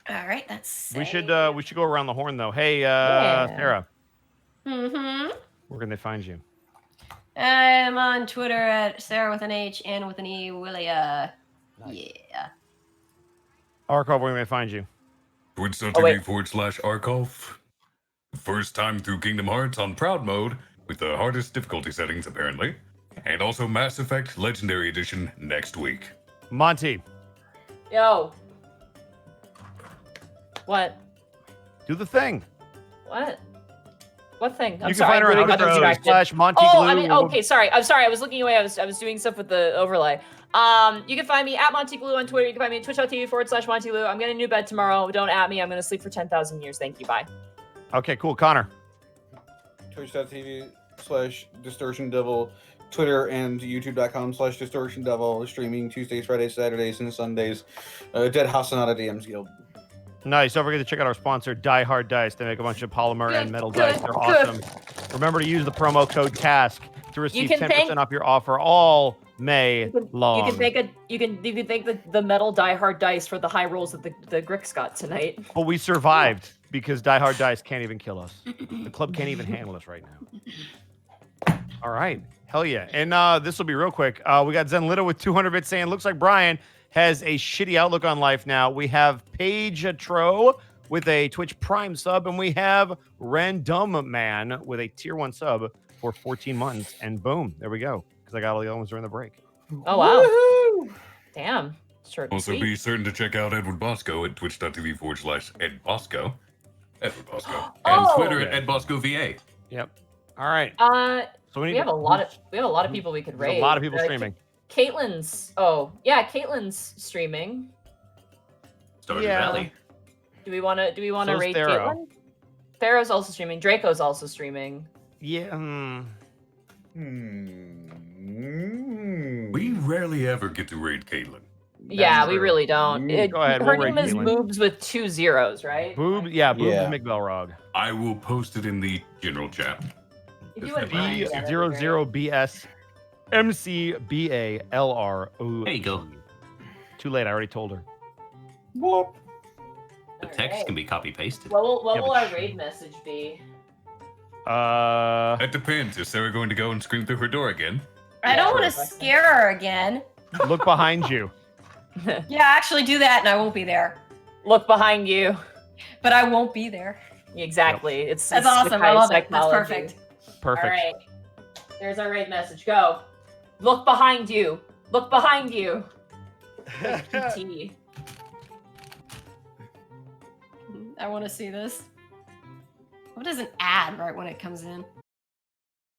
All right, that's. We should go around the horn though. Hey, Sarah, Mm-hmm. where can they find you? I'm on Twitter at Sarah with an H and with an E. Willia. Yeah. Arkov, where can they find you? Twitch.tv /Arkolf. First time through Kingdom Hearts on Proud Mode with the hardest difficulty settings, apparently. And also Mass Effect Legendary Edition next week. Monty, Yo. What? do the thing. What? What thing? I'm You can sorry. find her I'm on really got Twitter distracted. /Monty Oh, Glue. I mean, okay, sorry. I'm sorry. I was looking away. I was doing stuff with the overlay. You can find me at Monty Glue on Twitter. You can find me at twitch.tv /Monty Glue. I'm getting a new bed tomorrow. Don't at me. I'm gonna sleep for 10,000 years. Thank you. Bye. Okay, cool. Connor. Twitch.tv/Distortion Devil, Twitter and YouTube.com/Distortion Devil, streaming Tuesdays, Fridays, Saturdays, and Sundays. Dead House and Not a DM's Guild. Nice. Don't forget to check out our sponsor, Die Hard Dice. They make a bunch of polymer and metal Good, dice. They're good. awesome. Remember to use the promo code TASK to receive can 10% thank- off your offer all May long. You can thank the metal Die Hard dice for the high rolls that the Gricks got tonight. But we survived because Die Hard Dice can't even kill us. The club can't even handle us right now. All right. Hell yeah. And this will be real quick. We got Zen Little with 200 bits saying, looks like Brian has a shitty outlook on life now. We have Paige Tro with a Twitch Prime sub, and we have Random Man with a Tier 1 sub for 14 months. And boom, there we go. Because I got all the other ones during the break. Oh wow. Damn. Short and Also, sweet. be certain to check out Edward Bosco at twitch.tv /EdBosco. Edward Bosco. And Oh. Twitter at EdBoscoVA. Yep. All right. So we have a lot of people we could There's raid. a lot of people streaming. Caitlin's streaming. Stardew Yeah. Valley. Do we want to So's raid Thero. Caitlin? Thero's also streaming. Draco's also streaming. Yeah. We rarely ever get to raid Caitlin. Yeah, true. we really don't. Go ahead, Her we'll raid name is Caitlin. Boobs with 2 zeros, right? Boobs Yeah. McBelrog. I will post it in the general chat. If you wouldn't mind, yeah, that'd be great. B00BS MCBALRO. There you go. Too late. I already told her. The text can be copy pasted. What will Yeah, but our raid message be? That depends. Is Sarah going to go and scream through her door again? I don't want to scare her again. Look behind you. Yeah, actually do that and I won't be there. Look behind you. But I won't be there. Exactly. That's it's awesome. I Skype love it. That's technology. perfect. Perfect. All right. There's our raid message. Go. Look behind you. Look behind you. PT. I want to see this. What is an ad right when it comes in?